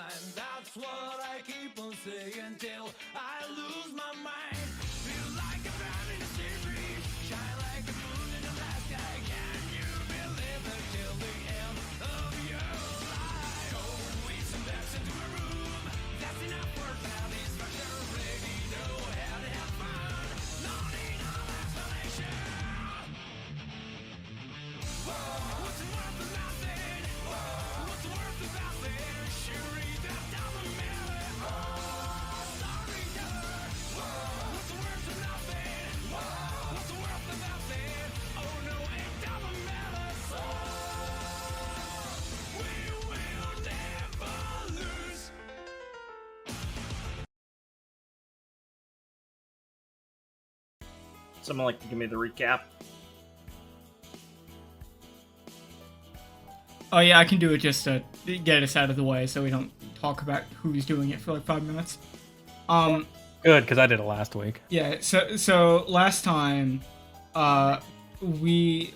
line. That's what I keep on saying till I lose my mind. Feel like a man in a series, shine like a moon in the last sky. Can you believe it till the end of your life? Oh, we some backs into a room. That's enough for satisfaction. Ready, no, how to have fun. No need of explanation. What's it worth of nothing? What's it worth of nothing? Surely that doesn't matter. Sorry, what's it worth of nothing? What's it worth of nothing? Oh no, it doesn't matter. So we will never lose. Someone like to give me the recap? Oh yeah, I can do it just to get us out of the way so we don't talk about who's doing it for like 5 minutes. Good, because I did it last week. Yeah, so last time, we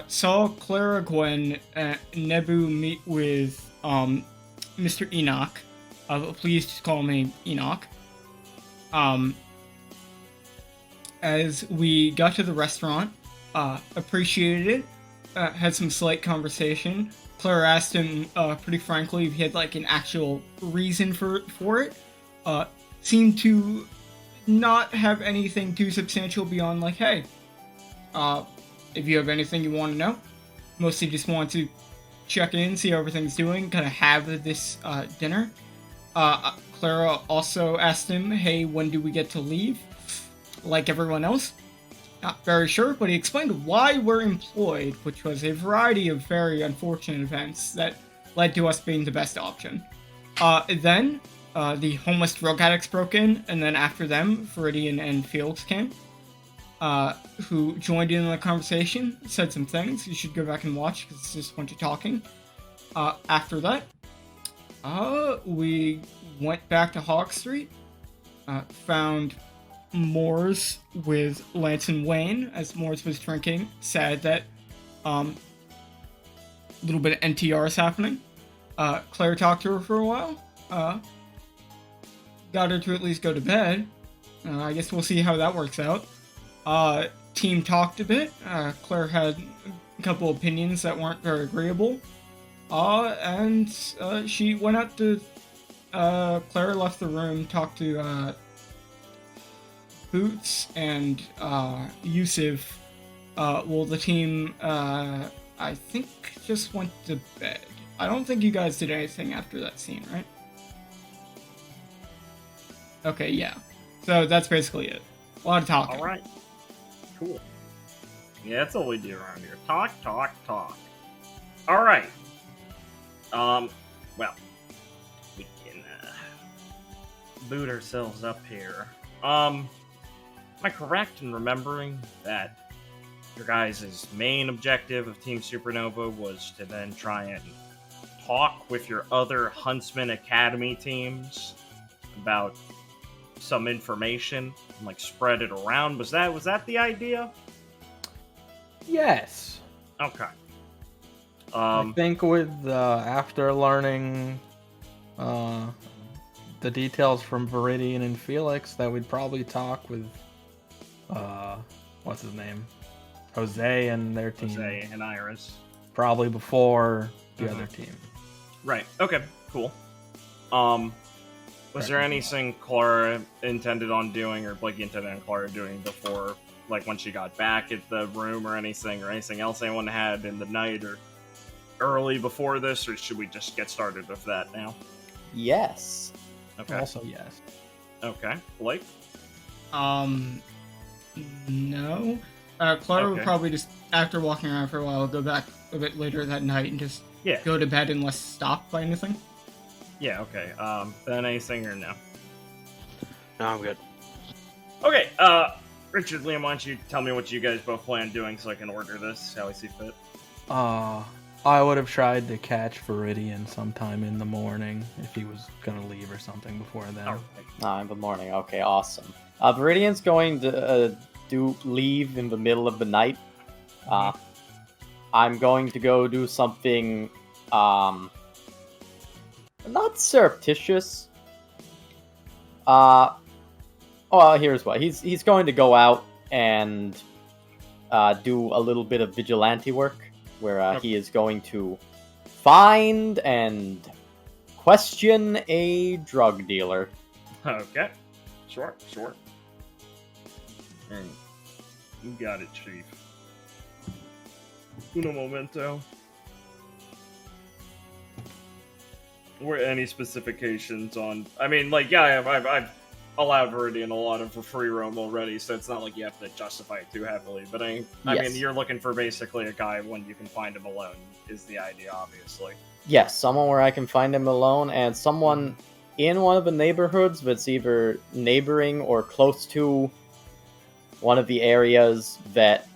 saw Clara, Gwen, and Nebu meet with Mr. Enoch. Please just call me Enoch. As we got to the restaurant, appreciated it, had some slight conversation. Clara asked him pretty frankly if he had like an actual reason for it. Seemed to not have anything too substantial beyond like, hey, if you have anything you want to know. Mostly just want to check in, see how everything's doing, kind of have this dinner. Clara also asked him, hey, when do we get to leave? Like everyone else. Not very sure, but he explained why we're employed, which was a variety of very unfortunate events that led to us being the best option. Then, the homeless drug addicts broke in, and then after them, Viridian and Felix came, who joined in the conversation, said some things. You should go back and watch, because it's just a bunch of talking. After that, we went back to Hawk Street, found Moores with Lance and Wayne as Moores was drinking. Sad that a little bit of NTR is happening. Claire talked to her for a while. Got her to at least go to bed. I guess we'll see how that works out. Team talked a bit. Claire had a couple opinions that weren't very agreeable. And she went out to... Claire left the room, talked to Boots and Yusuf. Well, the team, I think, just went to bed. I don't think you guys did anything after that scene, right? Okay, yeah. So that's basically it. A lot of talking. Alright. Cool. Yeah, that's all we do around here. Talk, talk, talk. Alright. Well, we can, boot ourselves up here. Am I correct in remembering that your guys' main objective of Team Supernova was to then try and talk with your other Huntsman Academy teams about some information and like spread it around? Was that the idea? Yes. Okay. I think with after learning the details from Viridian and Felix, that we'd probably talk with what's his name? Jose and their team. Jose and Iris. Probably before the other team. Right. Okay. Cool. Was there anything Clara intended on doing, or Blakey intended on Clara doing before, like when she got back at the room, or anything else anyone had in the night or early before this, or should we just get started with that now? Yes. Okay. Also, yes. Okay. Blake? No. Clara would Okay. probably just, after walking around for a while, go back a bit later that night and just go to bed unless stopped by anything. Yeah, okay. Ben, anything or no? No, I'm good. Okay, Richard, Liam, why don't you tell me what you guys both plan on doing so I can order this how I see fit? I would have tried to catch Viridian sometime in the morning if he was gonna leave or something before then. In the morning. Okay, awesome. Viridian's going to leave in the middle of the night. I'm going to go do something not surreptitious. Well, here's what he's going to go out and do a little bit of vigilante work, where he is going to find and question a drug dealer. Okay. Sure. And you got it, Chief. Uno momento. Were any specifications on? I mean, like, yeah, I've allowed Viridian a lot of free roam already, so it's not like you have to justify it too heavily. But I mean, you're looking for basically a guy when you can find him alone is the idea, obviously. Yes, someone where I can find him alone, and someone in one of the neighborhoods that's either neighboring or close to one of the areas that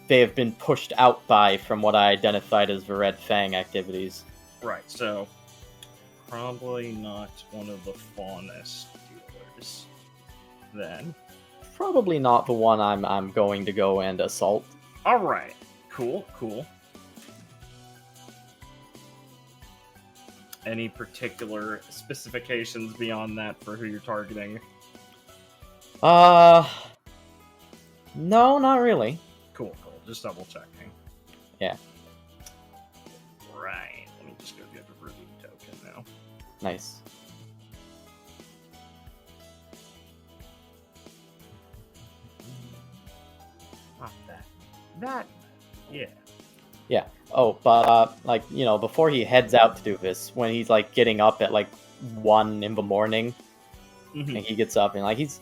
they have been pushed out by from what I identified as the Red Fang activities. Right, so probably not one of the Faunus dealers, then. Probably not the one I'm going to go and assault. Alright, cool. Any particular specifications beyond that for who you're targeting? No, not really. Cool. Just double checking. Yeah. Right. Let me just go get a review token now. Nice. Not that. Yeah. Yeah. Oh, but like, you know, before he heads out to do this, when he's like getting up at like 1 in the morning, and he gets up and like he's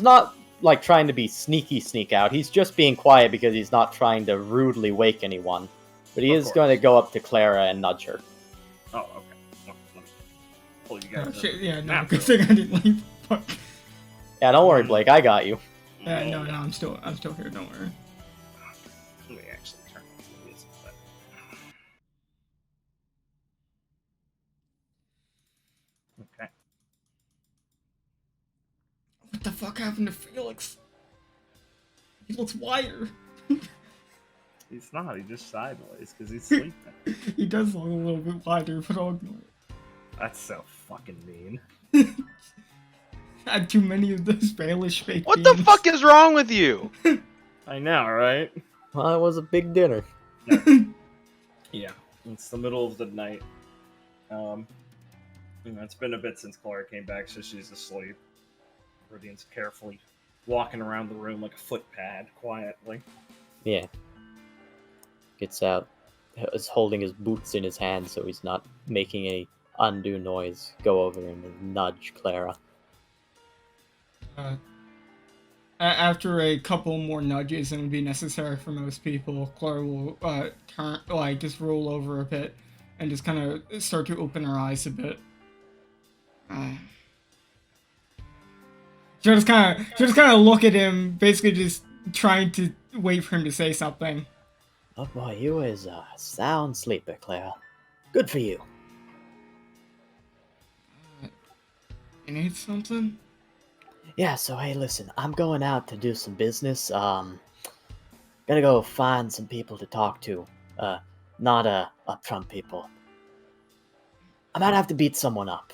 not like trying to be sneak out. He's just being quiet because he's not trying to rudely wake anyone. But he is going to go up to Clara and nudge her. Oh, okay. Let me pull you guys Oh, up. shit, yeah, no, Map good thing I didn't leave. Fuck. Yeah, don't worry, Blake. I got you. Yeah, no, I'm still here. Don't worry. Let me actually turn off the music. Okay. What the fuck happened to Felix? He looks wider. He's not. He's just sideways because he's sleeping. He does look a little bit wider, but I'll ignore it. That's so fucking mean. Had too many of those Baelish fake What the beans. fuck is wrong with you? I know, right? Well, it was a big dinner. Yeah. It's the middle of the night. It's been a bit since Clara came back, so she's asleep. Viridian's carefully walking around the room like a footpad, quietly. Yeah. Gets out, is holding his boots in his hand so he's not making any undue noise. Go over and nudge Clara. After a couple more nudges, and would be necessary for most people, Clara will just roll over a bit and just kind of start to open her eyes a bit. She'll just kind of look at him, basically just trying to wait for him to say something. Oh boy, you is a sound sleeper, Clara. Good for you. You need something? Yeah, so hey, listen, I'm going out to do some business. Gonna go find some people to talk to. Not upfront people. I might have to beat someone up.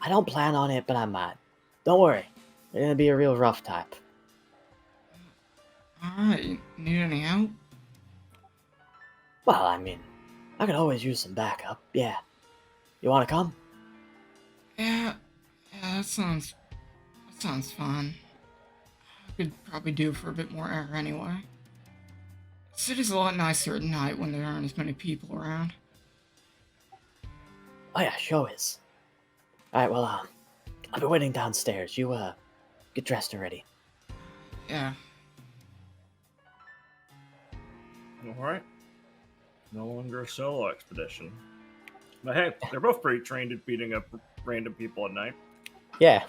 I don't plan on it, but I might. Don't worry, you're gonna be a real rough type. Alright, you need any help? Well, I mean, I could always use some backup, yeah. You wanna come? Yeah, that sounds fun. I could probably do for a bit more air anyway. The city's a lot nicer at night when there aren't as many people around. Oh yeah, sure is. Alright, well, I'll be waiting downstairs. You, get dressed already. Yeah. Alright. No longer a solo expedition. But hey, they're both pretty trained at beating up random people at night. Yeah.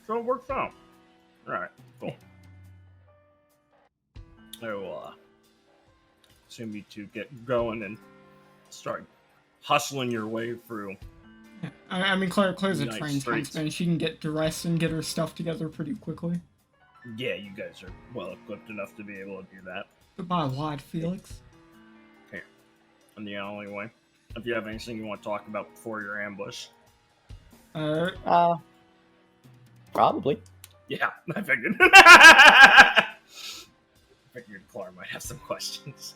So it works out. Alright, cool. I will assume you two get going and start hustling your way through. Yeah. I mean, Claire's a Nice trained streets. huntsman. She can get dressed and get her stuff together pretty quickly. Yeah, you guys are well equipped enough to be able to do that. Goodbye, Lord Felix. in the alleyway. If you have anything you want to talk about before your ambush. Alright. Probably. Yeah, I figured. I figured Clara might have some questions.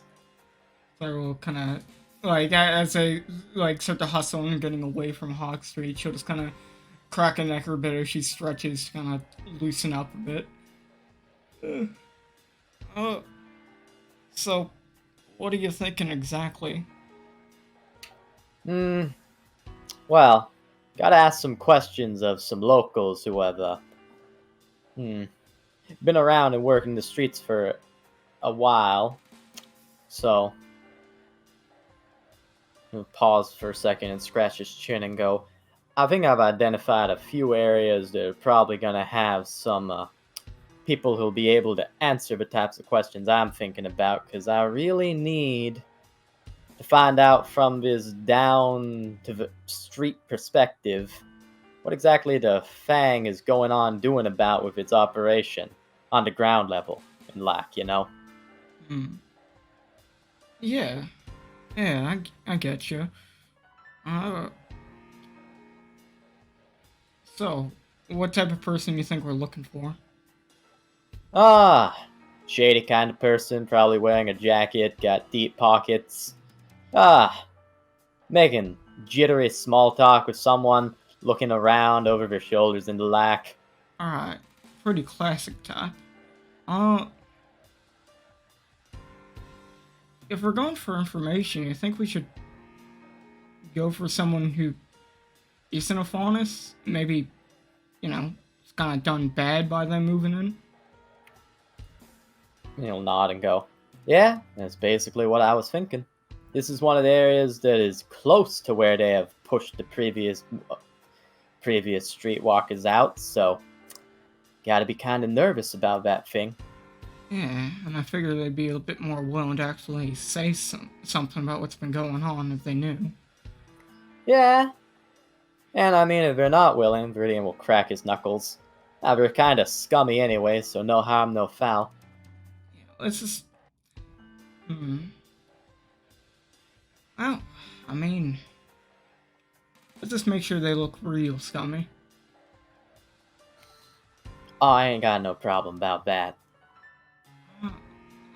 Claire will kind of, like, as they, like, start to hustle and getting away from Hawk Street, she'll just kind of crack a neck her a bit as she stretches to kind of loosen up a bit. So, what are you thinking exactly? Well, gotta ask some questions of some locals who have, been around and working the streets for a while. So, he'll pause for a second and scratch his chin and go, I think I've identified a few areas that are probably gonna have some, people who'll be able to answer the types of questions I'm thinking about, because I really need to find out from this down to the street perspective what exactly the Fang is going on doing about with its operation on the ground level in Lack, you know? Yeah. Yeah, I get you. So, what type of person you think we're looking for? Shady kind of person, probably wearing a jacket, got deep pockets. Making jittery small talk with someone, looking around over their shoulders in the Lack. Alright, pretty classic type. If we're going for information, I think we should go for someone who isn't a faunus. Maybe, it's kind of done bad by them moving in. He'll nod and go, yeah, that's basically what I was thinking. This is one of the areas that is close to where they have pushed the previous streetwalkers out, so gotta be kind of nervous about that thing. Yeah, and I figure they'd be a bit more willing to actually say something about what's been going on if they knew. Yeah, and I mean, if they're not willing, Viridian will crack his knuckles. They're kind of scummy anyway, so no harm, no foul. Yeah, let's just... Well, I mean... Let's just make sure they look real scummy. Oh, I ain't got no problem about that.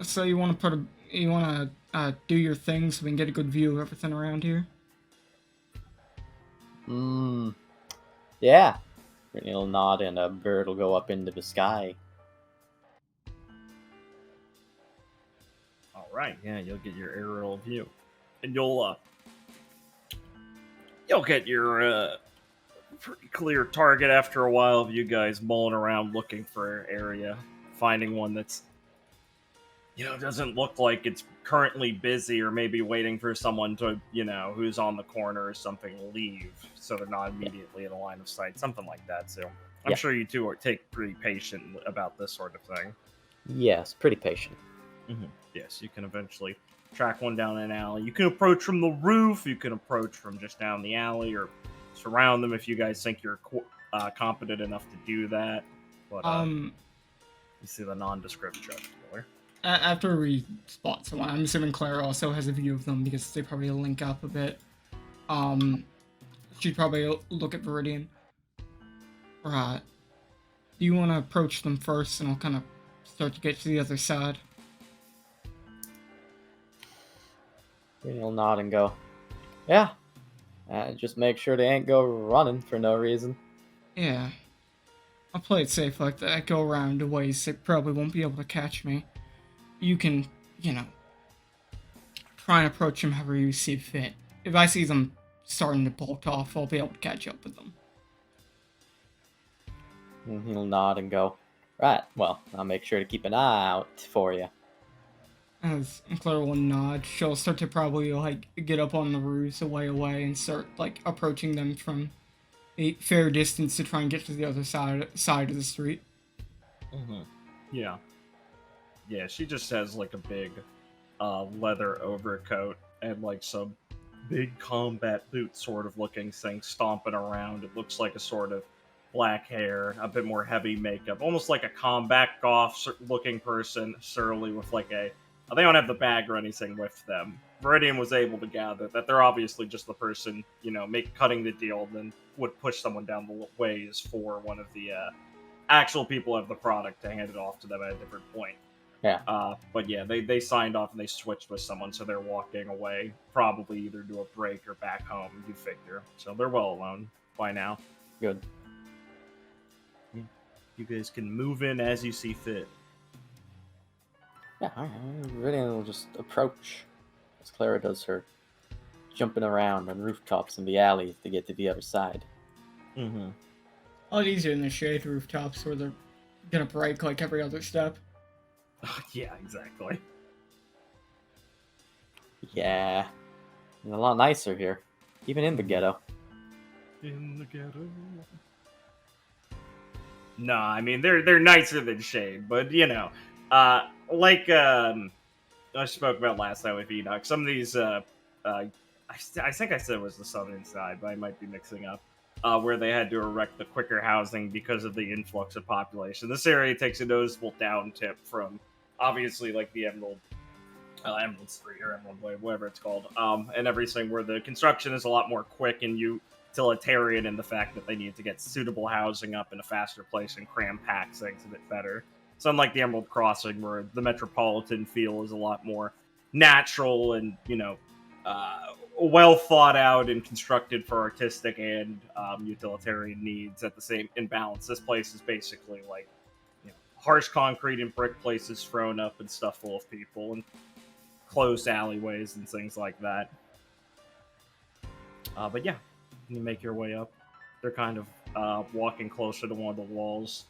So you want to do your thing so we can get a good view of everything around here? Yeah. He'll nod and a bird will go up into the sky. Alright, yeah, you'll get your aerial view. And you'll get your pretty clear target after a while of you guys mulling around looking for an area, finding one that's, doesn't look like it's currently busy or maybe waiting for someone to, who's on the corner or something to leave, so they're not immediately in a line of sight, something like that. So I'm sure you two take pretty patient about this sort of thing. Yes, pretty patient. Yes, you can eventually track one down an alley. You can approach from the roof, you can approach from just down the alley, or surround them if you guys think you're competent enough to do that. But you see the nondescript jugular. After we spot someone, I'm assuming Claire also has a view of them because they probably link up a bit. She'd probably look at Viridian. Right. Do you want to approach them first and I'll kind of start to get to the other side? He'll nod and go, yeah. Just make sure they ain't go running for no reason. Yeah. I'll play it safe like that. Go around a ways they probably won't be able to catch me. You can, try and approach them however you see fit. If I see them starting to bolt off, I'll be able to catch up with them. He'll nod and go, right, well, I'll make sure to keep an eye out for you. As Claire will nod, she'll start to probably, get up on the roofs away, and start, approaching them from a fair distance to try and get to the other side of the street. Yeah. Yeah, she just has, a big leather overcoat and, some big combat boot sort of looking thing stomping around. It looks like a sort of black hair, a bit more heavy makeup, almost like a combat golf looking person, surly with they don't have the bag or anything with them, Viridian was able to gather that they're obviously just the person, cutting the deal, then would push someone down the ways for one of the actual people of the product to hand it off to them at a different point. Yeah. But yeah, they signed off and they switched with someone, so they're walking away, probably either to a break or back home, you figure. So they're well alone by now. Good. Yeah. You guys can move in as you see fit. Yeah, alright. Viridian will just approach as Clara does her jumping around on rooftops and the alleys to get to the other side. Mm-hmm. A lot easier in the shade rooftops where they're gonna break like every other step. Yeah, exactly. Yeah. And a lot nicer here. Even in the ghetto. In the ghetto. No, I mean they're nicer than Shade, but I spoke about last time with Enoch. Some of these, I think I said it was the southern side, but I might be mixing up. Where they had to erect the quicker housing because of the influx of population. This area takes a noticeable down tip from, obviously, like the Emerald Street or Emerald Way, whatever it's called, and everything, where the construction is a lot more quick and utilitarian in the fact that they need to get suitable housing up in a faster place and cram pack things a bit better. So unlike the Emerald Crossing, where the metropolitan feel is a lot more natural and, well thought out and constructed for artistic and utilitarian needs at the same in balance. This place is basically like harsh concrete and brick places thrown up and stuff full of people and closed alleyways and things like that. But yeah, you make your way up. They're kind of walking closer to one of the walls,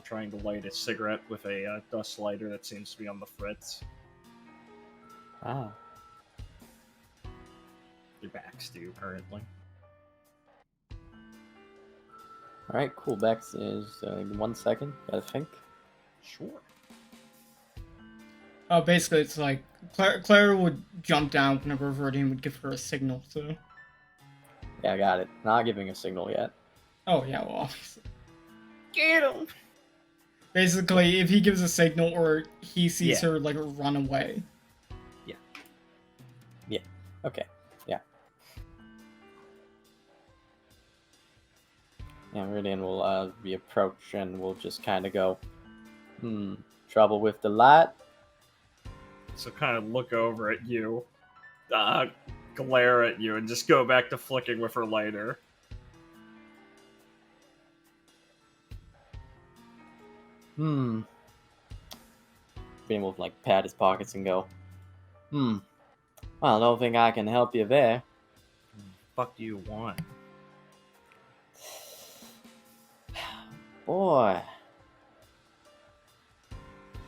trying to light a cigarette with a dust lighter that seems to be on the fritz. Ah. Their backs to you currently. Alright, cool. Bex is 1 second. Gotta think. Sure. Basically, it's like Clara would jump down whenever Viridian would give her a signal. So. Yeah, I got it. Not giving a signal yet. Oh yeah, well obviously. Get him. Basically, if he gives a signal or he sees Yeah. her like run away. Yeah. Okay. Yeah. Yeah, Viridian will be approach and we'll just kind of go, trouble with the light? So kind of look over at you, glare at you, and just go back to flicking with her lighter. Viridian will like pat his pockets and go, well, I don't think I can help you there. Fuck do you want? Boy,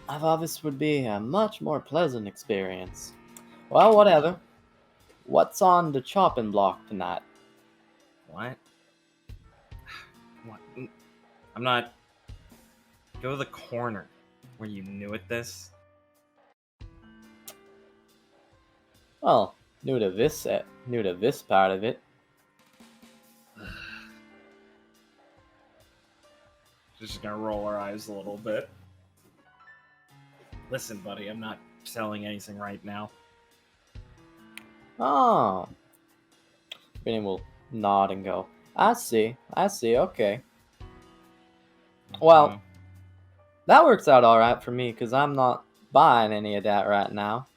I thought this would be a much more pleasant experience. Well, whatever. What's on the chopping block tonight? What? What? I'm not... Go to the corner. Were you new at this? Well, new to this part of it. She's just gonna roll her eyes a little bit. Listen, buddy, I'm not selling anything right now. Oh. Viridian will nod and go, I see, okay. Well, that works out alright for me, because I'm not buying any of that right now.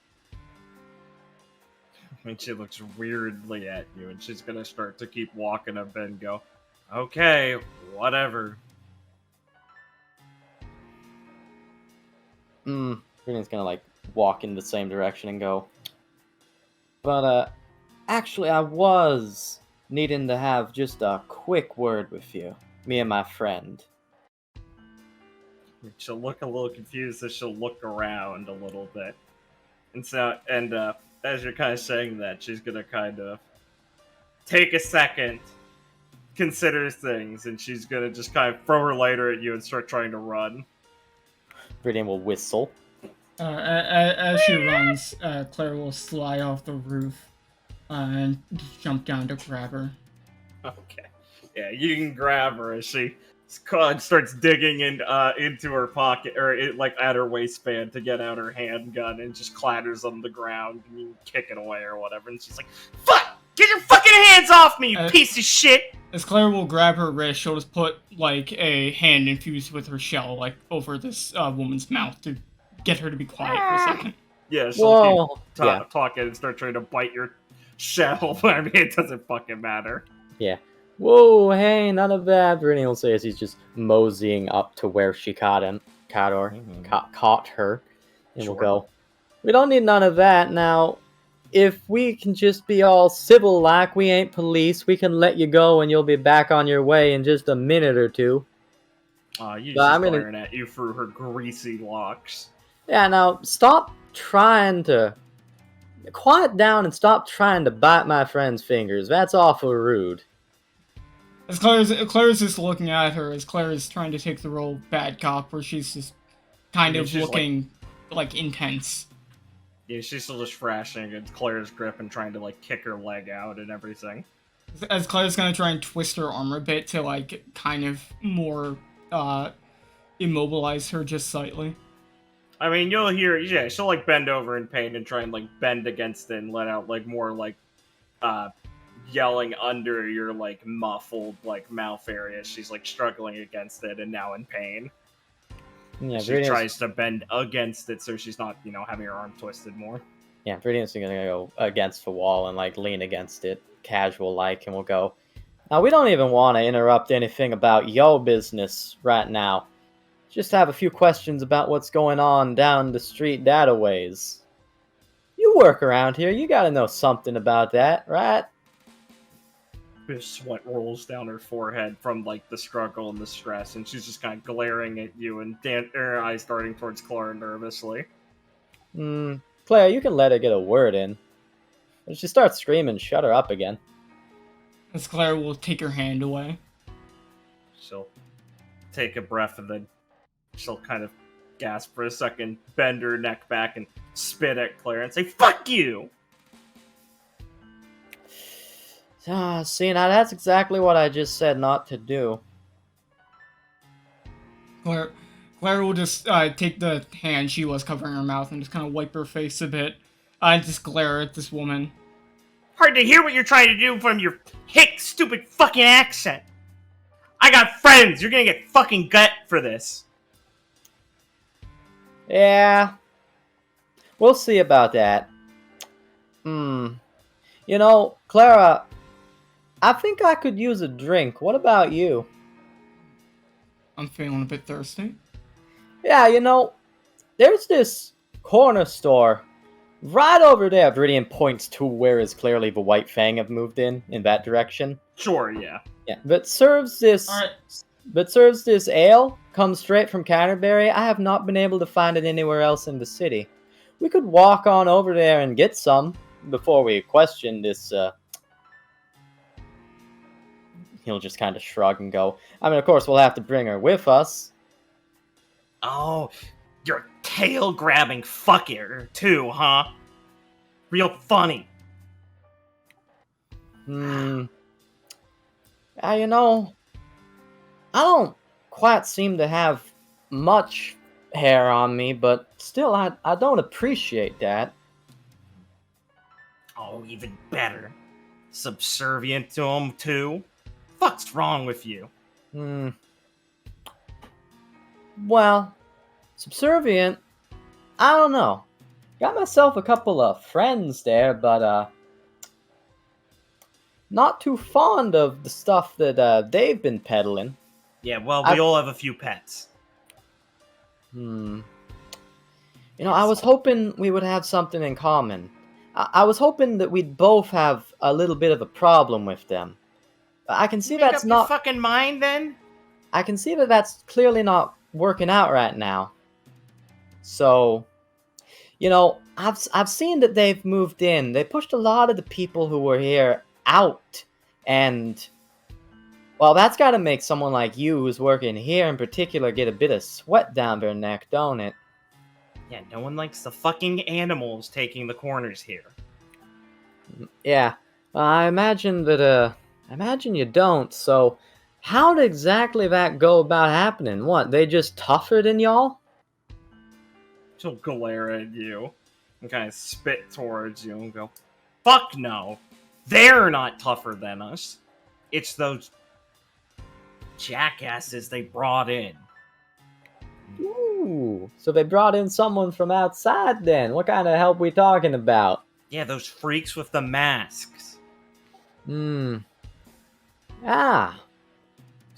I mean, she looks weirdly at you, and she's gonna start to keep walking up and go, okay, whatever. Viridian's gonna like walk in the same direction and go, but actually I was needing to have just a quick word with you, me and my friend. She'll look a little confused as she'll look around a little bit. And as you're kind of saying that, she's gonna kind of take a second, consider things, and she's gonna just kind of throw her lighter at you and start trying to run. Viridian will whistle. As she runs, Clara will slide off the roof and just jump down to grab her. Okay. Yeah, you can grab her as she Starts digging into her pocket, or at her waistband to get out her handgun, and just clatters on the ground and you kick it away or whatever. And she's like, "Fuck! Get your fucking hands off me, you piece of shit!" As Claire will grab her wrist, she'll just put like a hand infused with her shell like over this woman's mouth to get her to be quiet for a second. Yeah, she'll keep talking and start trying to bite your shell. I mean, it doesn't fucking matter. Yeah. Whoa, hey, none of that. Viridian will say as he's just moseying up to where she caught her, and we'll go, "We don't need none of that. Now, if we can just be all civil like, we ain't police, we can let you go and you'll be back on your way in just a minute or two." She's glaring at you through her greasy locks. Yeah, now, quiet down and stop trying to bite my friend's fingers. That's awful rude. As Claire's just looking at her, as Claire is trying to take the role of bad cop, where she's just kind of looking like intense. Yeah, she's still just thrashing against Claire's grip and trying to like kick her leg out and everything. As Claire's gonna try and twist her arm a bit to like kind of more immobilize her just slightly. I mean, you'll hear, yeah, she'll like bend over in pain and try and like bend against it and let out like more like yelling under your like muffled like mouth area. She's like struggling against it and now in pain. Yeah, she tries to bend against it so she's not, having her arm twisted more. Yeah, Viridian's gonna go against the wall and like lean against it, casual like, and we'll go, "Now we don't even want to interrupt anything about your business right now. Just have a few questions about what's going on down the street dataways. You work around here, you gotta know something about that, right?" Sweat rolls down her forehead from like the struggle and the stress, and she's just kind of glaring at you and her eyes darting towards Claire nervously. Claire, you can let her get a word in. If she starts screaming, shut her up again. As Claire will take her hand away. She'll take a breath and then she'll kind of gasp for a second, bend her neck back and spit at Claire and say, "Fuck you!" See, now that's exactly what I just said not to do. Claire will just take the hand she was covering her mouth and just kind of wipe her face a bit. And just glare at this woman. Hard to hear what you're trying to do from your hick, stupid fucking accent. I got friends. You're gonna get fucking gut for this. Yeah. We'll see about that. Clara, I think I could use a drink. What about you? I'm feeling a bit thirsty. Yeah, there's this corner store right over there. Viridian points to where is clearly the White Fang have moved in that direction. Sure, yeah. Yeah, but serves this ale, comes straight from Canterbury. I have not been able to find it anywhere else in the city. We could walk on over there and get some before we question this. He'll just kind of shrug and go, "I mean, of course, we'll have to bring her with us." Oh, you're a tail-grabbing fucker, too, huh? Real funny. I don't quite seem to have much hair on me, but still, I don't appreciate that. Oh, even better. Subservient to him, too? Fuck's wrong with you? Well, subservient, I don't know. Got myself a couple of friends there, but not too fond of the stuff that they've been peddling. Yeah, well, we all have a few pets. I was hoping we would have something in common. I was hoping that we'd both have a little bit of a problem with them. I can see that's not... Make up your fucking mind, then? I can see that that's clearly not working out right now. So, I've seen that they've moved in. They pushed a lot of the people who were here out. And, well, that's got to make someone like you who's working here in particular get a bit of sweat down their neck, don't it? Yeah, no one likes the fucking animals taking the corners here. Yeah, I imagine you don't, so How'd exactly that go about happening? What, they just tougher than y'all? She'll glare at you and kind of spit towards you and go, "Fuck no! They're not tougher than us. It's those jackasses they brought in." Ooh, so they brought in someone from outside then. What kind of help we talking about? Yeah, those freaks with the masks. Ah.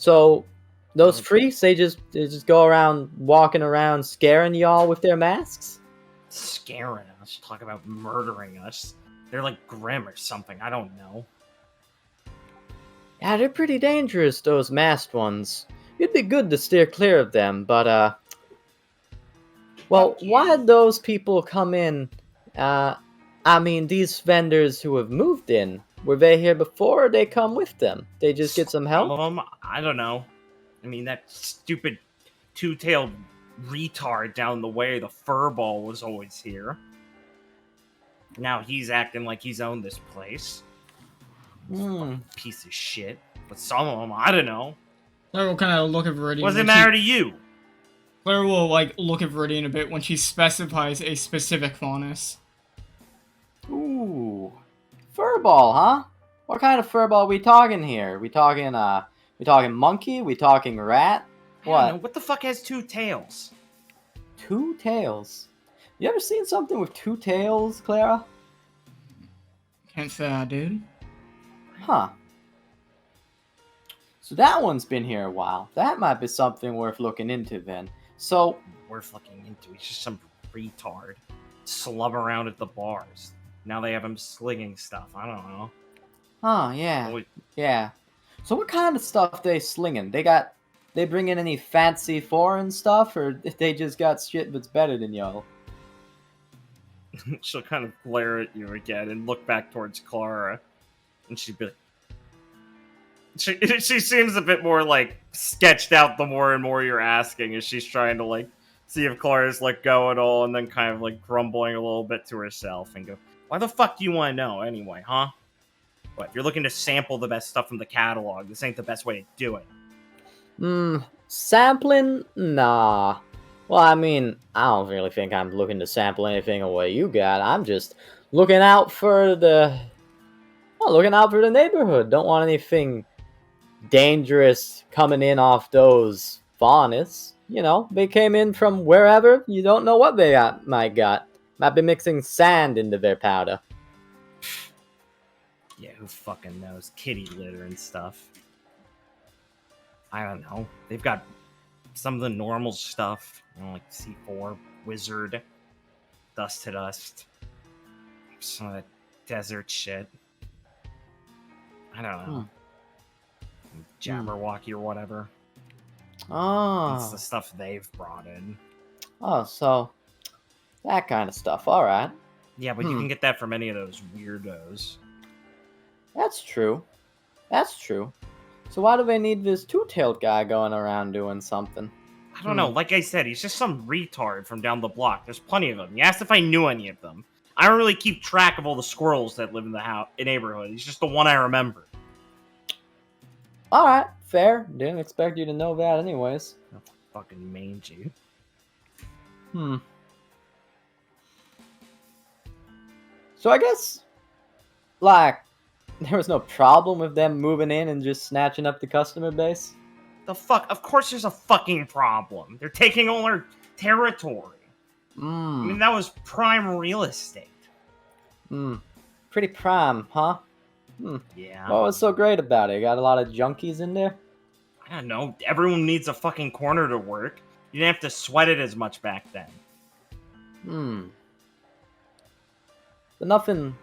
So those freaks, they just go around walking around scaring y'all with their masks? Scaring us. Talk about murdering us. They're like Grim or something. I don't know. Yeah, they're pretty dangerous, those masked ones. It'd be good to steer clear of them, but well, why'd those people come in? I mean, these vendors who have moved in, were they here before or they come with them? They just get some help? Some of them, I don't know. I mean, that stupid two-tailed retard down the way, the furball, was always here. Now he's acting like he's owned this place. Piece of shit. But some of them, I don't know. Claire will kind of look at Viridian. What does it matter to you? Claire will, like, look at Viridian a bit when she specifies a specific faunus. Ooh. Furball, huh? What kind of furball we talking here? We talking monkey? We talking rat? I don't know. What? What the fuck has two tails? 2 tails? You ever seen something with 2 tails, Clara? Can't say I did. Huh. So that one's been here a while. That might be something worth looking into then. So, We're fucking into. He's just some retard. Slum around at the bars. Now they have him slinging stuff. I don't know. huh, yeah. Always- Yeah. So what kind of stuff they slinging? They bring in any fancy foreign stuff, or they just got shit that's better than y'all? She'll kind of glare at you again and look back towards Clara. And she'd be like... She seems a bit more, like, sketched out the more and more you're asking, as she's trying to, like, see if Clara's let go at all, and then kind of, like, grumbling a little bit to herself and go, "Why the fuck do you want to know anyway, huh? What, if you're looking to sample the best stuff from the catalog, this ain't the best way to do it." Sampling? Nah. Well, I mean, I don't really think I'm looking to sample anything of what you got. I'm just looking out for the neighborhood. Don't want anything dangerous coming in off those faunus. You know, they came in from wherever. You don't know what they might be mixing sand into their powder. Yeah, who fucking knows? Kitty litter and stuff. I don't know. They've got some of the normal stuff, you know, like C4, Wizard, Dust to Dust, some of that desert shit. I don't know. Jabberwocky or whatever. That's the stuff they've brought in. Oh, so that kind of stuff. All right. Yeah, but you can get that from any of those weirdos. That's true. So why do they need this two-tailed guy going around doing something? I don't know. Like I said, he's just some retard from down the block. There's plenty of them. You asked if I knew any of them. I don't really keep track of all the squirrels that live in the neighborhood. He's just the one I remember. All right, fair. Didn't expect you to know that, anyways. Fucking mangy. So I guess, like, there was no problem with them moving in and just snatching up the customer base? The fuck? Of course there's a fucking problem. They're taking all our territory. I mean, that was prime real estate. Pretty prime, huh? Yeah. What was so great about it? Got a lot of junkies in there? I don't know. Everyone needs a fucking corner to work. You didn't have to sweat it as much back then. But nothing...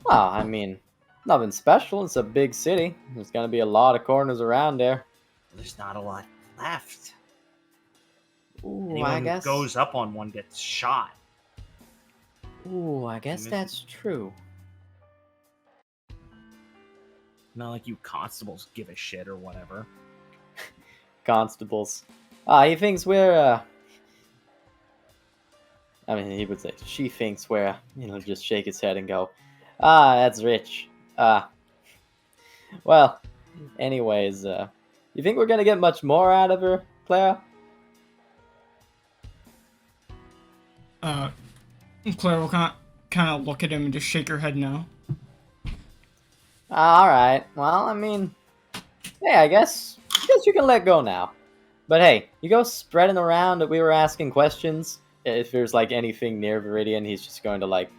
Well, I mean, nothing special. It's a big city. There's gonna be a lot of corners around there. There's not a lot left. Ooh, Anyone I guess... who goes up on one gets shot. Ooh, I guess that's true. Not like you constables give a shit or whatever. Constables. He thinks we're, I mean, he would say, she thinks we're, just shake his head and go, that's rich. Well, Anyways, you think we're gonna get much more out of her, Clara? Claire will kind of look at him and just shake her head no. All right. Well, I mean, hey, I guess you can let go now. But hey, you go spreading around that we were asking questions. If there's like anything near Viridian, he's just going to like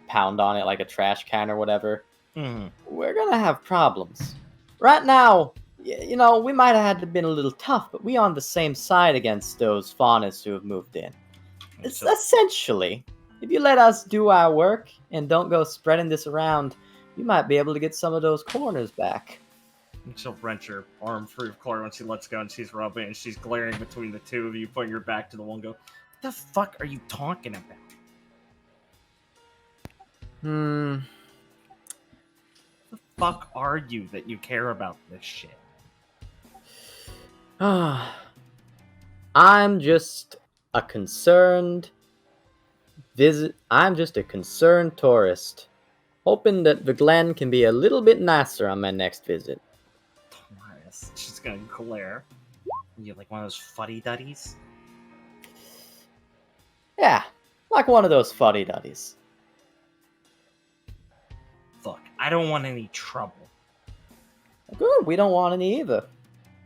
pound on it like a trash can or whatever. We're gonna have problems. Right now, you know, we might have had to been a little tough, but we on the same side against those faunists who have moved in. It's essentially, if you let us do our work and don't go spreading this around, you might be able to get some of those corners back. And she'll wrench her arm free of Clara when she lets go and she's rubbing and she's glaring between the two of you, putting your back to the wall and go, what the fuck are you talking about? The fuck are you that you care about this shit? I'm just a concerned tourist, hoping that the Glen can be a little bit nicer on my next visit. Taurus. She's gonna glare. You like one of those fuddy-duddies? Yeah, like one of those fuddy-duddies. Look, I don't want any trouble. Good, we don't want any either.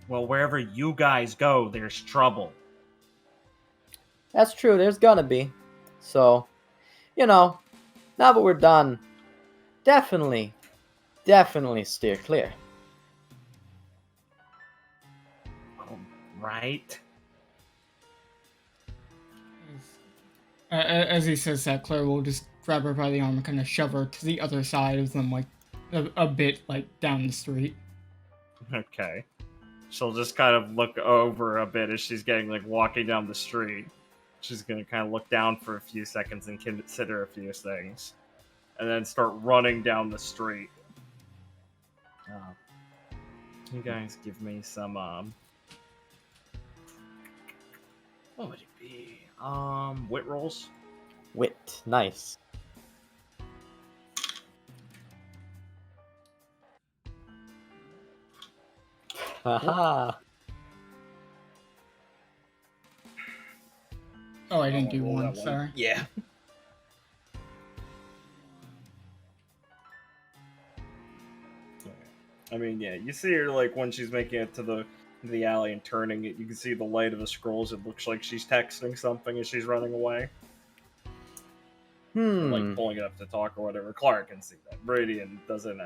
Well, wherever you guys go, there's trouble. That's true, there's gonna be. So, you know, now that we're done, definitely steer clear. Right? As he says that, Claire will just grab her by the arm and kind of shove her to the other side of them, like a bit like down the street. Okay. She'll just kind of look over a bit as she's getting like walking down the street. She's gonna kind of look down for a few seconds and consider a few things, and then start running down the street. You guys give me some what would it be? Wit rolls. Wit, nice. Haha. Oh, I didn't do roll one, that one. sorry. Yeah. I mean, yeah, you see her like when she's making it to the alley and turning it, you can see the light of the scrolls. It looks like she's texting something as she's running away. Like pulling it up to talk or whatever. Clark can see that. Bradian doesn't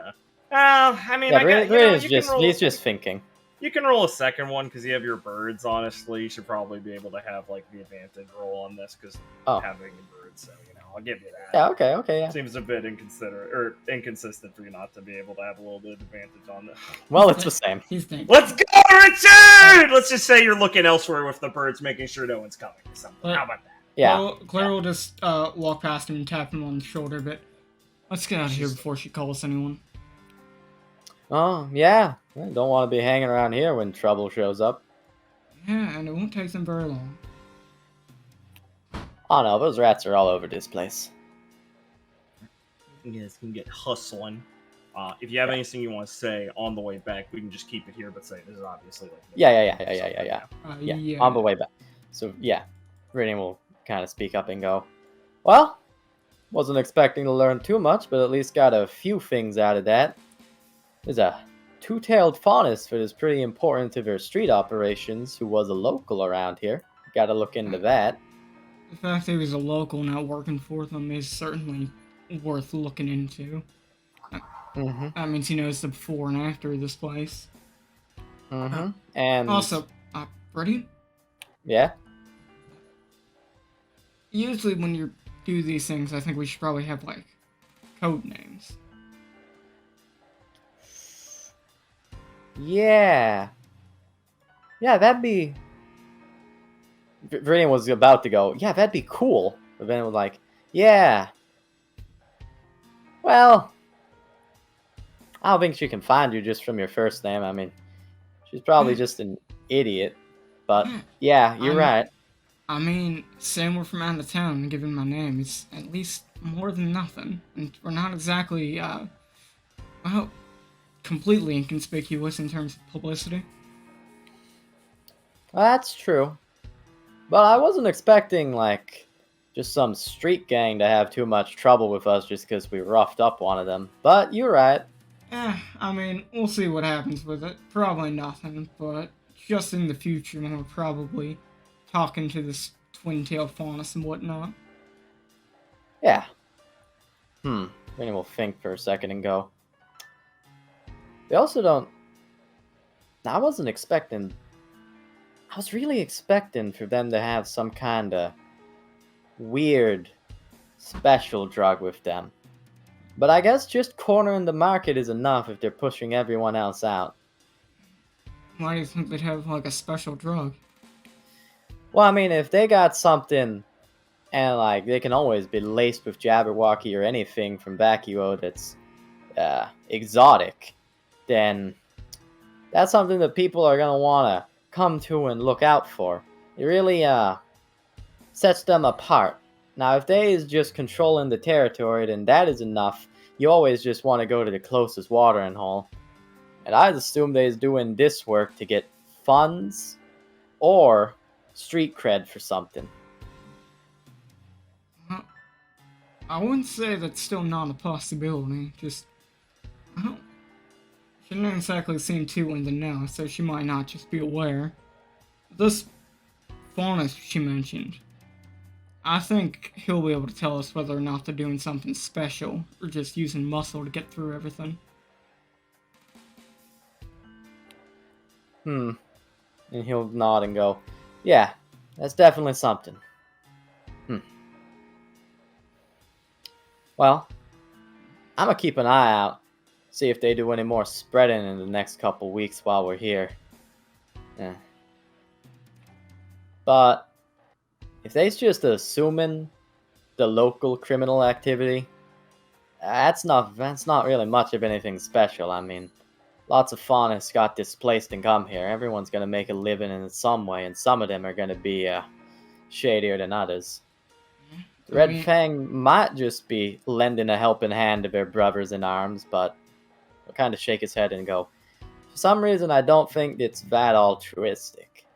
I mean, Yeah, he's just thinking. You can roll a second one because you have your birds. Honestly, you should probably be able to have like the advantage roll on this because having the birds. So I'll give you that. Yeah, okay, yeah. Seems a bit inconsiderate or inconsistent for you not to be able to have a little bit of advantage on this. Well, it's the same. He's thinking. Let's go, Richard! Let's just say you're looking elsewhere with the birds, making sure no one's coming or something. How about that? Yeah. Claire will just walk past him and tap him on the shoulder, but let's get out of here before she calls anyone. Oh, yeah. I don't want to be hanging around here when trouble shows up. Yeah, and it won't take them very long. Oh no, those rats are all over this place. You guys can get hustling. If you have anything you want to say on the way back, we can just keep it here, but say this is obviously like... Yeah, on the way back. So, yeah. Viridian will kind of speak up and go, well, wasn't expecting to learn too much, but at least got a few things out of that. There's a two-tailed faunus that is pretty important to their street operations who was a local around here. Gotta look into that. The fact that he was a local not working for them is certainly worth looking into. That means he knows the before and after of this place. And also, Brady? Yeah? Usually when you do these things, I think we should probably have, like, code names. Yeah. Yeah, that'd be... Viridian was about to go, yeah, that'd be cool. But then it was like, yeah. Well, I don't think she can find you just from your first name. I mean, she's probably just an idiot. But, yeah, you're right. I mean, saying we're from out of town and giving my name is at least more than nothing. And we're not exactly, well, completely inconspicuous in terms of publicity. That's true. But I wasn't expecting, like, just some street gang to have too much trouble with us just because we roughed up one of them. But you're right. I mean, we'll see what happens with it. Probably nothing, but just in the future when we're probably talking to this twin-tailed faunus and whatnot. Yeah. Then we'll think for a second and go. They also don't... I wasn't expecting... I was really expecting for them to have some kind of weird special drug with them. But I guess just cornering the market is enough if they're pushing everyone else out. Why do you think they'd have, like, a special drug? Well, I mean, if they got something, and, like, they can always be laced with Jabberwocky or anything from Vacuo that's exotic, then that's something that people are going to want to come to and look out for. It really sets them apart. Now, if they is just controlling the territory, then that is enough. You always just want to go to the closest watering hole. And I'd assume they is doing this work to get funds or street cred for something. I wouldn't say that's still not a possibility, just... She didn't exactly seem too in the know, so she might not just be aware. This faunus she mentioned, I think he'll be able to tell us whether or not they're doing something special, or just using muscle to get through everything. And he'll nod and go, yeah, that's definitely something. Well, I'm gonna keep an eye out, see if they do any more spreading in the next couple weeks while we're here. But if they's just assuming the local criminal activity, that's not really much of anything special. I mean, lots of faunus got displaced and come here. Everyone's gonna make a living in some way, and some of them are gonna be shadier than others. Red Fang might just be lending a helping hand to their brothers in arms, but he'll kind of shake his head and go, for some reason I don't think it's that altruistic.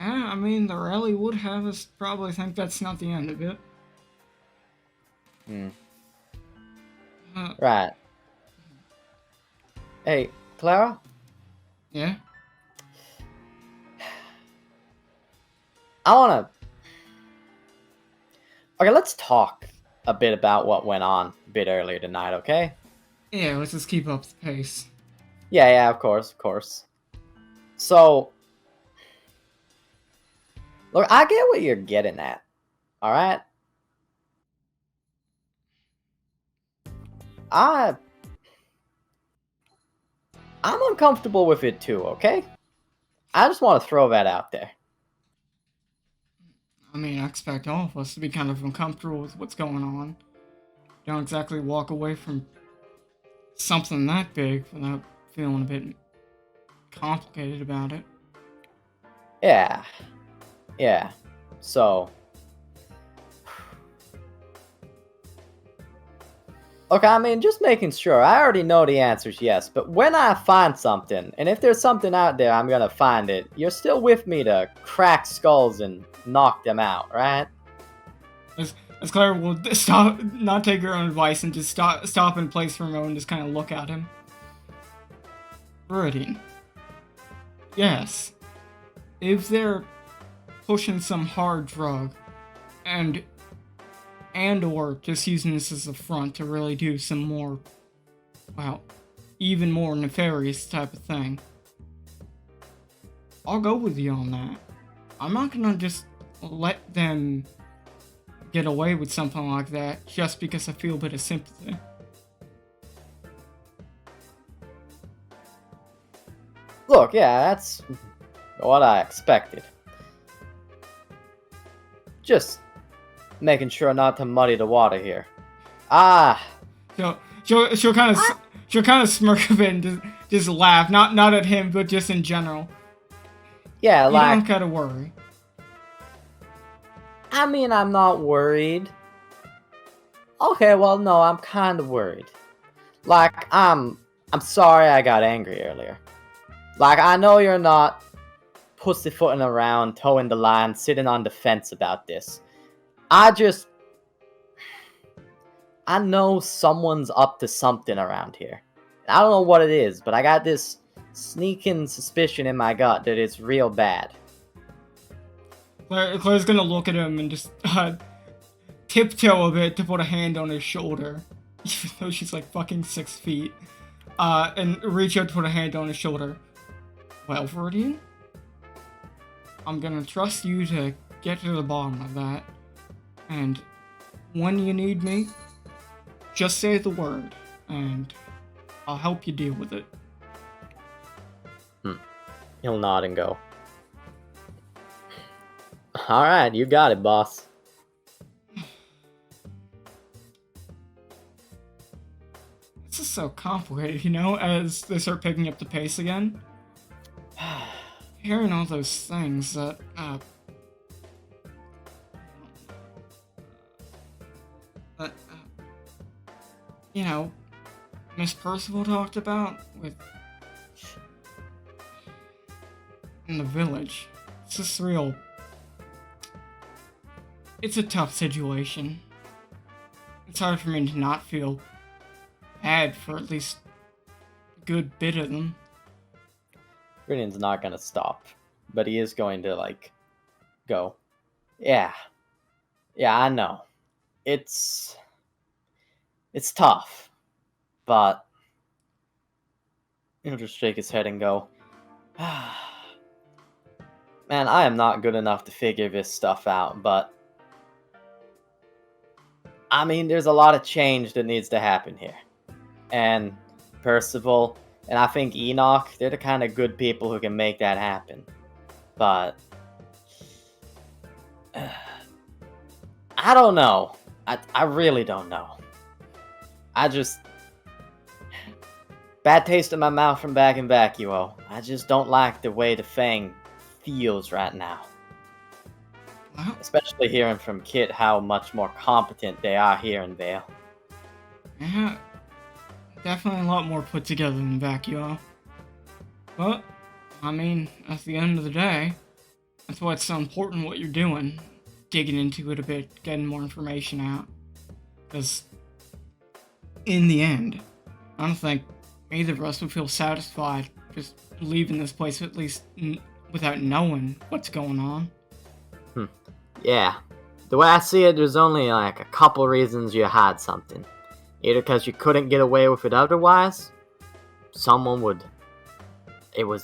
I mean, the rally would have us probably think that's not the end of it. Right. Hey, Clara? Yeah? I wanna... Okay, let's talk a bit about what went on a bit earlier tonight, okay? Yeah, let's just keep up the pace. Yeah, of course. So... Look, I get what you're getting at, alright? I'm uncomfortable with it too, okay? I just want to throw that out there. I mean, I expect all of us to be kind of uncomfortable with what's going on. Don't exactly walk away from something that big without feeling a bit complicated about it. Yeah. So... Okay, I mean, just making sure. I already know the answer's yes, but when I find something, and if there's something out there, I'm gonna find it, you're still with me to crack skulls and knock them out, right? As Claire will stop, not take her own advice, and just stop in place for a moment and just kind of look at him. Viridian. Yes. If they're pushing some hard drug, and or just using this as a front to really do some more, well, even more nefarious type of thing, I'll go with you on that. I'm not gonna just let them get away with something like that just because I feel a bit of sympathy. Look, yeah, that's what I expected. Just making sure not to muddy the water here. She'll kind of smirk a bit and just laugh, not at him, but just in general. Yeah, you like... don't gotta worry. I mean, I'm not worried. Okay, well, no, I'm kind of worried. Like, I'm I'm sorry I got angry earlier. Like, I know you're not pussyfooting around, towing the line, sitting on the fence about this. I know someone's up to something around here. I don't know what it is, but I got this sneaking suspicion in my gut that it's real bad. Claire's gonna look at him and just tiptoe a bit to put a hand on his shoulder, even though she's like fucking 6 feet, and reach out to put a hand on his shoulder. Well, Viridian, I'm gonna trust you to get to the bottom of that, and when you need me, just say the word, and I'll help you deal with it. He'll nod and go, alright, you got it, boss. This is so complicated, you know, as they start picking up the pace again. Hearing all those things that, you know, Miss Percival talked about with in the village. It's just real. It's a tough situation. It's hard for me to not feel bad for at least a good bit of them. Viridian's not gonna stop, but he is going to, like, go, yeah, I know. It's tough, but he'll just shake his head and go, man, I am not good enough to figure this stuff out, but I mean, there's a lot of change that needs to happen here. And Percival, and I think Enoch, they're the kind of good people who can make that happen. But I don't know. I really don't know. I just... Bad taste in my mouth from back in Vacuo. I just don't like the way the Fang feels right now. Well, Especially hearing from Kit how much more competent they are here in Vale. yeah, definitely a lot more put together than Vacuo. But, I mean, at the end of the day, that's why it's so important what you're doing. Digging into it a bit, getting more information out. Because, in the end, I don't think either of us would feel satisfied just leaving this place at least without knowing what's going on. Yeah. The way I see it, there's only like a couple reasons you hide something. Either because you couldn't get away with it otherwise, someone would... either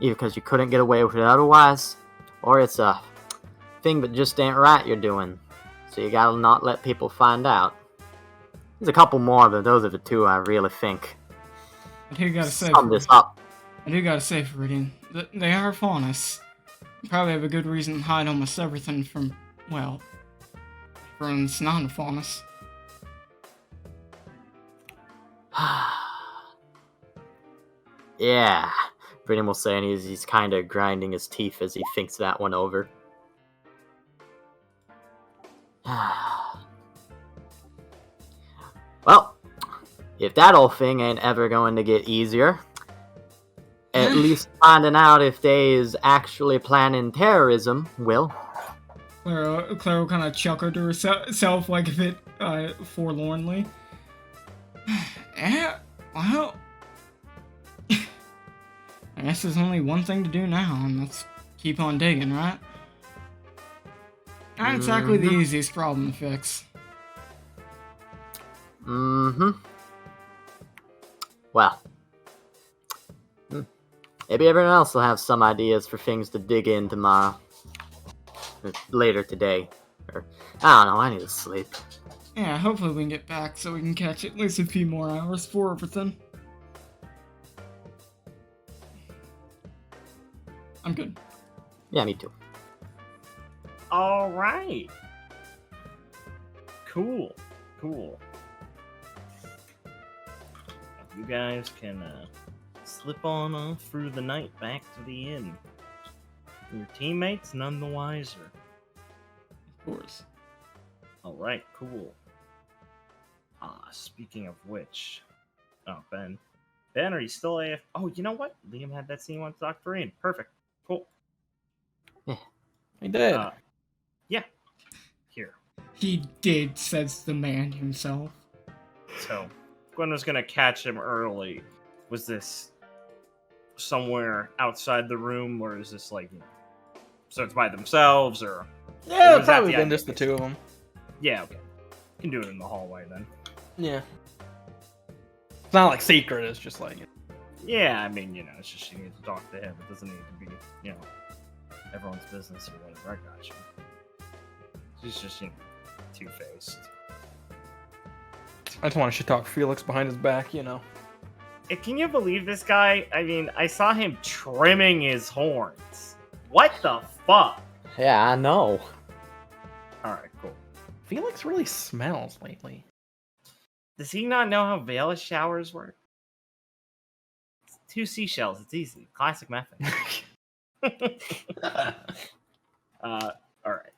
because you couldn't get away with it otherwise, or it's a thing that just ain't right you're doing. So you gotta not let people find out. There's a couple more, but those are the two I really think I do gotta say, sum this up. Viridian, they are faunus. You probably have a good reason to hide almost everything from, well, everyone's not a faunus. Yeah, Britain will say, and he's kind of grinding his teeth as he thinks that one over. Well, if that old thing ain't ever going to get easier, at least finding out if they is actually planning terrorism will. Claire will kind of chuckle to herself, like a bit forlornly. Yeah, well, I guess there's only one thing to do now, and that's keep on digging, right? Not exactly the easiest problem to fix. Well, maybe everyone else will have some ideas for things to dig in tomorrow. Or later today. Or, I don't know, I need to sleep. Yeah, hopefully we can get back so we can catch at least a few more hours for everything. I'm good. Yeah, me too. All right. Cool. You guys can slip on off through the night back to the inn. Your teammates none the wiser. Of course. All right, cool. Speaking of which, oh Ben, Ben, are you still AF? Oh, you know what? Liam had that scene once Dr. Rain. Perfect. Cool. He did. Yeah. Here. He did, says the man himself. So, Gwen was gonna catch him early. Was this somewhere outside the room, or is this like, so it's by themselves, or? Yeah, was that probably the been idea? just the two of them. Yeah, okay. Can do it in the hallway then. Yeah. It's not like secret. It's just like. Yeah, I mean, it's just you need to talk to him. It doesn't need to be, everyone's business or whatever. I got you. He's just, two-faced. I just want to shit talk Felix behind his back, Can you believe this guy? I mean, I saw him trimming his horns. What the fuck? Yeah, I know. Alright, cool. Felix really smells lately. Does he not know how Veil's showers work? It's 2 seashells, it's easy. Classic method. Alright.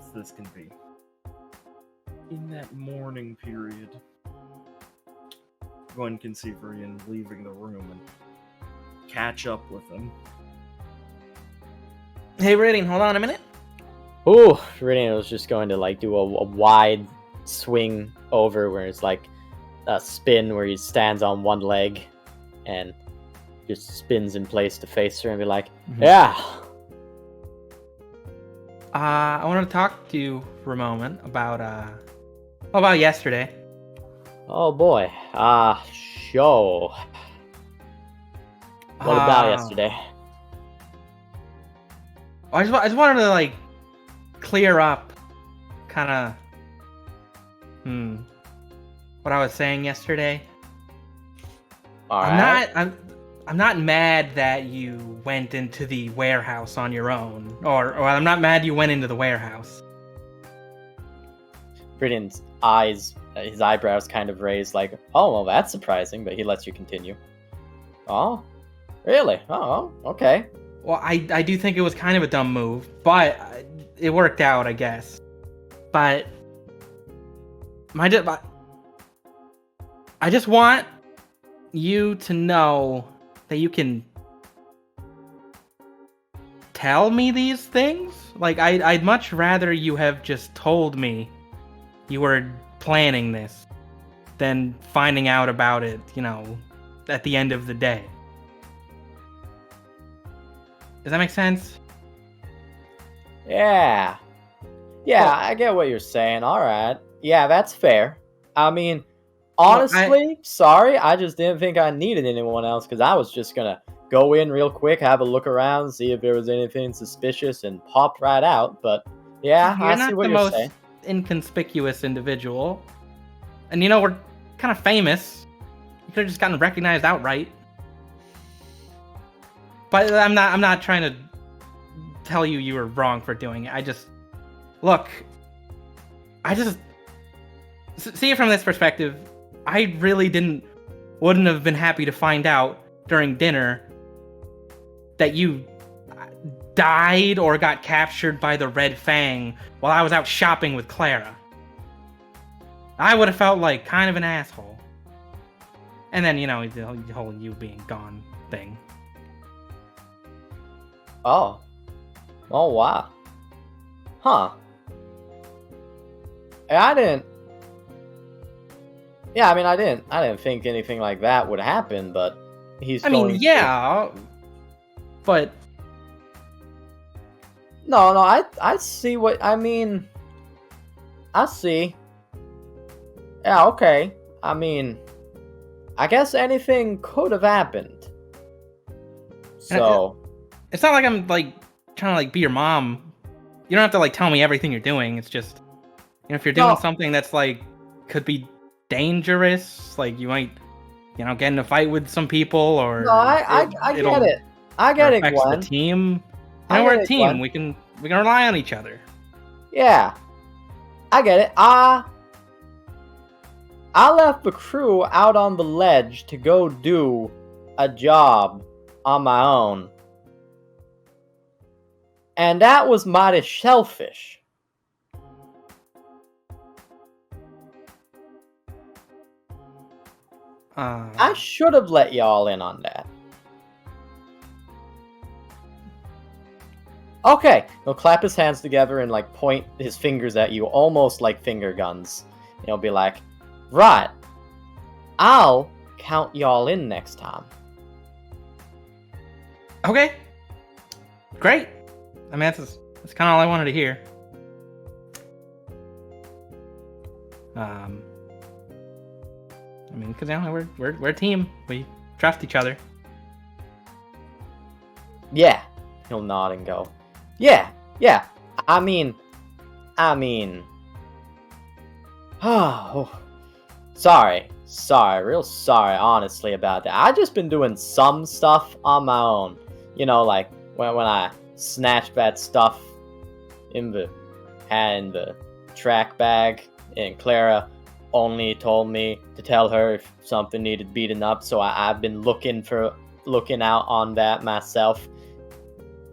So this can be. In that morning period, Gwen can see Vrian leaving the room and catch up with him. Hey, Rating, hold on a minute. Ooh, Remnant was just going to like do a wide swing over where it's like a spin where he stands on one leg and just spins in place to face her and be like, yeah. I wanted to talk to you for a moment about yesterday. Oh boy. Show. What about yesterday? I just wanted to like clear up, kind of, what I was saying yesterday. All right. I'm not mad that you went into the warehouse on your own, or I'm not mad you went into the warehouse. Britton's eyes, his eyebrows kind of raised like, oh, well, that's surprising, but he lets you continue. Oh, really? Oh, okay. Well, I do think it was kind of a dumb move, but it worked out, I guess. But I just want you to know that you can tell me these things. Like, I'd much rather you have just told me you were planning this than finding out about it, at the end of the day. Does that make sense? Yeah. Yeah, I get what you're saying. All right. Yeah, that's fair. I mean, honestly, sorry, I just didn't think I needed anyone else because I was just going to go in real quick, have a look around, see if there was anything suspicious, and pop right out. But yeah, I see what you're saying. Inconspicuous individual, and we're kind of famous. You could have just gotten recognized outright. But I'm not trying to tell you were wrong for doing it. I just see it from this perspective. I really wouldn't have been happy to find out during dinner that you died or got captured by the Red Fang while I was out shopping with Clara. I would have felt like kind of an asshole. And then, the whole you being gone thing. Oh. Oh, wow. Huh. I didn't think anything like that would happen, but but No, I see what I mean. I see. Yeah, okay. I mean, I guess anything could have happened. So it's not like I'm like trying to like be your mom. You don't have to like tell me everything you're doing. It's just if you're doing something that's like could be dangerous, like you might get in a fight with some people, or I get it. I get it, Glenn. The team. We're a team. Glenn. We can rely on each other. Yeah, I get it. I left the crew out on the ledge to go do a job on my own, and that was mighty selfish. I should have let y'all in on that. Okay, he'll clap his hands together and like point his fingers at you, almost like finger guns. And he'll be like, right, I'll count y'all in next time. Okay. Great. I mean, that's kind of all I wanted to hear. I mean, because we're a team. We trust each other. Yeah, he'll nod and go, yeah. I mean, oh, sorry, real sorry, honestly, about that. I just been doing some stuff on my own. You know, like when I snatched that stuff in the track bag, and Clara only told me to tell her if something needed beaten up, so I've been looking out on that myself.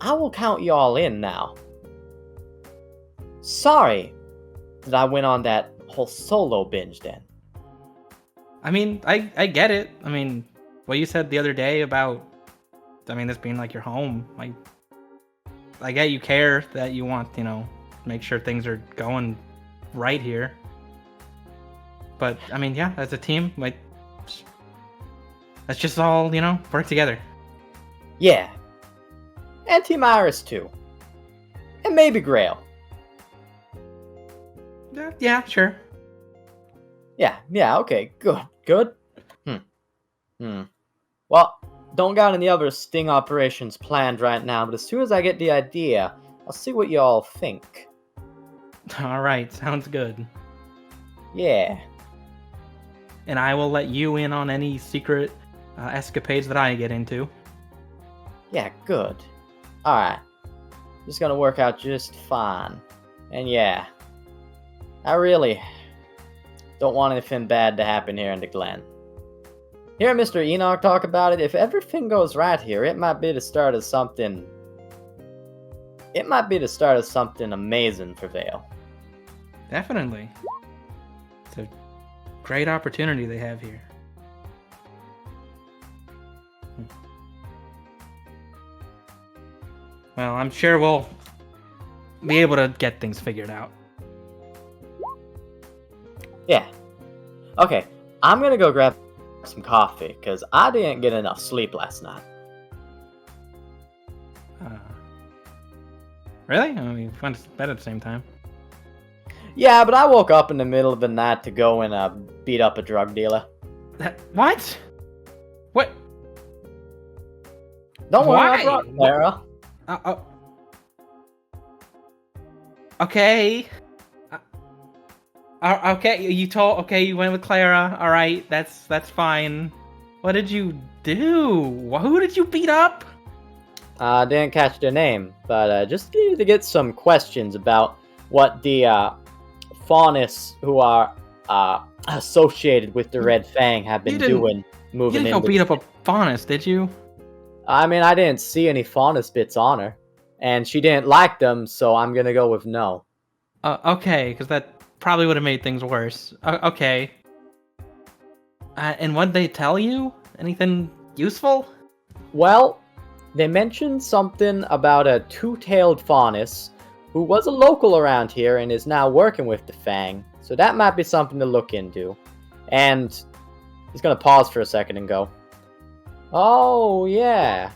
I will count y'all in now. Sorry that I went on that whole solo binge then. I mean, I get it. I mean, what you said the other day about, I mean, this being like your home. I get you care that you want, make sure things are going right here. But, I mean, yeah, as a team, let's just all, work together. Yeah. And Team Iris too. And maybe Grail. Yeah, sure. Yeah, okay, good. Well, don't got any other sting operations planned right now, but as soon as I get the idea, I'll see what y'all think. Alright, sounds good. Yeah. And I will let you in on any secret escapades that I get into. Yeah, good. Alright. This is gonna work out just fine. And yeah, I really don't want anything bad to happen here in the Glen. Hear Mr. Enoch talk about it, if everything goes right here, it might be the start of something amazing for Vale. Definitely. It's a great opportunity they have here. Well, I'm sure we'll be able to get things figured out. Yeah. Okay, I'm gonna go grab some coffee, because I didn't get enough sleep last night. Really? I mean, we went to bed at the same time. Yeah, but I woke up in the middle of the night to go and beat up a drug dealer. What? What? Don't worry, Why? I brought Clara. Okay. Okay, you went with Clara. All right, that's fine. What did you do? Who did you beat up? I didn't catch their name, but just needed to get some questions about what the Faunus who are associated with the Red Fang have been doing moving in. You didn't go beat up a Faunus, did you? I mean, I didn't see any Faunus bits on her, and she didn't like them, so I'm gonna go with no. Okay, because that probably would have made things worse. Okay. And what'd they tell you? Anything useful? Well, they mentioned something about a two-tailed Faunus who was a local around here and is now working with the Fang, so that might be something to look into. And he's gonna pause for a second and go, oh, yeah.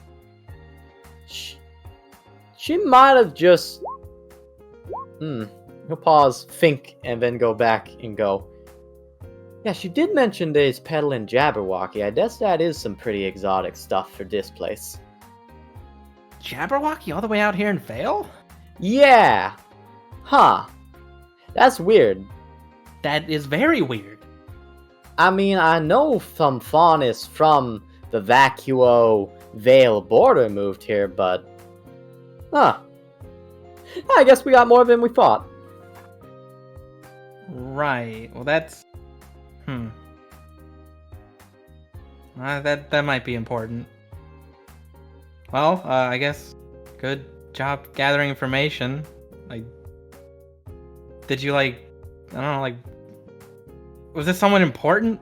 She might have just... He'll pause, think, and then go back and go, yeah, she did mention there's peddling Jabberwocky. I guess that is some pretty exotic stuff for this place. Jabberwocky all the way out here in Vale? Yeah. Huh. That's weird. That is very weird. I mean, I know some Faunus from the Vacuo Vale border moved here, but... I guess we got more than we thought. Right. Well, that's... That might be important. Well, I guess good job gathering information. Did you I don't know, was this someone important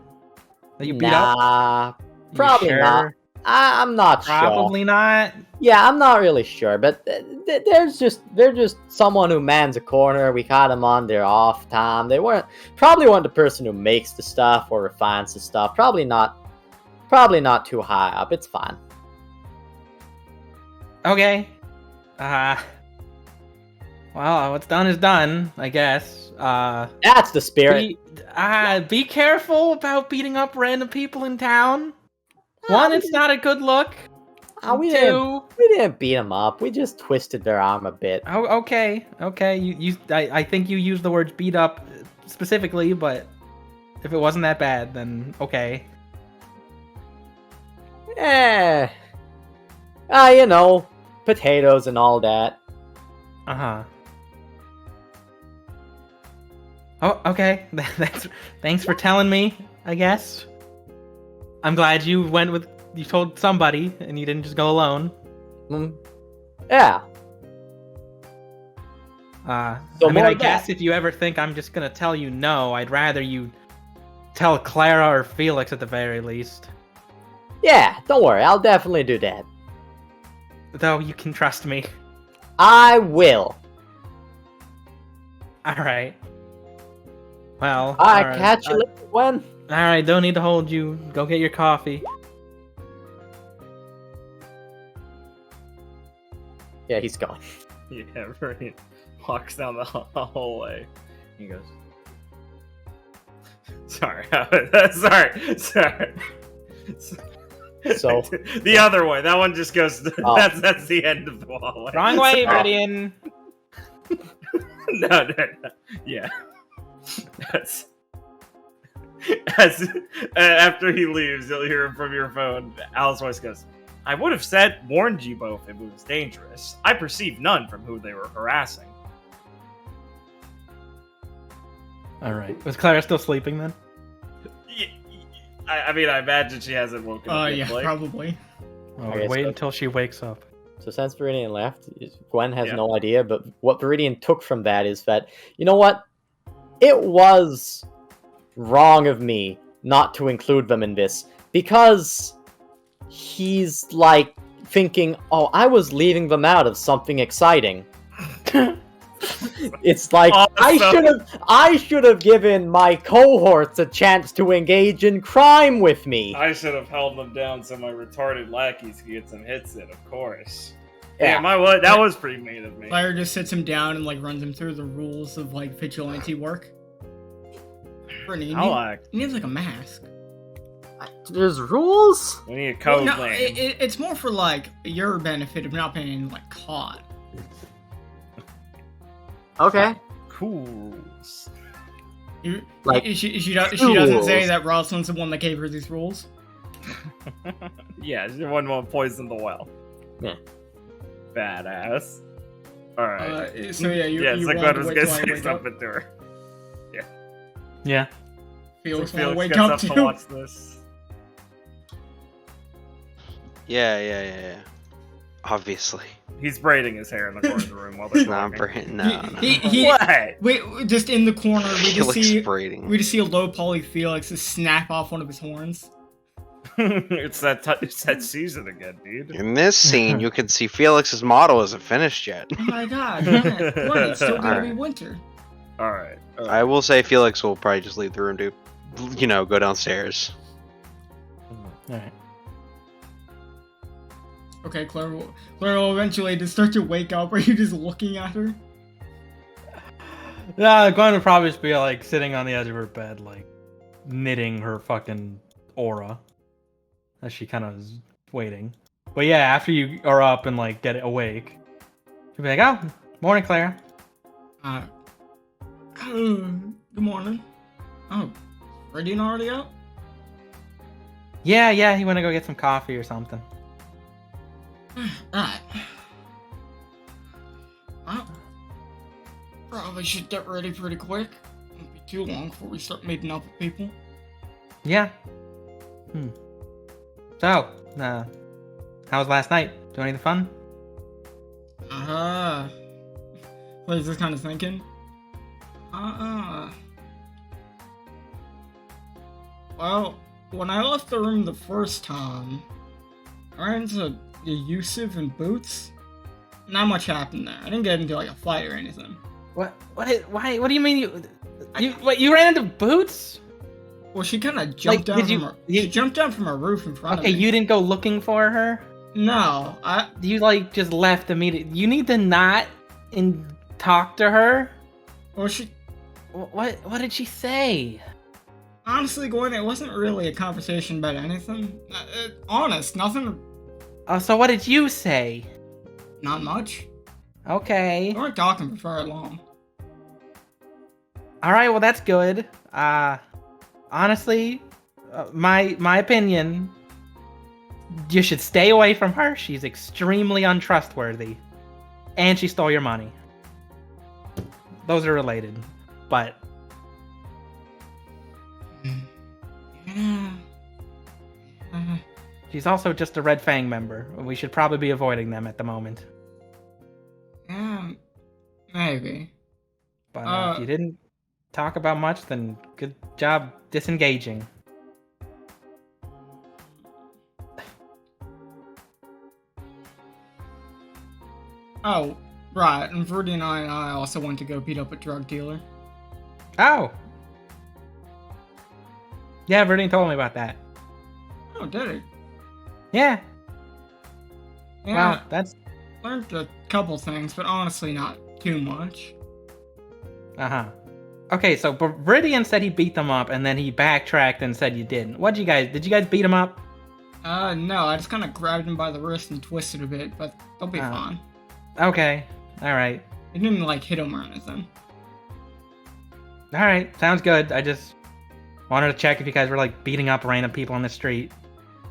that you beat up? Nah, You probably sure? not. I'm not sure. Probably not. Yeah, I'm not really sure, but they're just someone who mans a corner. We caught them on their off time. They probably weren't the person who makes the stuff or refines the stuff. Probably not too high up. It's fine. Okay. Well, what's done is done, I guess. That's the spirit. Be careful about beating up random people in town. One, it's not a good look. We Two, didn't beat them up. We just twisted their arm a bit. oh, okay. I think you used the words beat up specifically, but if it wasn't that bad, then okay. You know, potatoes and all that. Uh-huh. Oh, okay. Thanks for telling me, I guess. I'm glad you told somebody and you didn't just go alone. Yeah. I mean, I guess if you ever think I'm just gonna tell you no, I'd rather you tell Clara or Felix at the very least. Yeah, don't worry. I'll definitely do that. Though you can trust me. I will. Alright. Well, Alright, catch you later, Gwen. Alright, don't need to hold you. Go get your coffee. Yeah, he's going. Yeah, right. Walks down the hallway. He goes, sorry. sorry. So the other way. That one just goes. Oh. That's the end of the hallway. Wrong way, Meridian. No. Yeah. That's. After he leaves, you'll hear him from your phone. Alice's voice goes, I would have warned you both if it was dangerous. I perceived none from who they were harassing. Alright. Was Clara still sleeping then? I mean, I imagine she hasn't woken up yet. Yeah, Blake. probably. Oh, Okay, wait so- until she wakes up. So since Viridian left, Gwen has Yeah. no idea, but what Viridian took from that is that, you know what? It was wrong of me not to include them in this, because he's, like, thinking, oh, I was leaving them out of something exciting. It's like, Awesome. I should have given my cohorts a chance to engage in crime with me. I should have held them down so my retarded lackeys could get some hits in, of course. Yeah. Yeah, that was pretty mean of me. Fire just sits him down and like runs him through the rules of like vigilante work. Brittany, I he needs like a mask. There's rules? We need a code No, name. it's more for like your benefit of not being like caught. Okay. Cools. Like, She doesn't say rules. that Rosalind's the one that gave her these rules. Yeah, she won't poison the well. Yeah. Badass. Alright. So yeah, you it's like want Gwen to was wait gonna till I say wake up. something to her. Yeah. Felix So want to wake gets up to too. watch this. Yeah. Obviously. He's braiding his hair in the corner of the room while they're No, I'm talking. no. What? Wait, just in the corner, we just see braiding. a low poly Felix just snap off one of his horns. it's that season again, dude. In this scene, you can see Felix's model isn't finished yet. Oh my god, Gwen, it's still gonna be Alright. winter. Alright. I will say Felix will probably just leave the room to, go downstairs. Alright. Okay, Claire will eventually just start to wake up. Are you just looking at her? Yeah, Gwen would probably just be like sitting on the edge of her bed, like knitting her fucking aura as she kind of is waiting. But yeah, after you are up and like get awake, she'll be like, "Oh, morning, Claire." Good morning. Oh, Radiant already up? Yeah, he went to go get some coffee or something. Right. Well, probably should get ready pretty quick. Won't be too long before we start meeting up with people. Yeah. So, how was last night? Do anything fun? Liz is kind of thinking. Well, when I left the room the first time, I ran into Yusuf and Boots. Not much happened there. I didn't get into like a fight or anything. Why? What do you mean you ran into Boots? Well, she kind of jumped down from her. She jumped down from her roof in front of me. Okay, you didn't go looking for her? No, You like just left immediately. You need to not talk to her. Well, she. What did she say? Honestly, Gwen, it wasn't really a conversation about anything. Honest, nothing. Oh, so what did you say? Not much. Okay. We weren't talking for very long. All right. Well, that's good. Honestly, my opinion. You should stay away from her. She's extremely untrustworthy, and she stole your money. Those are related, but. Yeah. She's also just a Red Fang member. We should probably be avoiding them at the moment. Yeah, maybe. But if you didn't talk about much, then good job disengaging. Oh, right. And Verdi and I also went to go beat up a drug dealer. Oh! Yeah, Verdi told me about that. Oh, did he? Yeah. Yeah. Wow, that's... Learned a couple things, but honestly not too much. Uh-huh. Okay, so Viridian said he beat them up, and then he backtracked and said you didn't. Did you guys beat him up? No, I just kind of grabbed him by the wrist and twisted a bit, but they'll be fine. Okay, alright. I didn't, like, hit him or anything. Alright, sounds good. I just wanted to check if you guys were, like, beating up random people on the street.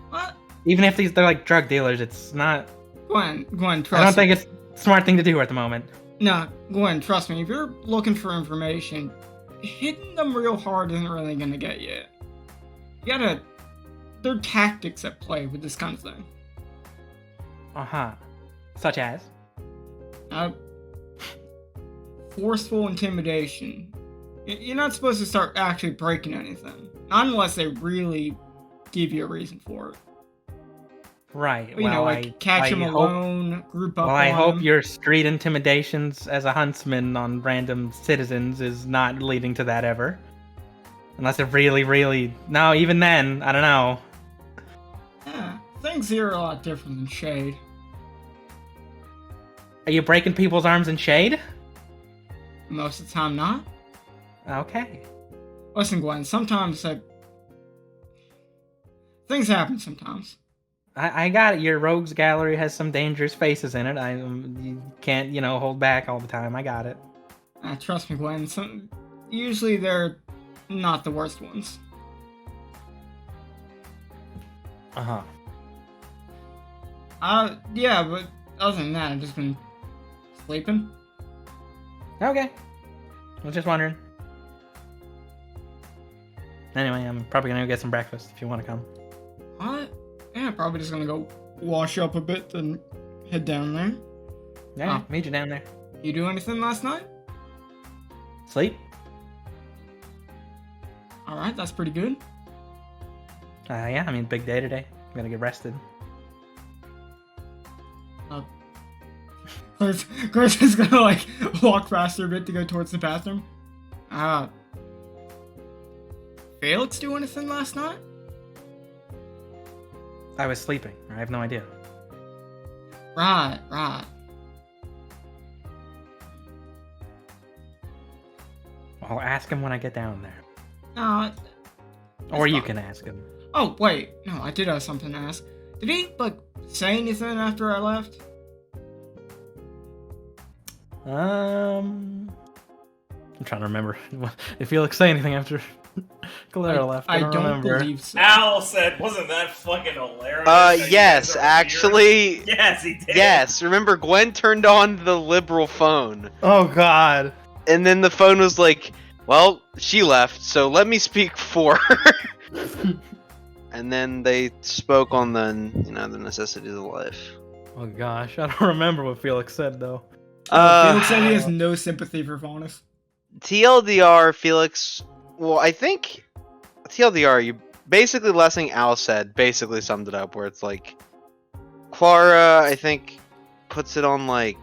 What? Even if they're, like, drug dealers, it's not... Gwen, trust me. I don't think it's a smart thing to do at the moment. No, Gwen, trust me. If you're looking for information, hitting them real hard isn't really gonna get you. There are tactics at play with this kind of thing. Uh-huh. Such as? Forceful intimidation. You're not supposed to start actually breaking anything. Not unless they really give you a reason for it. Right. But, you know, like catch them alone, group up. Well, I on hope them. your street intimidations as a huntsman on random citizens is not leading to that ever. Unless it really, really... No, even then, I don't know. Yeah, things here are a lot different than Shade. Are you breaking people's arms in Shade? Most of the time, not. Okay. Listen, Gwen, sometimes, things happen sometimes. I got it. Your rogues gallery has some dangerous faces in it. You can't, hold back all the time. I got it. Trust me, Gwen. Usually they're not the worst ones. Uh-huh. Yeah, but other than that, I've just been sleeping. Okay. I was just wondering. Anyway, I'm probably gonna go get some breakfast if you want to come. What? Yeah, probably just gonna go wash up a bit, then head down there. Yeah, meet you down there. You do anything last night? Sleep? Alright, that's pretty good. Yeah, I mean, big day today. I'm gonna get rested. Grace is gonna, like, walk faster a bit to go towards the bathroom. Felix do anything last night? I was sleeping. I have no idea. Right. I'll ask him when I get down there. No. Or you can ask him. Oh, wait. No, I did have something to ask. Did he, like, say anything after I left? I'm trying to remember. If Felix say anything after Clara left, I don't remember. Believe so. Al said, wasn't that fucking hilarious? Yes, actually. Yes, he did. Yes, remember Gwen turned on the liberal phone. Oh, God. And then the phone was like, well, she left, so let me speak for her. And then they spoke on the necessities of life. Oh, gosh. I don't remember what Felix said, though. Felix said he has no sympathy for Faunus. TLDR, Felix... Well, I think... TLDR, basically the last thing Al said basically summed it up, where it's like Clara, I think, puts it on like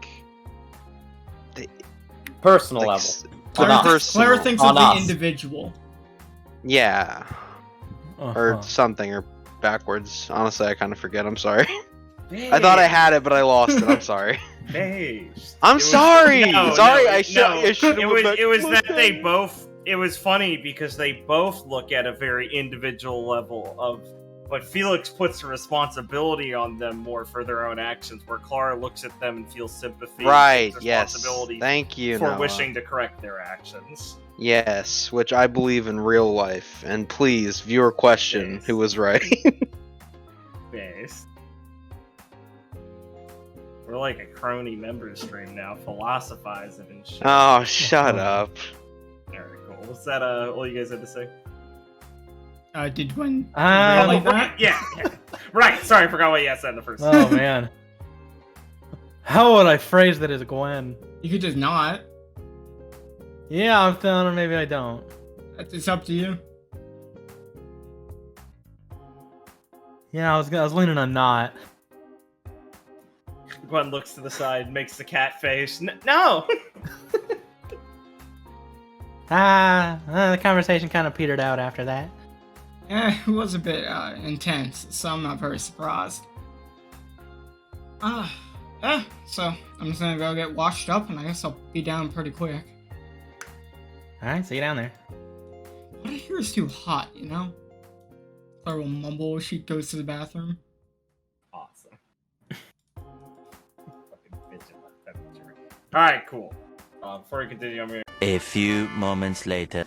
Personal like, level. on us. personal. Clara thinks On of the us. individual. Yeah, or Uh-huh. something, or backwards. Honestly, I kind of forget. I'm sorry. I thought I had it, but I lost it. I'm sorry. Based. I'm sorry. No, Sorry, no, I should. It was that they both. It was funny because they both look at a very individual level of, but Felix puts the responsibility on them more for their own actions, where Clara looks at them and feels sympathy. Right. And takes Yes. responsibility Thank you. for Noah. wishing to correct their actions. Yes, which I believe in real life. And please, viewer question, Yes. who was right? Based. We're like a crony member stream now, philosophizing and shit. Oh, shut up. Alright, cool. What's that? All you guys had to say? Did Gwen Um, like that? Yeah. Right. Sorry, I forgot what you had said in the first. Oh man. How would I phrase that as Gwen? You could just not. Yeah, I'm feeling, or maybe I don't. It's up to you. Yeah, I was leaning on not. Gwen looks to the side, makes the cat face. No. The conversation kind of petered out after that. It was a bit intense, so I'm not very surprised. So I'm just gonna go get washed up, and I guess I'll be down pretty quick. All right, see you down there. What I hear is too hot, you know? Claire will mumble as she goes to the bathroom. Awesome. Fucking bitch. All right, cool. Before we continue, I'm gonna. A few moments later.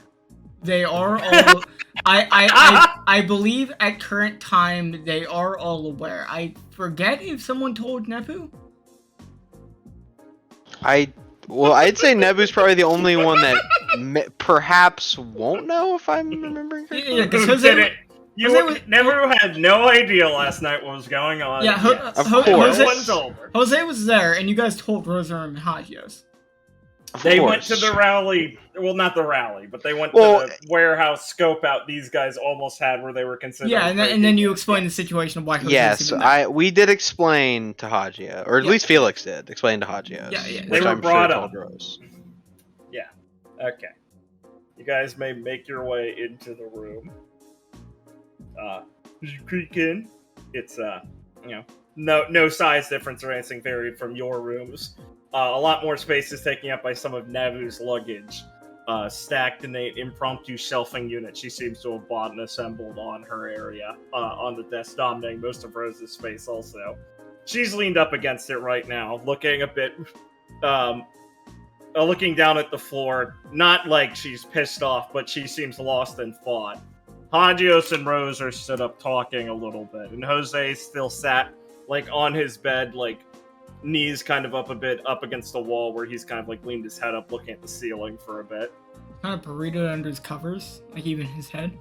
They are all. I believe at current time they are all aware. I forget if someone told Nebu. Well, I'd say Nebu's probably the only one that perhaps won't know, if I'm remembering correctly. Yeah, because Who Jose. did it? You Jose was- never had no idea last night what was going on. Yeah, Yes. Of Ho- course. No one told her. Jose was there, and you guys told Rosa and Hagios. Of They course. went to the rally. Well, not the rally, but they went Well, to the warehouse scope out these guys almost had, where they were considered. Yeah, and then you explained the situation of why Jose Yes, even there. we did explain to Hajia, or at Yeah. least Felix did explain to Hajia. Yeah, yeah. They Which were I'm brought sure up. told Rose. Yeah. Okay. You guys may make your way into the room. As you creak in, it's no size difference or anything varied from your rooms. A lot more space is taken up by some of Nebu's luggage, stacked in an impromptu shelving unit she seems to have bought and assembled on her area, on the desk, dominating most of Rose's space also. She's leaned up against it right now, looking a bit, looking down at the floor, not like she's pissed off, but she seems lost in thought. Hagios and Rose are stood up talking a little bit, and Jose still sat, like, on his bed, like, knees kind of up a bit, up against the wall, where he's kind of, like, leaned his head up, looking at the ceiling for a bit. Kind of burrito under his covers, like even his head.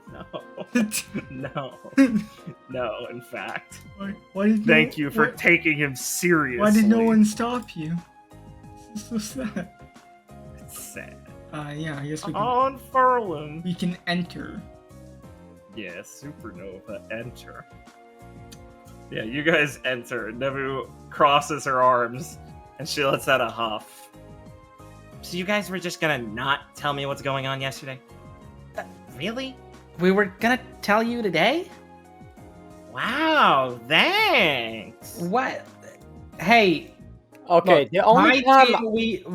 No. No, in fact. Why did Thank you for taking him seriously. Why did no one stop you? This is so sad. It's sad. Yeah, I guess we can, On Furlong. we can enter. Yeah, Supernova, enter. Yeah, you guys enter. Nebu crosses her arms, and she lets out a huff. So you guys were just gonna not tell me what's going on yesterday? Really? We were gonna tell you today? Wow, thanks. What? Hey, Okay, look, the only my time team,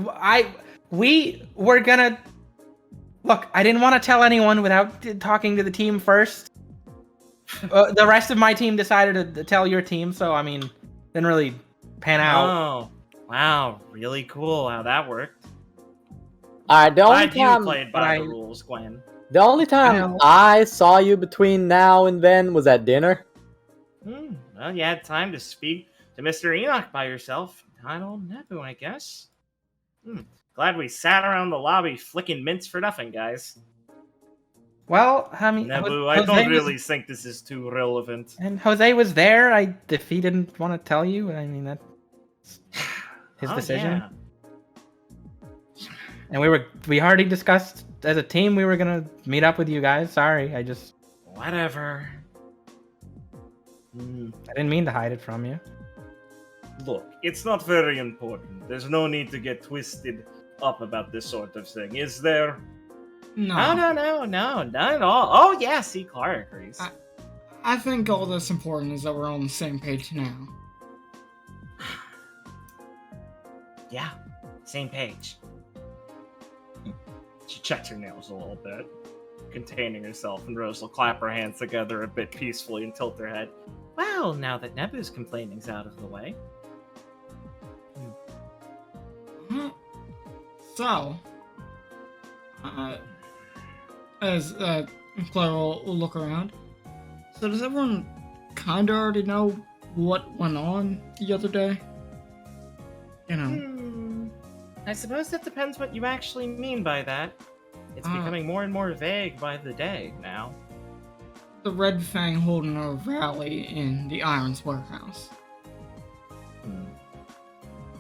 we were gonna look. I didn't want to tell anyone without talking to the team first. The rest of my team decided to tell your team, so I mean, didn't really pan out. Oh, wow, really cool how that worked. the only Glad you time played by the rules, Gwen. the only time I saw you between now and then was at dinner. Well, you had time to speak to Mr. Enoch by yourself. Not old Nebu, I guess. Glad we sat around the lobby flicking mints for nothing, guys. Well, I mean, Nebu, I don't really think this is too relevant. And Jose was there. If he didn't want to tell you, I mean that's his Oh, decision. yeah. And we already discussed as a team, we were gonna meet up with you guys. Sorry, I Whatever. didn't mean to hide it from you. Look, it's not very important. There's no need to get twisted up about this sort of thing, is there? No. No, not at all. Oh, yeah, see, Clara agrees. I think all that's important is that we're on the same page now. Yeah, same page. She checks her nails a little bit, containing herself, and Rose will clap her hands together a bit peacefully and tilt her head. Well, now that Nebu's complaining's out of the way. So, as Claire will look around, so does everyone kind of already know what went on the other day? You know. I suppose that depends what you actually mean by that. It's becoming more and more vague by the day now. The Red Fang holding a rally in the Irons warehouse.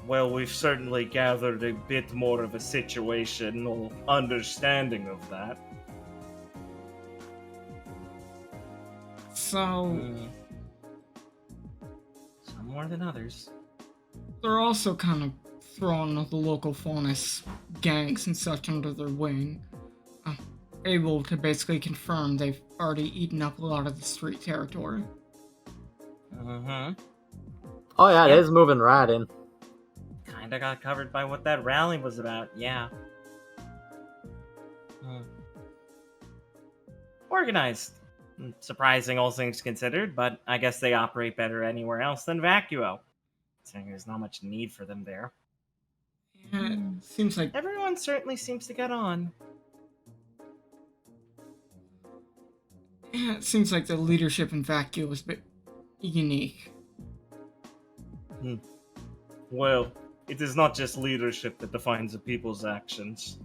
Well, we've certainly gathered a bit more of a situational understanding of that. So, Some more than others. they're also kind of throwing the local faunus gangs and such under their wing. Able to basically confirm they've already eaten up a lot of the street territory. Uh-huh. Oh yeah, it is moving right in. Kinda got covered by what that rally was about, yeah. Organized. Surprising, all things considered, but I guess they operate better anywhere else than Vacuo. Saying there's not much need for them there. Yeah, it seems like Everyone certainly seems to get on. the leadership in Vacuo is a bit unique. Well, it is not just leadership that defines a people's actions.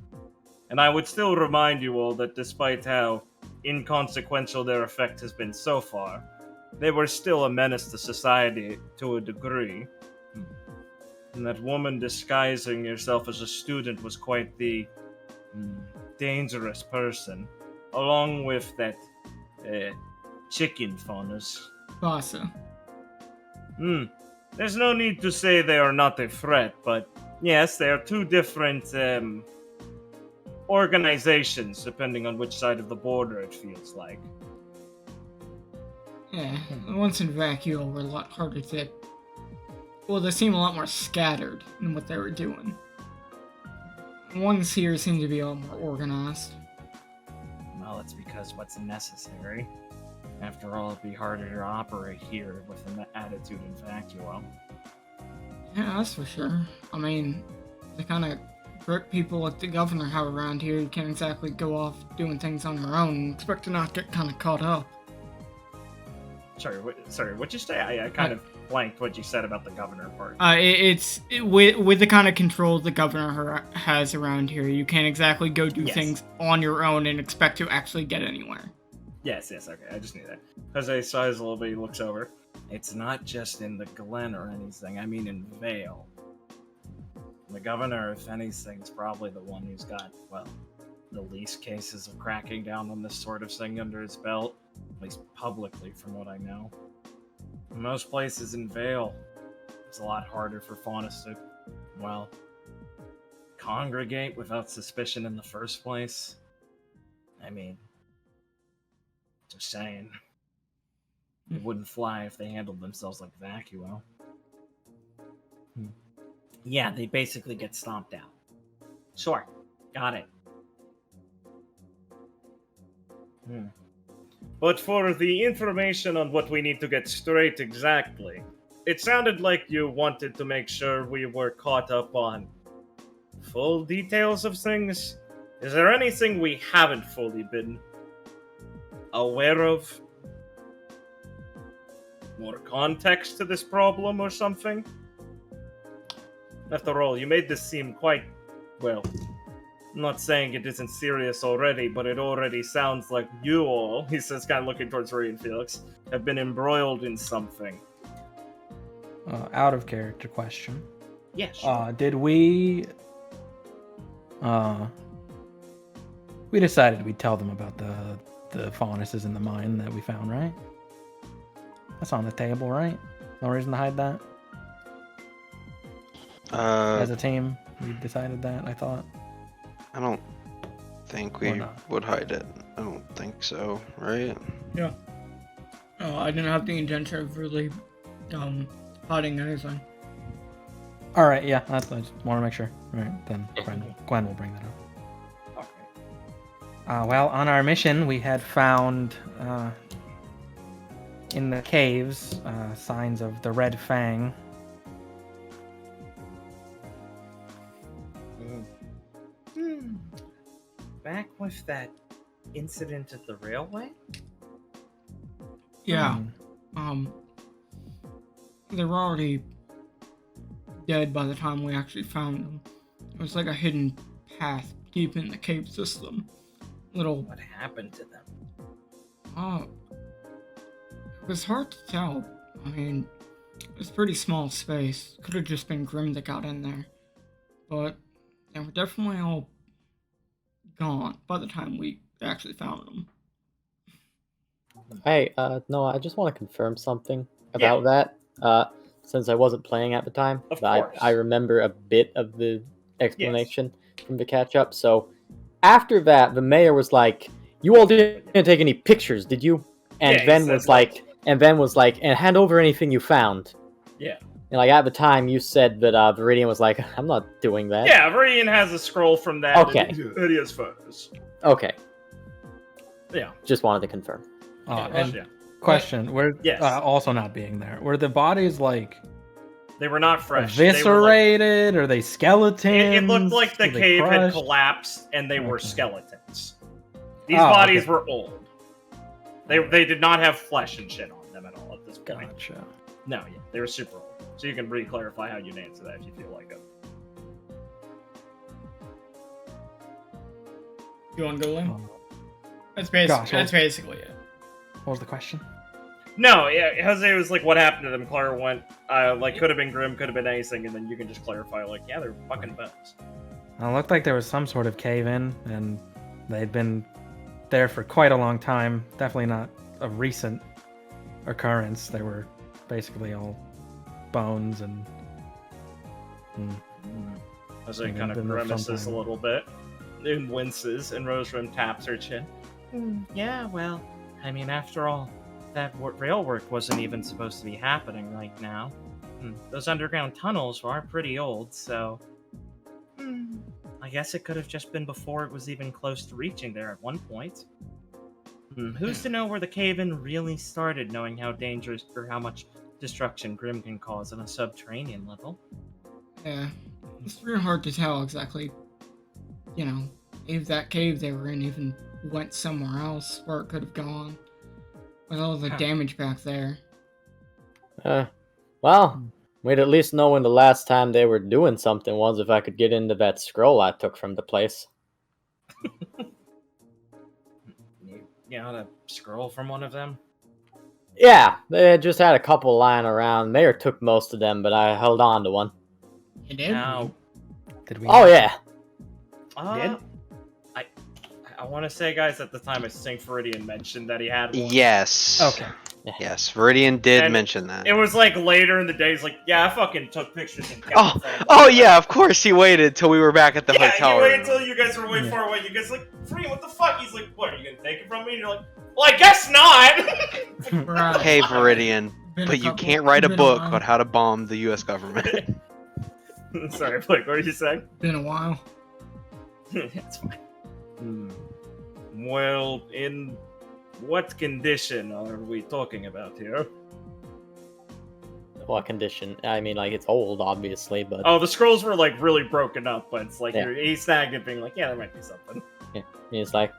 And I would still remind you all that despite how inconsequential their effect has been so far, they were still a menace to society to a degree. And that woman disguising herself as a student was quite the dangerous person, along with that chicken faunus. Bassa. There's no need to say they are not a threat, but yes, they are two different organizations, depending on which side of the border it feels like. Yeah, the ones in Vacuo were a lot harder to... Well, they seem a lot more scattered than what they were doing. The ones here seem to be a lot more organized. Well, it's because what's necessary. After all, it'd be harder to operate here with an attitude in Vacuo. Yeah, that's for sure. I mean, the kind of grip people like the governor have around here, you can't exactly go off doing things on your own and expect to not get kind of caught up. Sorry, what'd you say? I kind of blanked what you said about the governor part. With the kind of control the governor has around here, you can't exactly go do things on your own and expect to actually get anywhere. Yes, okay, I just knew that. Jose sighs a little bit, he looks over. It's not just in the Glen or anything, I mean in Vale. The governor, if anything, is probably the one who's got, well, the least cases of cracking down on this sort of thing under his belt, at least publicly from what I know. In most places in Vale, it's a lot harder for faunus to, well, congregate without suspicion in the first place. I mean, just saying. It wouldn't fly if they handled themselves like Vacuo. Yeah, they basically get stomped out. Sure, got it. But for the information on what we need to get straight exactly, it sounded like you wanted to make sure we were caught up on full details of things. Is there anything we haven't fully been aware of? More context to this problem or something? After all, you made this seem quite, well, I'm not saying it isn't serious already, but it already sounds like you all, he says, kind of looking towards Rui and Felix, have been embroiled in something. Out of character question. Yes. Did we We decided we'd tell them about the faunuses in the mine that we found, right? That's on the table, right? No reason to hide that. As a team, we decided that, I thought. I don't think Or we not. would hide it. I don't think so, right? Yeah. I didn't have the intention of really hiding anything. All right, yeah, I just want to make sure. All right, then Gwen will bring that up. Okay. Well, on our mission, we had found in the caves signs of the Red Fang. Back with that incident at the railway? Yeah. They were already dead by the time we actually found them. It was like a hidden path deep in the cave system. What happened to them? It was hard to tell. I mean, it was a pretty small space. Could have just been Grim that got in there. But they were definitely all gone by the time we actually found them. Hey, no, I just want to confirm something about that. Since I wasn't playing at the time, Of but course. I remember a bit of the explanation from the catch up. So after that, the mayor was like, "You all didn't take any pictures, did you?" And Yeah, he then said was that. like, "And hand over anything you found." Yeah. And like at the time, you said that Viridian was like, "I'm not doing that." Yeah, Viridian has a scroll from that. Okay. That he has photos. Okay. Yeah. Just wanted to confirm. And Yeah. question, we're Yes. also not being there. Were the bodies like They were not fresh. They were, eviscerated? Or they skeletons? it looked like the Were they cave had crushed? collapsed and they were Okay. skeletons. These Oh, bodies okay. were old. They did not have flesh and shit on them at all at this point. Gotcha. No, yeah, they were super old. So you can re-clarify how you'd answer that if you feel like it. You want to go in? Oh. That's Gosh, basically it. What was the question? No, yeah, Jose was like, what happened to them? Clara went, could have been Grim, could have been anything, and then you can just clarify, like, yeah, they're fucking bones. It looked like there was some sort of cave-in, and they'd been there for quite a long time. Definitely not a recent occurrence. They were basically all bones and Jose Yeah, kind of been there grimaces a sometime. little bit, and winces, and Roserim taps her chin. Yeah, well, I mean, after all, that rail work wasn't even supposed to be happening right now. Those underground tunnels are pretty old, so I guess it could have just been before it was even close to reaching there at one point. Who's to know where the cave-in really started, knowing how dangerous or how much destruction Grim can cause on a subterranean level? Yeah. It's really hard to tell exactly, if that cave they were in even went somewhere else where it could have gone. With all the damage back there. Well, we'd at least know when the last time they were doing something was if I could get into that scroll I took from the place. You got a scroll from one of them? Yeah, they just had a couple lying around. Mayor took most of them, but I held on to one. You did? Now, did we? Oh yeah. I want to say, guys, at the time, I think Viridian mentioned that he had one. Yes. Okay. Yes, Viridian did And mention that. It was like later in the day, he's like, yeah, I fucking took pictures and kept Oh, them." oh yeah, of course he waited till we were back at the Yeah, hotel you waited room. until you guys were way far away. You guys like, Viridian, what the fuck? He's like, what, are you gonna take it from me? And you're like, well, I guess not! Right. Okay, Viridian, Been a but you couple- can't write a been book while. on how to bomb the U.S. government. Sorry, Blake, what did you say? Been a while. It's fine. Well, in what condition are we talking about here? What condition? I mean, like, it's old, obviously, but Oh, the scrolls were like really broken up, but it's like Yeah. he snagged it, being like, yeah, there might be something. he's like,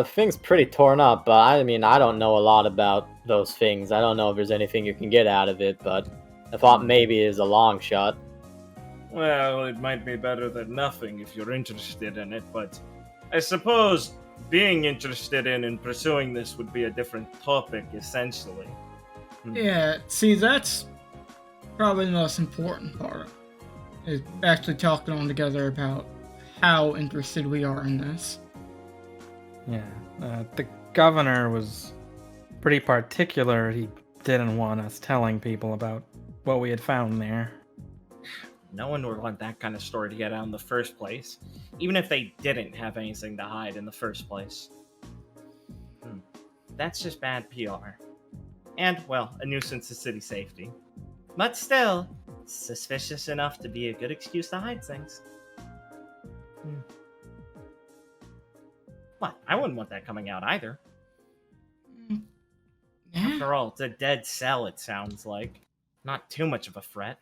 thing's pretty torn up, but I mean, I don't know a lot about those things. I don't know if there's anything you can get out of it, but I thought maybe it's a long shot. Well, it might be better than nothing if you're interested in it, but I suppose being interested in and pursuing this would be a different topic, essentially. Yeah, see, that's probably the most important part. Is actually talking all together about how interested we are in this. Yeah, the governor was pretty particular. He didn't want us telling people about what we had found there. No one would want that kind of story to get out in the first place, even if they didn't have anything to hide in the first place. That's just bad PR. And, well, a nuisance to city safety. But still, suspicious enough to be a good excuse to hide things. What? I wouldn't want that coming out either. Yeah. After all, it's a dead cell, it sounds like. Not too much of a threat.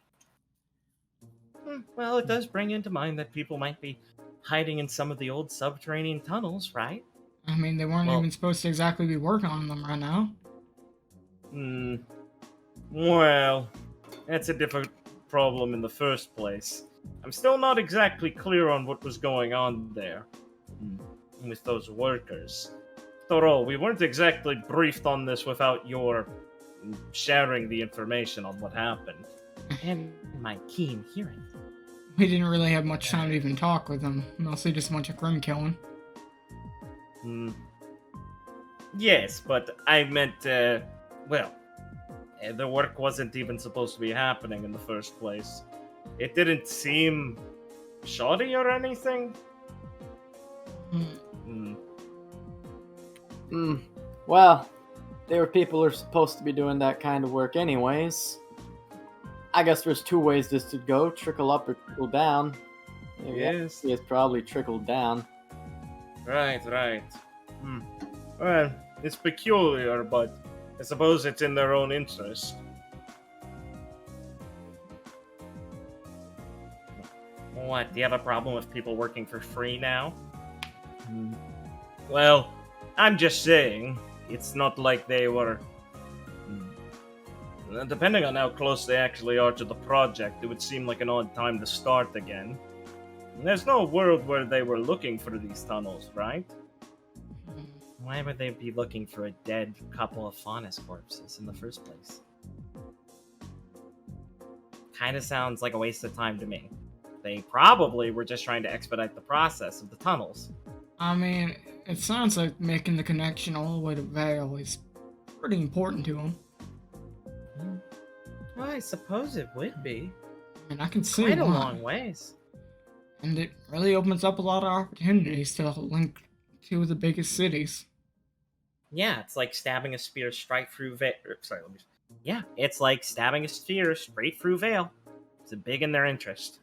Well, it does bring into mind that people might be hiding in some of the old subterranean tunnels, right? I mean, they weren't Well- even supposed to exactly be working on them right now. Well, that's a different problem in the first place. I'm still not exactly clear on what was going on there with those workers. After all, we weren't exactly briefed on this without your sharing the information on what happened. And my keen hearing. We didn't really have much time to even talk with them. Mostly just a bunch of grim killing. Yes, but I meant, well, the work wasn't even supposed to be happening in the first place. It didn't seem shoddy or anything. Well, there were people who are supposed to be doing that kind of work anyways. I guess there's two ways this could go: trickle up or trickle down. Yes. It's probably trickled down. Right. Well, it's peculiar, but I suppose it's in their own interest. What, do you have a problem with people working for free now? Well, I'm just saying, it's not like they were... Depending on how close they actually are to the project, it would seem like an odd time to start again. There's no world where they were looking for these tunnels, right? Why would they be looking for a dead couple of faunus corpses in the first place? Kinda sounds like a waste of time to me. They probably were just trying to expedite the process of the tunnels. I mean, it sounds like making the connection all the way to Vale is pretty important to them. Well, I suppose it would be. I mean, I can see Quite a why. long ways. And it really opens up a lot of opportunities to link to the biggest cities. Yeah, it's like stabbing a spear straight through Vale. Yeah, it's like stabbing a spear straight through Vale. It's big in their interest.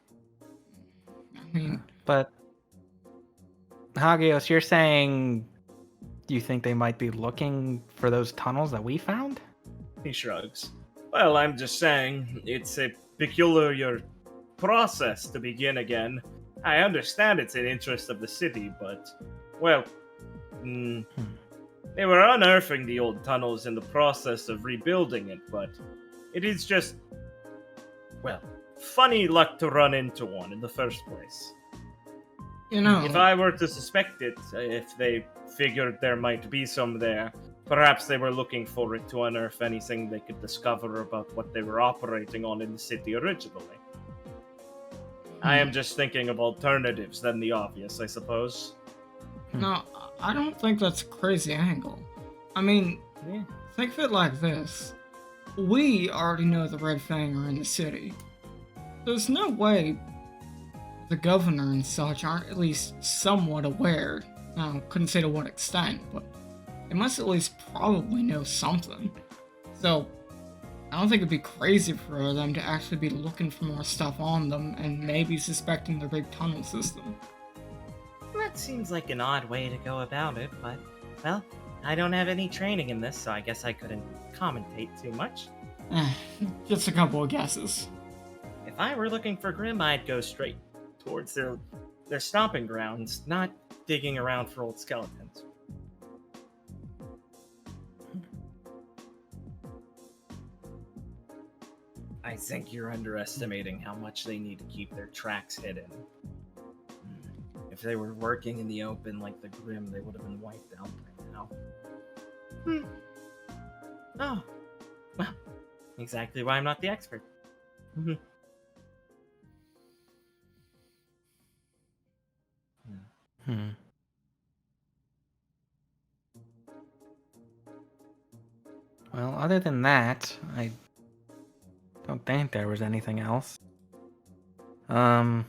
I mean, But Hagios, you're saying you think they might be looking for those tunnels that we found? He shrugs. Well, I'm just saying, it's a peculiar process to begin again. I understand it's an interest of the city, but, well, they were unearthing the old tunnels in the process of rebuilding it, but it is just, well, funny luck to run into one in the first place. you know, If I were to suspect it, if they figured there might be some there, perhaps they were looking for it to unearth anything they could discover about what they were operating on in the city originally. I am just thinking of alternatives than the obvious, I suppose. no, I don't think that's a crazy angle. I mean, Yeah. think of it like this. We already know the Red Fang are in the city. There's no way the governor and such aren't at least somewhat aware. Now, couldn't say to what extent, but they must at least probably know something. So, I don't think it'd be crazy for them to actually be looking for more stuff on them and maybe suspecting the big tunnel system. That seems like an odd way to go about it, but, well, I don't have any training in this, so I guess I couldn't commentate too much. Just a couple of guesses. If I were looking for Grim, I'd go straight towards their stomping grounds, not digging around for old skeletons. I think you're underestimating how much they need to keep their tracks hidden. If they were working in the open like the Grim, they would have been wiped out by now. Oh, well, exactly why I'm not the expert. Hmm. Well, other than that, I don't think there was anything else. Well,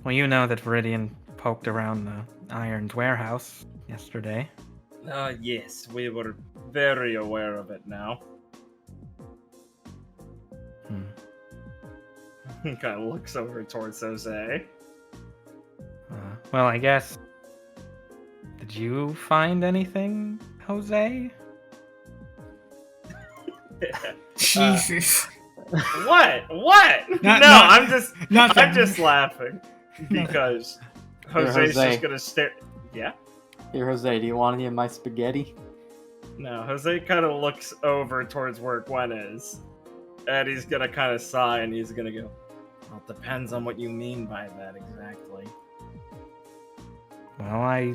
you know that Viridian poked around the Iron's warehouse yesterday. Yes, we were very aware of it now. He kind of looks over towards Jose. Well, I guess. Did you find anything, Jose? Jesus. What? Not- No, not- I'm just not I'm that- just laughing because Jose's Jose. just gonna stare. Yeah. Here, Jose, do you want any of my spaghetti? No, Jose kind of looks over towards where Gwen is, and he's gonna kind of sigh and he's gonna go. Well, it depends on what you mean by that exactly. Well, I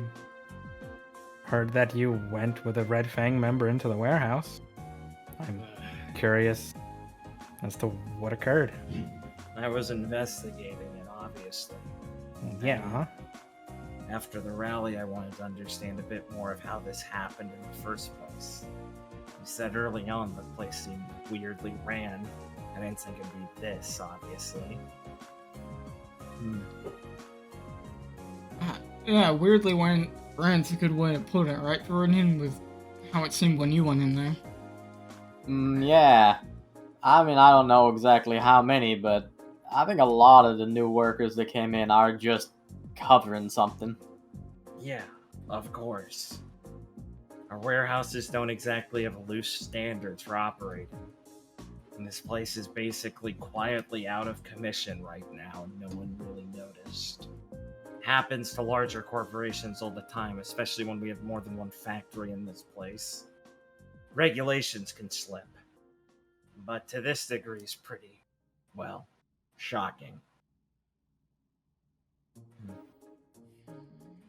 heard that you went with a Red Fang member into the warehouse. I'm curious as to what occurred. I was investigating it, obviously. Yeah. After the rally, I wanted to understand a bit more of how this happened in the first place. You said early on the place seemed weirdly ran. I didn't think it'd be this, obviously. Yeah, weirdly when ran's a good way to put it, right, Viridian, with how it seemed when you went in there. Yeah. I mean, I don't know exactly how many, but I think a lot of the new workers that came in are just covering something. Yeah, of course. Our warehouses don't exactly have loose standards for operating. And this place is basically quietly out of commission right now, and no one really noticed. Happens to larger corporations all the time, especially when we have more than one factory in this place. Regulations can slip. But to this degree is pretty, well, shocking.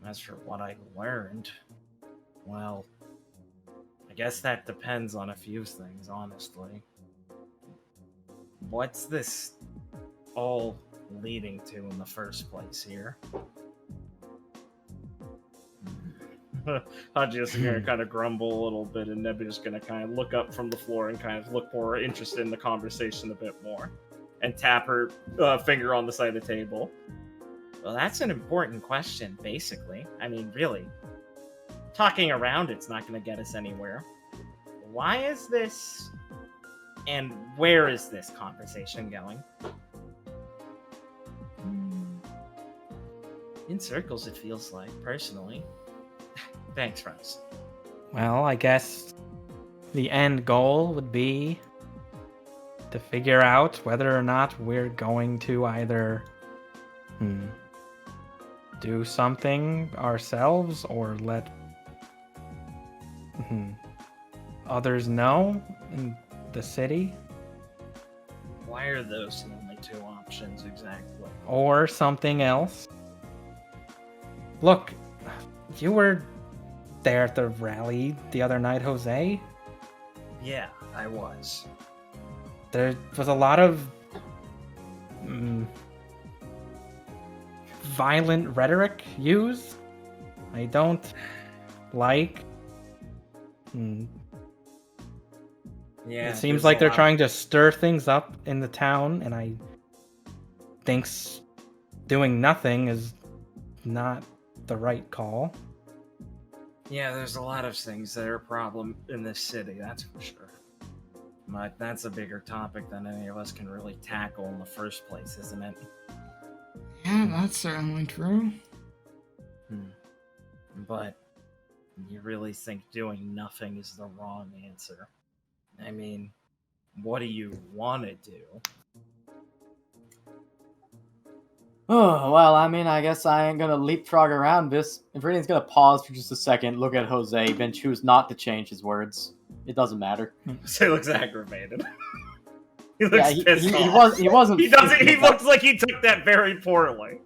As for what I learned, well, I guess that depends on a few things, honestly. What's this all leading to in the first place here? Haji's gonna kind of grumble a little bit, and Nebula's gonna kind of look up from the floor and kind of look more interested in the conversation a bit more, and tap her finger on the side of the table. Well, that's an important question, basically. I mean, really. Talking around it's not going to get us anywhere. Why is this... and where is this conversation going? In circles, it feels like, personally. Thanks, Rose. Well, I guess the end goal would be to figure out whether or not we're going to either do something ourselves or let others know in the city. Why are those the only two options exactly? Or something else. Look, you were there at the rally the other night, Jose. Yeah, I was. There was a lot of violent rhetoric used. I don't like. Yeah, It seems like they're trying to stir things up in the town, and I think doing nothing is not the right call. Yeah, there's a lot of things that are a problem in this city, that's for sure. But that's a bigger topic than any of us can really tackle in the first place, isn't it? Yeah, that's certainly true. But you really think doing nothing is the wrong answer? I mean, what do you want to do? Oh, well, I mean, I guess I ain't gonna leapfrog around this. If Radiant's gonna pause for just a second, look at Jose, then choose not to change his words. It doesn't matter. So he looks aggravated. He looks Yeah, pissed he off. wasn't. He doesn't. thinking He about- looks like he took that very poorly.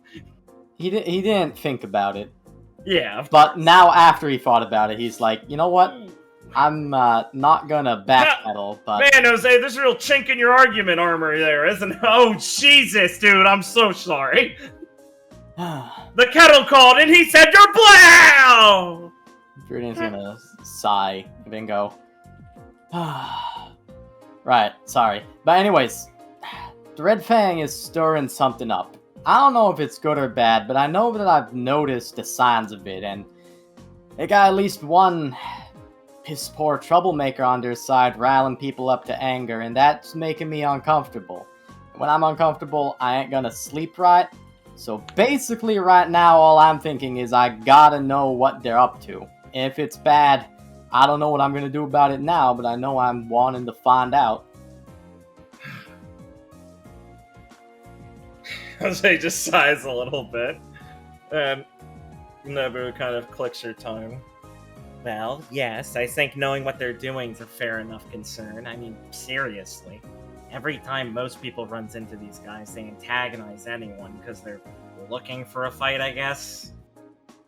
He didn't think about it. Yeah, But now, after he thought about it, he's like, you know what? I'm not gonna backpedal, but man, Jose, there's a real chink in your argument armor there, isn't it? Oh, Jesus, dude, I'm so sorry. The kettle called and he said you're blow! Viridian's gonna sigh and then go, right, sorry. But anyways, the Red Fang is stirring something up. I don't know if it's good or bad, but I know that I've noticed the signs of it, and they got at least one piss-poor troublemaker on their side riling people up to anger, and that's making me uncomfortable. When I'm uncomfortable, I ain't gonna sleep right. So basically right now, all I'm thinking is I gotta know what they're up to. If it's bad, I don't know what I'm gonna do about it now, but I know I'm wanting to find out. Jose just sighs a little bit, and Nebu kind of clicks her tongue. Well, yes, I think knowing what they're doing is a fair enough concern. I mean, seriously. Every time most people runs into these guys, they antagonize anyone because they're looking for a fight, I guess.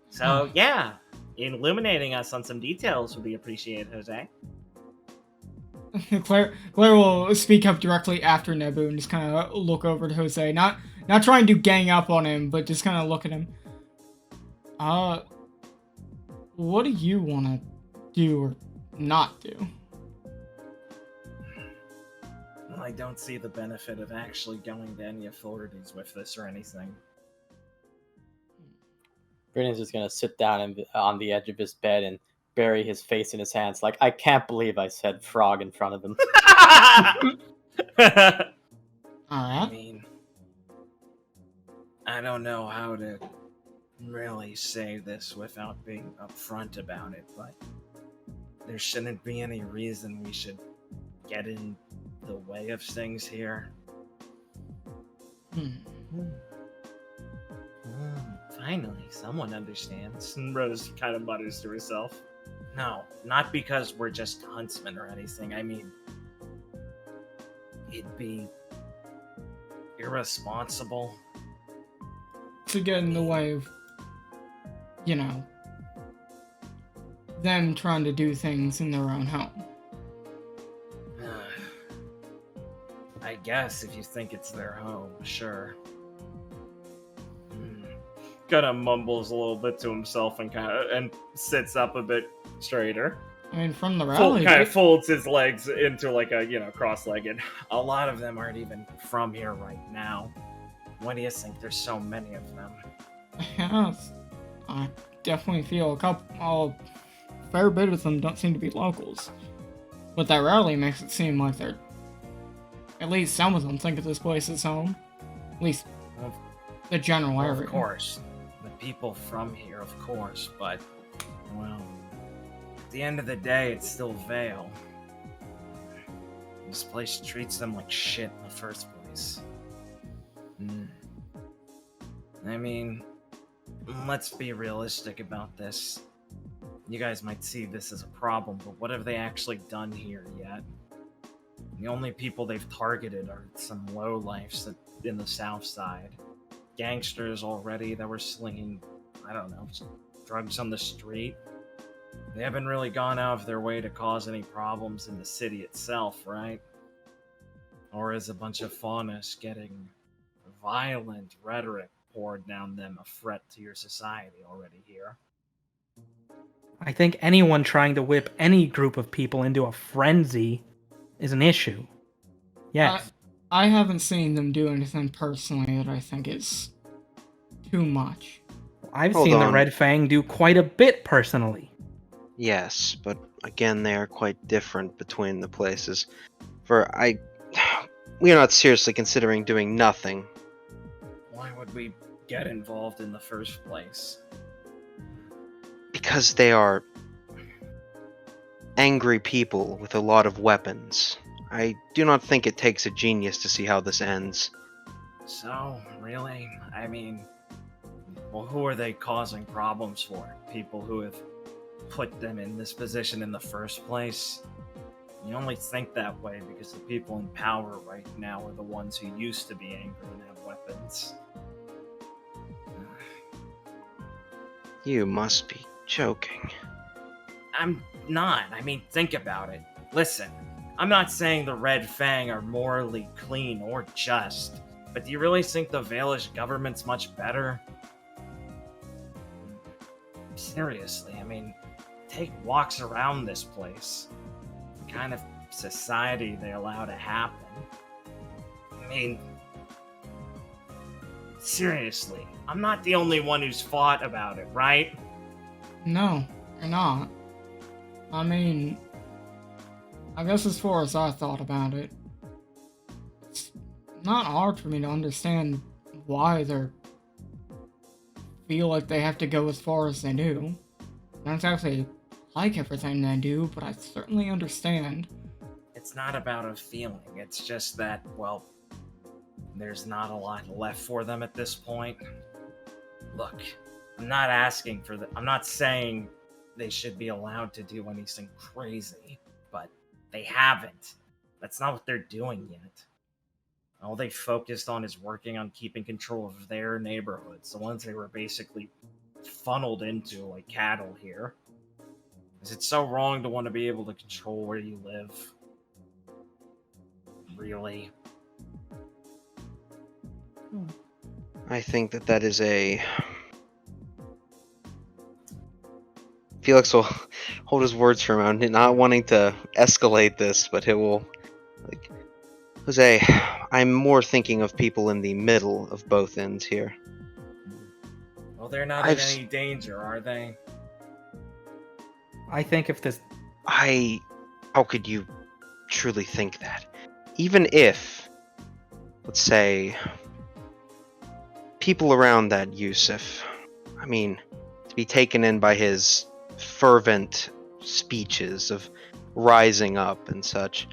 So, yeah, illuminating us on some details would be appreciated, Jose. Claire will speak up directly after Nebu and just kind of look over to Jose. Not trying to gang up on him, but just kind of look at him. What do you want to do or not do? Well, I don't see the benefit of actually going to any authorities with this or anything. Viridian's just gonna sit down on the edge of his bed and bury his face in his hands. Like, I can't believe I said frog in front of him. I Alright. mean, I don't know how to really say this without being upfront about it, but there shouldn't be any reason we should get in the way of things here. Finally, someone understands. And Rose kind of mutters to herself. No, not because we're just huntsmen or anything. I mean, it'd be irresponsible To get in the way of, them trying to do things in their own home. I guess if you think it's their home, sure. Kind of mumbles a little bit to himself and sits up a bit straighter. I mean, from the rally, Kind of folds his legs into like a cross-legged. A lot of them aren't even from here right now. Why do you think there's so many of them? yes, I definitely feel a fair bit of them don't seem to be locals. But that rally makes it seem like they're, at least some of them think of this place as home. At least Well, the general area. of course. The people from here, of course, but, well, at the end of the day, it's still Vale. This place treats them like shit in the first place. I mean, let's be realistic about this. You guys might see this as a problem, but what have they actually done here yet? The only people they've targeted are some lowlifes in the south side. Gangsters already that were slinging, I don't know, drugs on the street. They haven't really gone out of their way to cause any problems in the city itself, right? Or is a bunch of faunus getting violent rhetoric poured down them a threat to your society already here? I think anyone trying to whip any group of people into a frenzy is an issue. Yes. I haven't seen them do anything personally that I think is too much. I've Hold seen the on. Red Fang do quite a bit personally. Yes, but again, they are quite different between the places. We are not seriously considering doing nothing. Why would we get involved in the first place? Because they are angry people with a lot of weapons. I do not think it takes a genius to see how this ends. So, really? I mean, well, who are they causing problems for? People who have put them in this position in the first place? You only think that way because the people in power right now are the ones who used to be angry and have weapons. You must be joking. I'm not. I mean, think about it. Listen, I'm not saying the Red Fang are morally clean or just, but do you really think the Valish government's much better? seriously, I mean, take walks around this place. The kind of society they allow to happen. I mean, seriously, I'm not the only one who's fought about it, right? No, you're not. I mean, I guess as far as I thought about it, it's not hard for me to understand why they feel like they have to go as far as they do. I don't actually like everything they do, but I certainly understand. It's not about a feeling, it's just that, well, there's not a lot left for them at this point. Look, I'm not asking for I'm not saying they should be allowed to do anything crazy, but they haven't. That's not what they're doing yet. All they focused on is working on keeping control of their neighborhoods, the ones they were basically funneled into like cattle here. Is it so wrong to want to be able to control where you live? Really? I think that is a... Felix will hold his words for a moment, not wanting to escalate this, but he will, like, Jose, I'm more thinking of people in the middle of both ends here. Well, they're not in any danger, are they? I think if this... How could you truly think that? Even if, let's say, people around that Yusuf, I mean, to be taken in by his fervent speeches of rising up and such,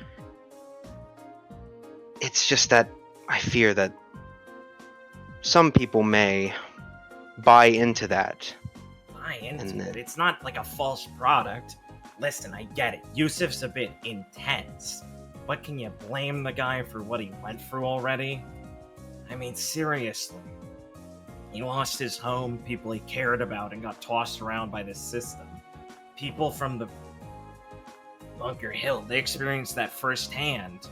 it's just that I fear that some people may buy into that. Buy into it? It's not like a false product. Listen, I get it. Yusuf's a bit intense. But can you blame the guy for what he went through already? I mean, seriously. He lost his home, people he cared about, and got tossed around by this system. People from the Bunker Hill, they experienced that firsthand.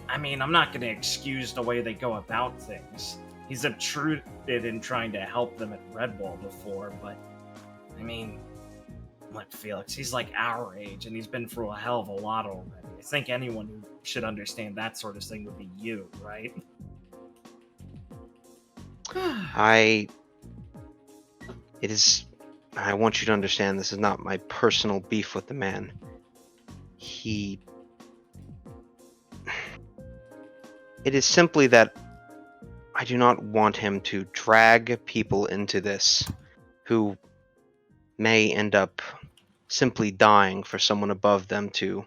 I mean, I'm not going to excuse the way they go about things. He's obtruded in trying to help them at Redwall before, but, I mean, look, Felix, he's like our age, and he's been through a hell of a lot already. I think anyone who should understand that sort of thing would be you, right? I want you to understand this is not my personal beef with the man. It is simply that I do not want him to drag people into this who may end up simply dying for someone above them to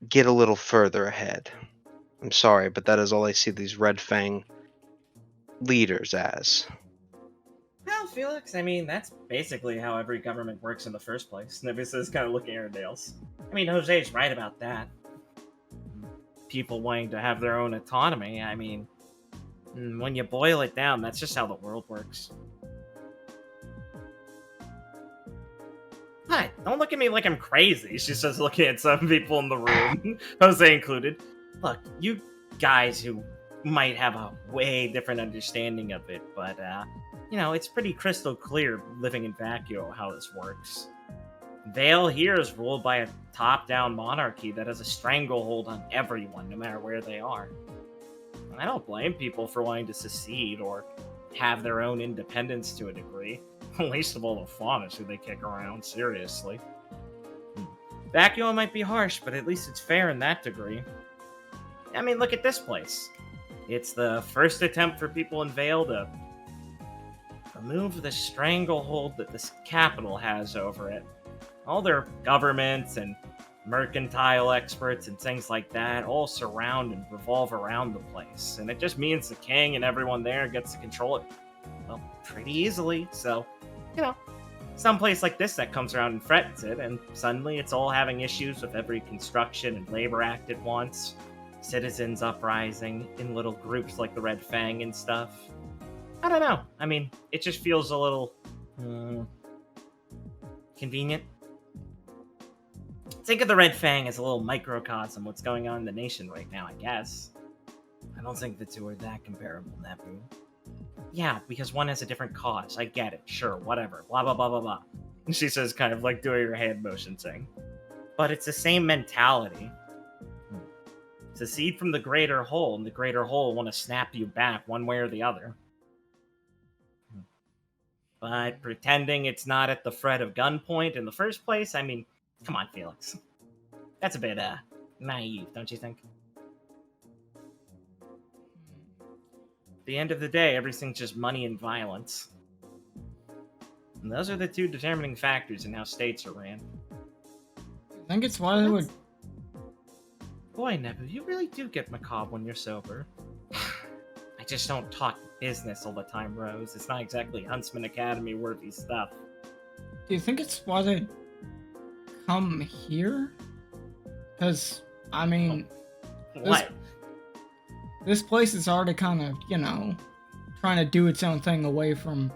get a little further ahead. I'm sorry, but that is all I see these Red Fang leaders as. Well, Felix, I mean, that's basically how every government works in the first place. Nevis is kind of looking at her nails. I mean, Jose's right about that. People wanting to have their own autonomy, I mean, when you boil it down, that's just how the world works. Hi, don't look at me like I'm crazy. She says, looking at some people in the room, Jose included. Look, you guys who might have a way different understanding of it, but, you know, it's pretty crystal clear living in Vacuo how this works. Vale here is ruled by a top-down monarchy that has a stranglehold on everyone, no matter where they are. I don't blame people for wanting to secede or have their own independence to a degree. Least of all the Faunas who they kick around, seriously. Vacuo might be harsh, but at least it's fair in that degree. I mean, look at this place. It's the first attempt for people in Vale to remove the stranglehold that this capital has over it. All their governments and mercantile experts and things like that all surround and revolve around the place. And it just means the king and everyone there gets to control it, well, pretty easily. So, you know, some place like this that comes around and threatens it, and suddenly it's all having issues with every construction and labor act at once. Citizens uprising in little groups like the Red Fang and stuff. I don't know. I mean, it just feels a little convenient. Think of the Red Fang as a little microcosm of what's going on in the nation right now, I guess. I don't think the two are that comparable, Nebu. Yeah, because one has a different cause. I get it. Sure, whatever. Blah, blah, blah, blah, blah. And she says, kind of like doing her hand motion thing. But it's the same mentality. It's a seed from the greater whole, and the greater whole want to snap you back one way or the other. But pretending it's not at the threat of gunpoint in the first place, I mean, come on, Felix. That's a bit, naive, don't you think? At the end of the day, everything's just money and violence. And those are the two determining factors in how states are ran. I think it's why they would. Boy, Nebu, you really do get macabre when you're sober. I just don't talk business all the time, Rose. It's not exactly Huntsman Academy worthy stuff. Do you think it's why they come here? Because, I mean, What? this place is already kind of, trying to do its own thing away from,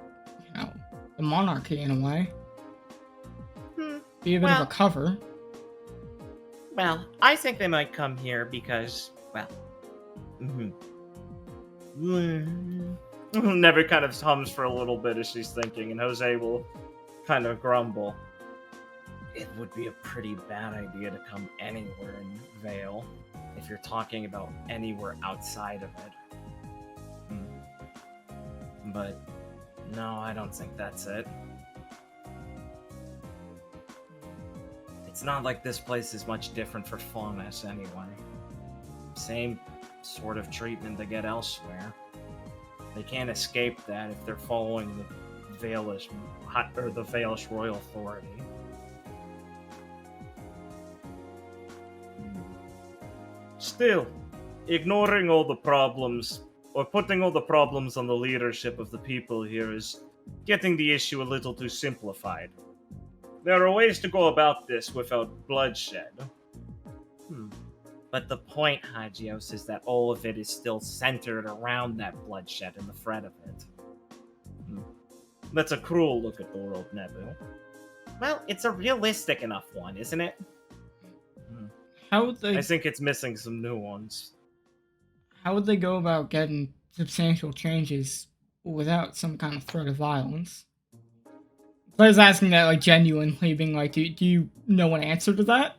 the monarchy in a way. Be a bit of a cover. Well, I think they might come here because, well... Never kind of hums for a little bit as she's thinking, and Jose will kind of grumble. It would be a pretty bad idea to come anywhere in Vale, if you're talking about anywhere outside of it. But, no, I don't think that's it. It's not like this place is much different for Faunus anyway. Same sort of treatment they get elsewhere. They can't escape that if they're following the Valish Royal Authority. Still, ignoring all the problems, or putting all the problems on the leadership of the people here is getting the issue a little too simplified. There are ways to go about this without bloodshed. But the point, Hagios, is that all of it is still centered around that bloodshed and the threat of it. That's a cruel look at the world, Nebu. Well, it's a realistic enough one, isn't it? How would they? I think it's missing some nuance. How would they go about getting substantial changes without some kind of threat of violence? I was asking that, like, genuinely, being like, do you know an answer to that?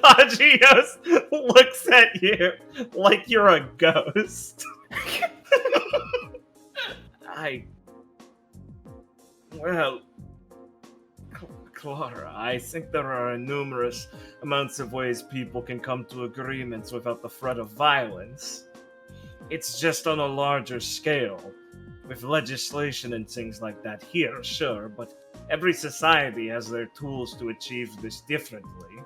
Hagios looks at you like you're a ghost. Well, Clara, I think there are numerous amounts of ways people can come to agreements without the threat of violence. It's just on a larger scale, with legislation and things like that here, sure, but every society has their tools to achieve this differently.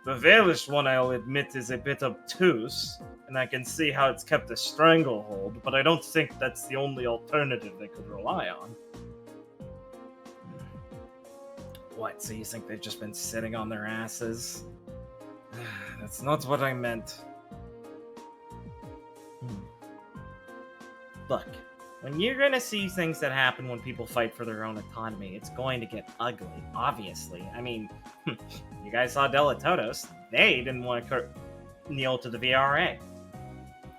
The Valish one, I'll admit, is a bit obtuse, and I can see how it's kept a stranglehold, but I don't think that's the only alternative they could rely on. What, so you think they've just been sitting on their asses? That's not what I meant. Look, when you're gonna see things that happen when people fight for their own autonomy, it's going to get ugly, obviously. I mean, you guys saw Dela Todos. They didn't want to kneel to the VRA.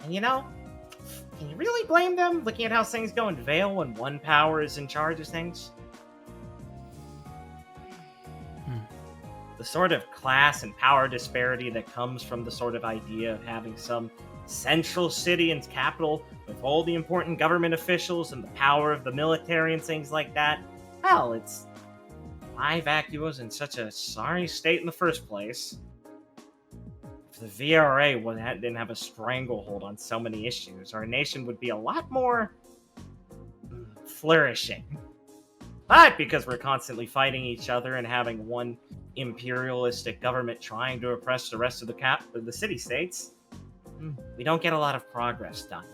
And can you really blame them, looking at how things go in Vale when one power is in charge of things? The sort of class and power disparity that comes from the sort of idea of having some central city and capital with all the important government officials and the power of the military and things like that. Hell, it's why Vacu was in such a sorry state in the first place. If the VRA didn't have a stranglehold on so many issues, our nation would be a lot more flourishing. But because we're constantly fighting each other and having one imperialistic government trying to oppress the rest of the city-states, we don't get a lot of progress done.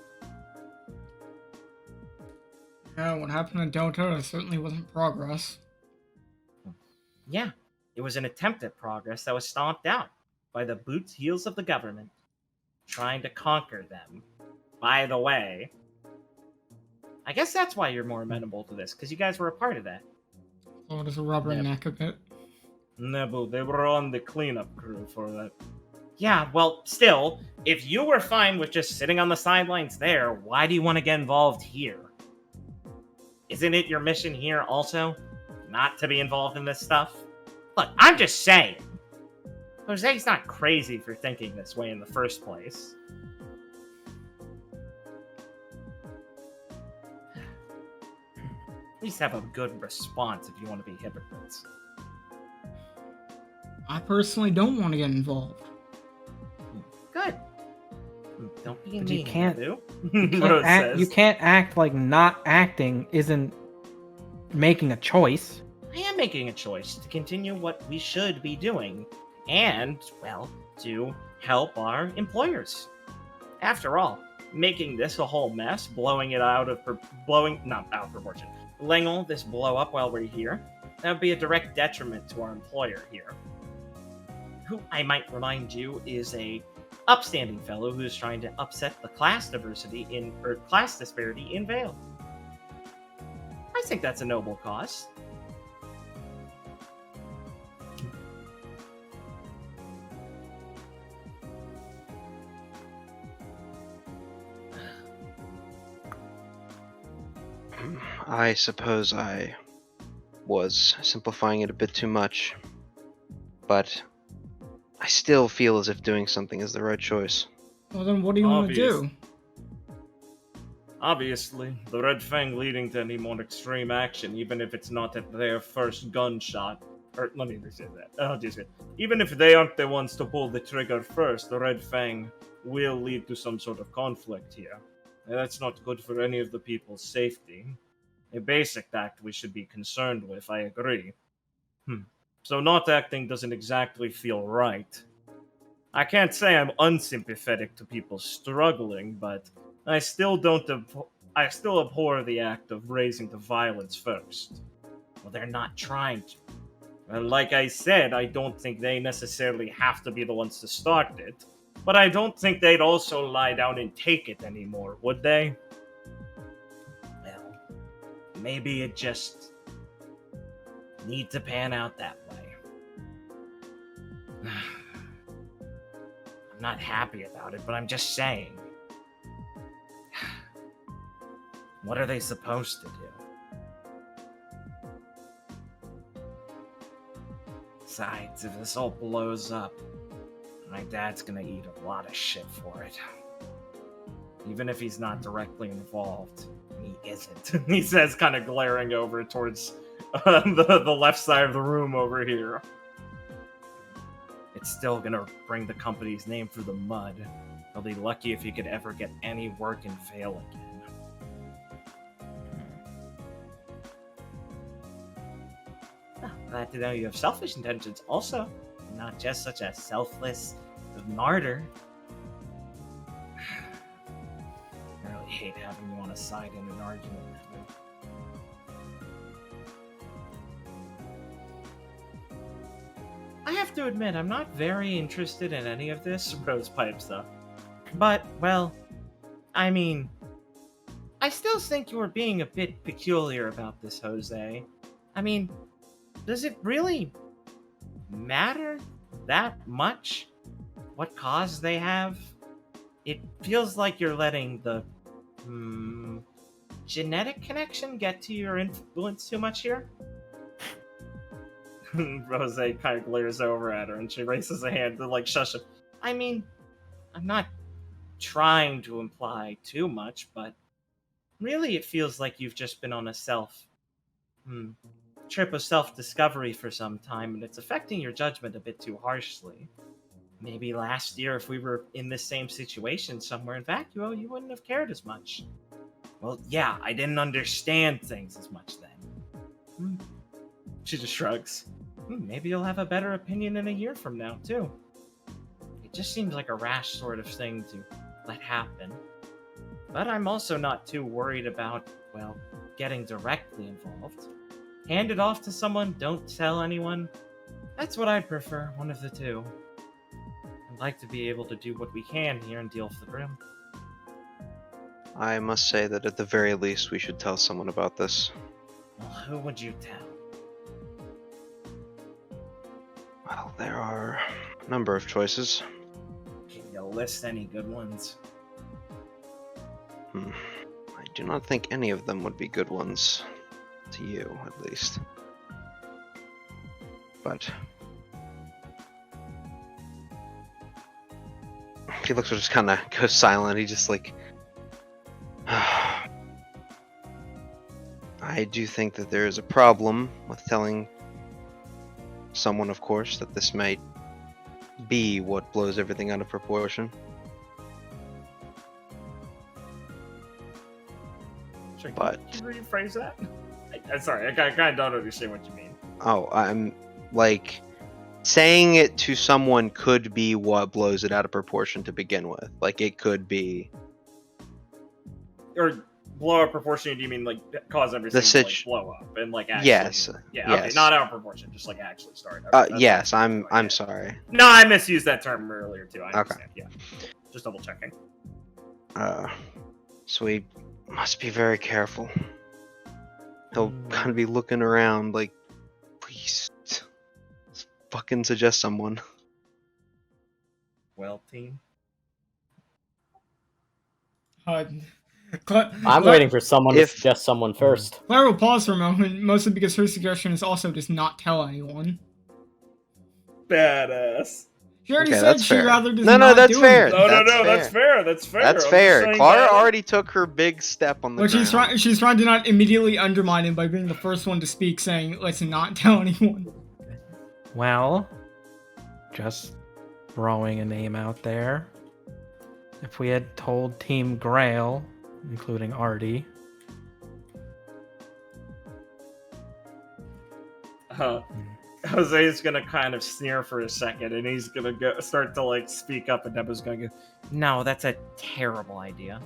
Yeah, what happened in Delta certainly wasn't progress. Yeah, it was an attempt at progress that was stomped out by the boots heels of the government, trying to conquer them. By the way, I guess that's why you're more amenable to this, because you guys were a part of that. So it is a rubberneck a bit. Nebu, they were on the cleanup crew for that. Yeah, well, still, if you were fine with just sitting on the sidelines there, why do you want to get involved here? Isn't it your mission here also? Not to be involved in this stuff? Look, I'm just saying. Jose's not crazy for thinking this way in the first place. At least have a good response if you want to be hypocrites. I personally don't want to get involved. Good. Don't be But mean, you can't- Nadu. You can't act like not acting isn't making a choice. I am making a choice to continue what we should be doing, and, well, to help our employers. After all, making this a whole mess, blowing it out of not out of proportion, letting all this blow up while we're here, that would be a direct detriment to our employer here. Who, I might remind you, is a upstanding fellow who's trying to upset the class disparity in Vale. I think that's a noble cause. I suppose I was simplifying it a bit too much, but I still feel as if doing something is the right choice. Well, then what do you want to do? Obviously, the Red Fang leading to any more extreme action, even if it's not at their first gunshot. Or, let me restate that. Even if they aren't the ones to pull the trigger first, the Red Fang will lead to some sort of conflict here. And that's not good for any of the people's safety. A basic act we should be concerned with, I agree. So not acting doesn't exactly feel right. I can't say I'm unsympathetic to people struggling, but I still abhor the act of raising the violence first. Well, they're not trying to. And like I said, I don't think they necessarily have to be the ones to start it, but I don't think they'd also lie down and take it anymore, would they? Well, maybe it just need to pan out that way. I'm not happy about it, but I'm just saying. What are they supposed to do? Besides, if this all blows up, my dad's gonna eat a lot of shit for it. Even if he's not directly involved. He isn't. He says, kind of glaring over towards the left side of the room over here. It's still gonna bring the company's name through the mud. They'll be lucky if he could ever get any work in Vale again. Glad to know you have selfish intentions also. Not just such a selfless martyr. I really hate having you on a side in an argument. I have to admit, I'm not very interested in any of this Rosepipe stuff. But, well, I mean, I still think you were being a bit peculiar about this, Jose. I mean, does it really matter that much what cause they have? It feels like you're letting the genetic connection get to your influence too much here. Rose kind of glares over at her and she raises a hand to like shush him. I mean, I'm not trying to imply too much, but really it feels like you've just been on a trip of self-discovery for some time, and it's affecting your judgment a bit too harshly. Maybe last year, if we were in this same situation somewhere in Vacuo, you wouldn't have cared as much. Well, yeah, I didn't understand things as much then. She just shrugs. Maybe you'll have a better opinion in a year from now, too. It just seems like a rash sort of thing to let happen. But I'm also not too worried about, well, getting directly involved. Hand it off to someone, don't tell anyone. That's what I'd prefer, one of the two. I'd like to be able to do what we can here and deal with the Grim. I must say that at the very least we should tell someone about this. Well, who would you tell? Well, there are a number of choices. You list any good ones? I do not think any of them would be good ones. To you, at least. But... Felix will just kind of go silent. He just like... I do think that there is a problem with telling someone, of course, that this might be what blows everything out of proportion. Sorry, But- can you rephrase that? I'm sorry, I kind of don't understand what you mean. Oh, I'm like... Saying it to someone could be what blows it out of proportion to begin with. Like, it could be... Or blow out of proportion, do you mean like cause everything to like, blow up and like actually? Yes. Yeah, okay, Yes. not out of proportion, just like actually start. Okay, that's Yes, what I'm yeah. sorry. No, I misused that term earlier too. I understand, yeah. Just double checking. So we must be very careful. He'll kind of be looking around like, please, fucking suggest someone. Well, team. I'm waiting for someone to If- suggest someone first. Claire will pause for a moment, mostly because her suggestion is also just not tell anyone. Badass. She already Okay, said that's she fair. rather does No, not that's do fair. anything. No, That's that's fair. That's fair. That's I'm fair. just saying Clara that- already took her big step on the But ground. she's trying to not immediately undermine him by being the first one to speak, saying, "Let's not tell anyone." Well, just throwing a name out there. If we had told Team Grail, including Artie, Jose's gonna kind of sneer for a second, and he's gonna start to like speak up, and Deborah's gonna go, "No, that's a terrible idea."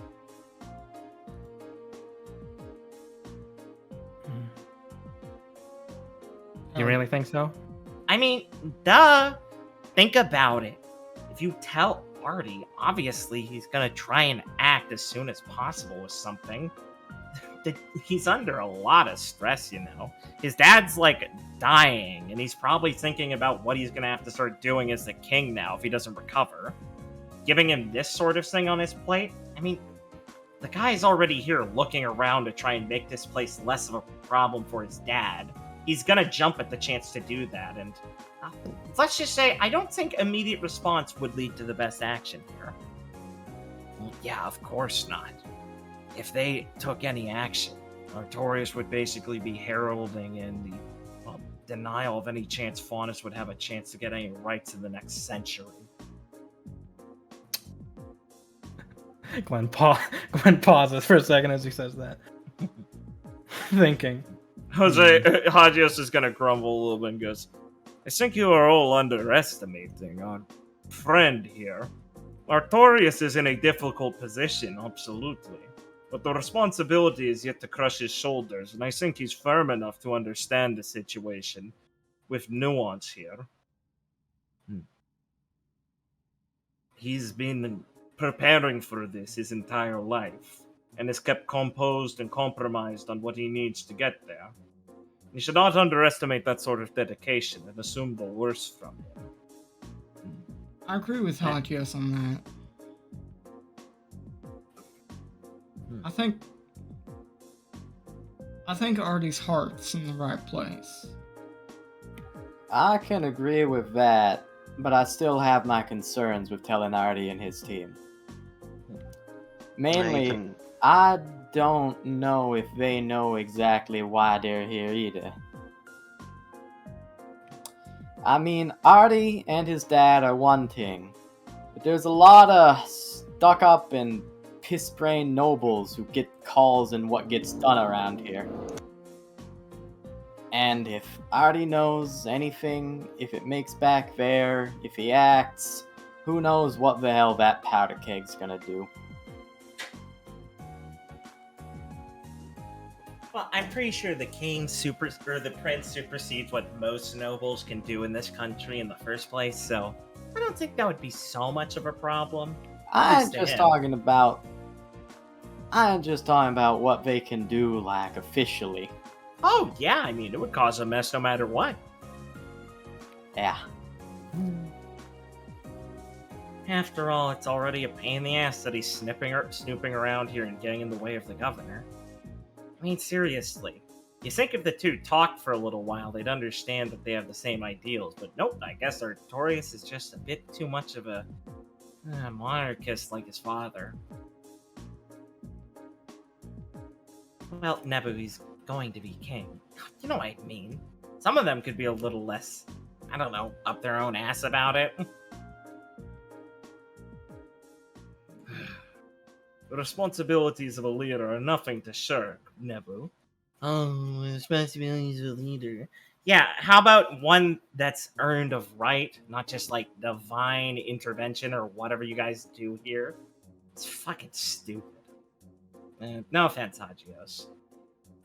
you really think so? I mean, duh. Think about it. If you tell Artie, obviously he's gonna try and act as soon as possible with something. He's under a lot of stress, you know. His dad's like dying, and he's probably thinking about what he's gonna have to start doing as the king now if he doesn't recover. Giving him this sort of thing on his plate, I mean, the guy's already here looking around to try and make this place less of a problem for his dad. He's gonna jump at the chance to do that, and let's just say I don't think immediate response would lead to the best action here. Well, yeah, of course not. If they took any action, Artorias would basically be heralding in the denial of any chance Faunus would have a chance to get any rights in the next century. Glenn pauses for a second as he says that. Thinking. Hagios is gonna grumble a little bit and goes, "I think you are all underestimating our friend here. Artorias is in a difficult position, absolutely. But the responsibility is yet to crush his shoulders, and I think he's firm enough to understand the situation with nuance here. He's been preparing for this his entire life, and has kept composed and compromised on what he needs to get there. You should not underestimate that sort of dedication and assume the worst from him." I agree with Hagios on that. I think Artie's heart's in the right place. I can agree with that, but I still have my concerns with telling Artie and his team. Mainly, I don't know if they know exactly why they're here either. I mean, Artie and his dad are one thing, but there's a lot of stuck-up and piss-brain nobles who get calls in what gets done around here. And if Artie knows anything, if it makes back there, if he acts, who knows what the hell that powder keg's gonna do. Well, I'm pretty sure the the prince supersedes what most nobles can do in this country in the first place, so I don't think that would be so much of a problem. I'm Thanks to just him. talking about what they can do, like, officially. Oh, yeah, I mean, it would cause a mess no matter what. Yeah. After all, it's already a pain in the ass that he's snooping around here and getting in the way of the governor. I mean, seriously. You think if the two talked for a little while, they'd understand that they have the same ideals, but nope, I guess Artorias is just a bit too much of a monarchist like his father. Well, Nebu, he's going to be king. You know what I mean. Some of them could be a little less, I don't know, up their own ass about it. The responsibilities of a leader are nothing to shirk, Nebu. Oh, responsibilities of a leader. Yeah, how about one that's earned of right, not just like divine intervention or whatever you guys do here? It's fucking stupid. No offense, Hagios.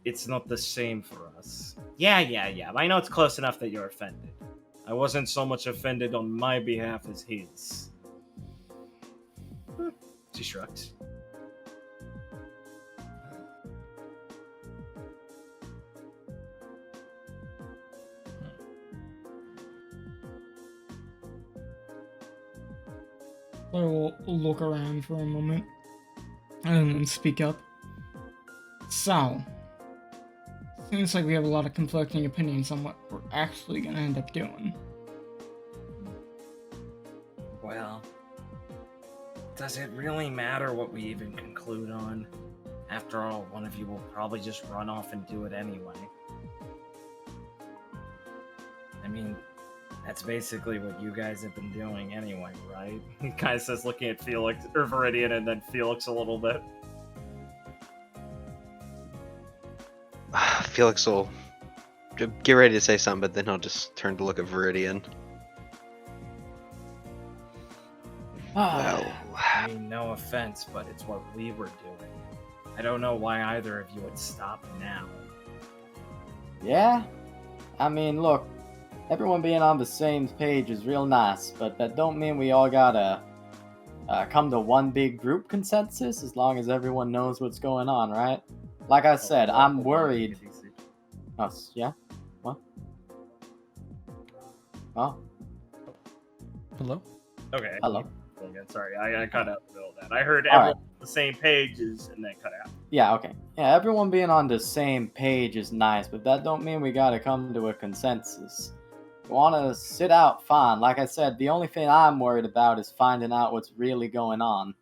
It's not the same for us. Yeah. I know it's close enough that you're offended. I wasn't so much offended on my behalf as his. She shrugs. I will look around for a moment and then speak up. So, seems like we have a lot of conflicting opinions on what we're actually gonna end up doing. Well, does it really matter what we even conclude on? After all, one of you will probably just run off and do it anyway. I mean, that's basically what you guys have been doing anyway, right? He kind of says, looking at Felix, or Viridian, and then Felix a little bit. Felix will get ready to say something, but then he'll just turn to look at Viridian. Well, I mean, no offense, but it's what we were doing. I don't know why either of you would stop now. Yeah? I mean, look, everyone being on the same page is real nice, but that don't mean we all gotta come to one big group consensus as long as everyone knows what's going on, right? Like I said, I'm worried. Oh, yeah? What? Oh. Hello? Okay. Hello. Again, sorry, I cut out the middle of that. I heard All everyone on the same pages and then cut out. Yeah, okay. Yeah, everyone being on the same page is nice, but that don't mean we gotta come to a consensus. You wanna sit out, fine. Like I said, the only thing I'm worried about is finding out what's really going on.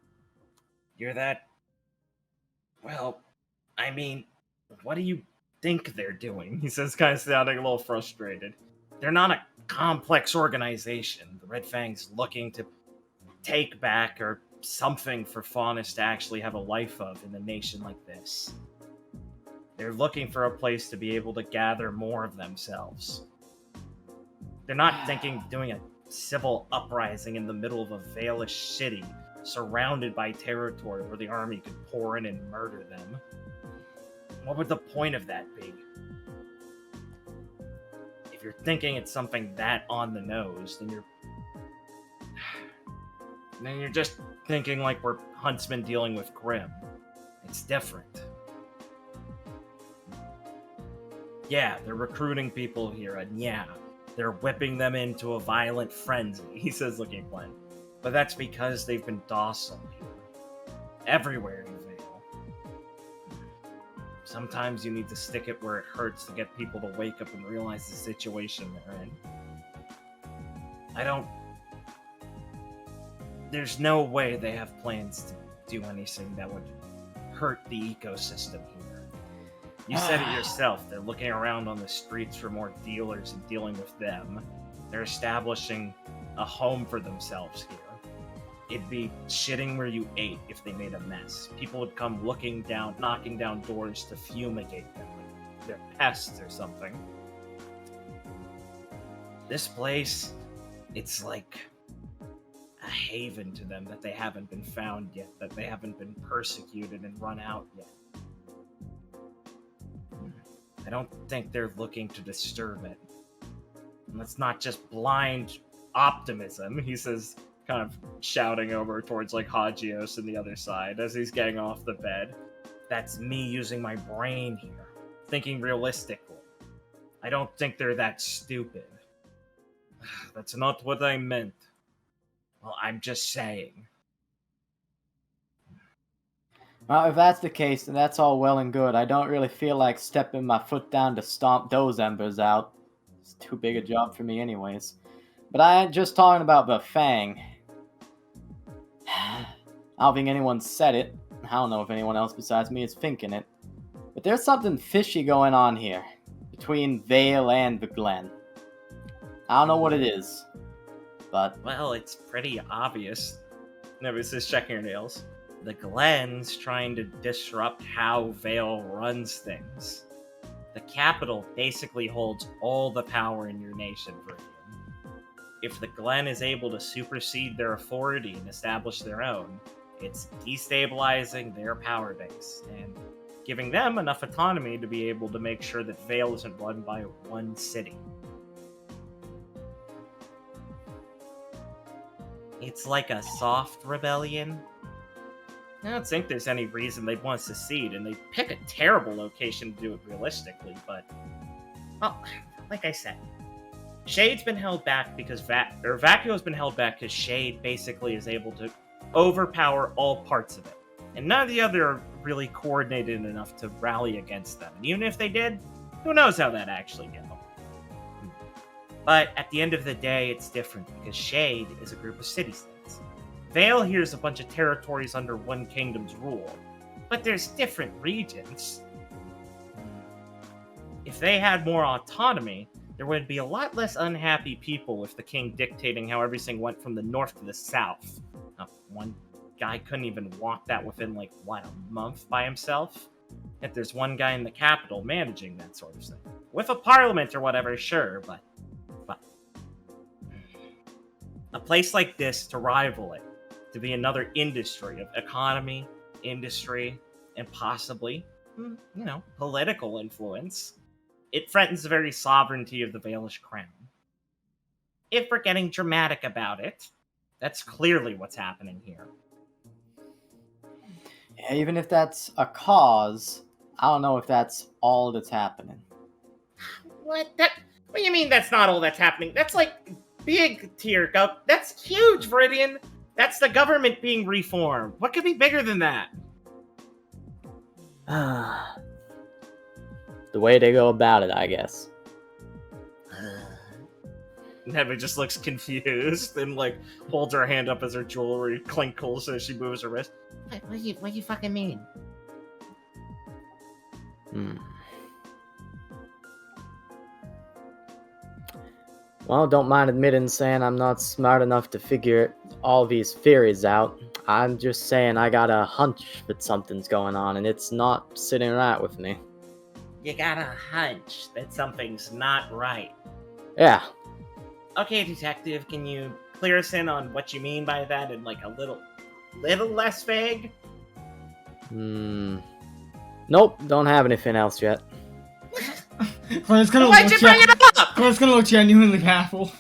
You're that... Well, I mean, what do you think they're doing? He says, kind of sounding a little frustrated. They're not a complex organization. The Red Fang's looking to take back or something for Faunus to actually have a life of in a nation like this. They're looking for a place to be able to gather more of themselves. They're not thinking of doing a civil uprising in the middle of a Valish city, surrounded by territory where the army could pour in and murder them. What would the point of that be? If you're thinking it's something that on the nose, then you're just thinking like we're huntsmen dealing with Grimm. It's different. Yeah, they're recruiting people here, and yeah, they're whipping them into a violent frenzy, he says looking at Glenn. But that's because they've been docile here. Everywhere in Vale. Sometimes you need to stick it where it hurts to get people to wake up and realize the situation they're in. There's no way they have plans to do anything that would hurt the ecosystem here. You said it yourself, they're looking around on the streets for more dealers and dealing with them. They're establishing a home for themselves here. It'd be shitting where you ate if they made a mess. People would come knocking down doors to fumigate them like they're pests or something. This place, it's like a haven to them that they haven't been found yet, that they haven't been persecuted and run out yet. I don't think they're looking to disturb it. And that's not just blind optimism, he says, kind of shouting over towards like Hagios and the other side as he's getting off the bed. That's me using my brain here, thinking realistically. I don't think they're that stupid. That's not what I meant. Well, I'm just saying. Well, if that's the case, then that's all well and good. I don't really feel like stepping my foot down to stomp those embers out. It's too big a job for me anyways. But I ain't just talking about the Fang. I don't think anyone said it. I don't know if anyone else besides me is thinking it. But there's something fishy going on here. Between Vale and the Glen. I don't know what it is. But Well, it's pretty obvious. Nevis is checking her nails. The Glen's trying to disrupt how Vale runs things. The capital basically holds all the power in your nation, Viridian. If the Glen is able to supersede their authority and establish their own, it's destabilizing their power base and giving them enough autonomy to be able to make sure that Vale isn't run by one city. It's like a soft rebellion. I don't think there's any reason they'd want to secede, and they pick a terrible location to do it realistically, but... Well, like I said, Shade's been held back because Vacuo's been held back because Shade basically is able to overpower all parts of it. And none of the other are really coordinated enough to rally against them. And even if they did, who knows how that actually go. But at the end of the day, it's different because Shade is a group of city-states. Vale here is a bunch of territories under one kingdom's rule, but there's different regions. If they had more autonomy, there would be a lot less unhappy people with the king dictating how everything went from the north to the south. One guy couldn't even walk that within, a month by himself? If there's one guy in the capital managing that sort of thing. With a parliament or whatever, sure, but a place like this to rival it, to be another industry of economy, industry, and possibly, political influence. It threatens the very sovereignty of the Valish crown. If we're getting dramatic about it, that's clearly what's happening here. yeah, even if that's a cause, I don't know if that's all that's happening. What do you mean that's not all that's happening? That's big tier. That's huge, Viridian. That's the government being reformed. What could be bigger than that? The way they go about it, I guess. Neva just looks confused and holds her hand up as her jewelry clinkles as she moves her wrist. What do you fucking mean? Well, don't mind admitting saying I'm not smart enough to figure all these theories out. I'm just saying I got a hunch that something's going on, and it's not sitting right with me. You got a hunch that something's not right. Yeah. Okay, detective, can you clear us in on what you mean by that in a little less vague? Nope, don't have anything else yet. Claire's gonna Why'd you bring it up? Claire's gonna look genuinely baffled.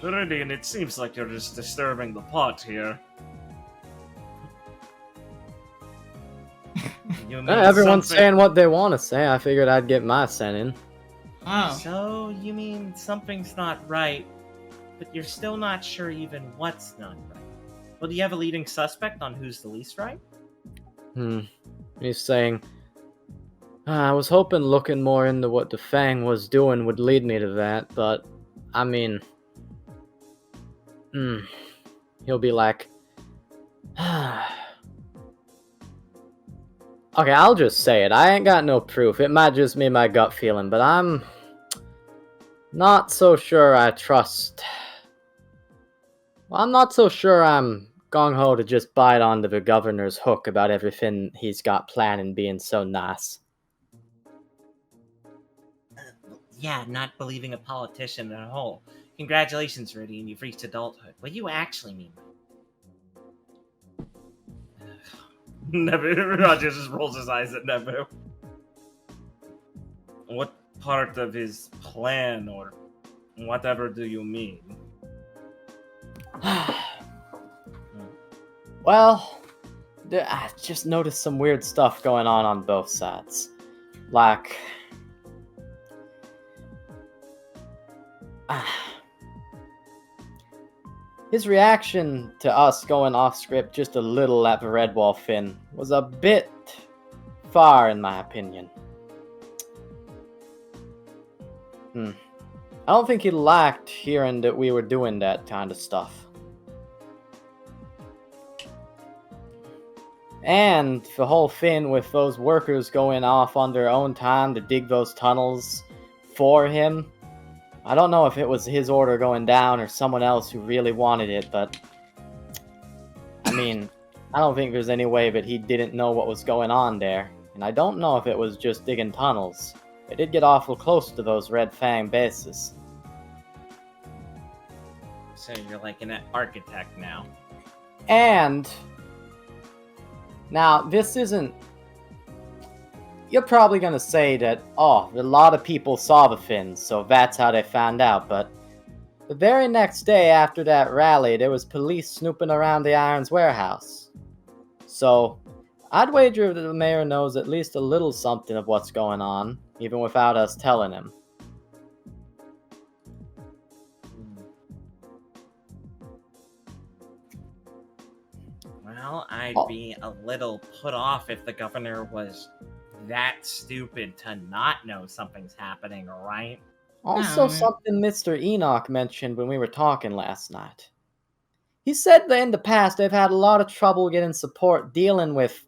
Viridian, it seems like you're just disturbing the pot here. Everyone's saying what they want to say. I figured I'd get my cent in. So, you mean something's not right, but you're still not sure even what's not right. Well, do you have a leading suspect on who's the least right? He's saying, I was hoping looking more into what the Fang was doing would lead me to that, but, I mean, he'll be like, okay, I'll just say it. I ain't got no proof. It might just be my gut feeling, but I'm not so sure I trust. Well, I'm not so sure I'm gung-ho to just bite onto the governor's hook about everything he's got planned and being so nice. Yeah, not believing a politician at all. Congratulations, Rudy, and you've reached adulthood. What do you actually mean? Nebu, Roger just rolls his eyes at Nebu. What part of his plan or whatever do you mean? Well, I just noticed some weird stuff going on both sides. Like, His reaction to us going off script just a little at the Redwall Finn was a bit far, in my opinion. I don't think he liked hearing that we were doing that kind of stuff. And the whole thing with those workers going off on their own time to dig those tunnels for him, I don't know if it was his order going down or someone else who really wanted it, but I mean, I don't think there's any way that he didn't know what was going on there, and I don't know if it was just digging tunnels. They did get awful close to those Red Fang bases. So you're like an architect now. And now, this isn't... You're probably going to say that, oh, a lot of people saw the Finns, so that's how they found out, but the very next day after that rally, there was police snooping around the Irons warehouse. So, I'd wager that the mayor knows at least a little something of what's going on, even without us telling him. Well, I'd be a little put off if the governor was that stupid to not know something's happening, right? Also, something Mr. Enoch mentioned when we were talking last night. He said that in the past they've had a lot of trouble getting support dealing with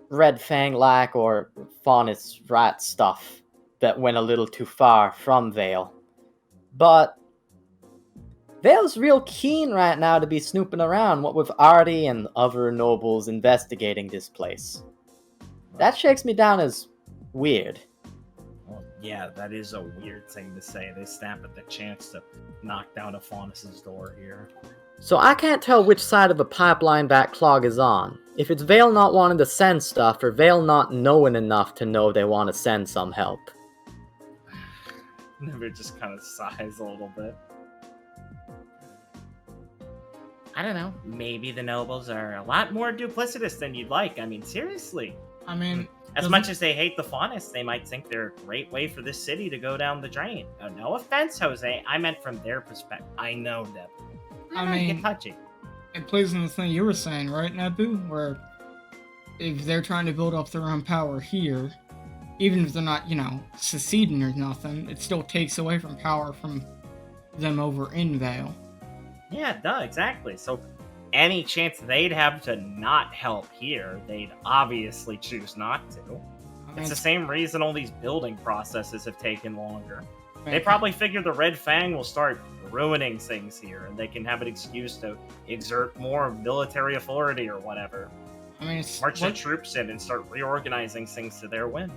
Red Fang-like or Faunus rat stuff that went a little too far from Vale. But Vale's real keen right now to be snooping around, what with Artie and other nobles investigating this place. That shakes me down as weird. Well, yeah, that is a weird thing to say. They snap at the chance to knock down a Faunus's door here. So I can't tell which side of the pipeline that clog is on. If it's Vale not wanting to send stuff, or Vale not knowing enough to know they want to send some help. Never just kind of sighs a little bit. I don't know. Maybe the nobles are a lot more duplicitous than you'd like. I mean, seriously. I mean, as much as they hate the Faunus, they might think they're a great way for this city to go down the drain. No offense, Jose. I meant from their perspective. I know, Deb. I mean, get touchy. It plays in the thing you were saying, right, Nabu? Where if they're trying to build up their own power here, even if they're not, seceding or nothing, it still takes away from power from them over in Vale. Yeah, duh, exactly. So any chance they'd have to not help here, they'd obviously choose not to. It's the same reason all these building processes have taken longer. They probably figure the Red Fang will start ruining things here, and they can have an excuse to exert more military authority or whatever. I mean, march the troops in and start reorganizing things to their whim.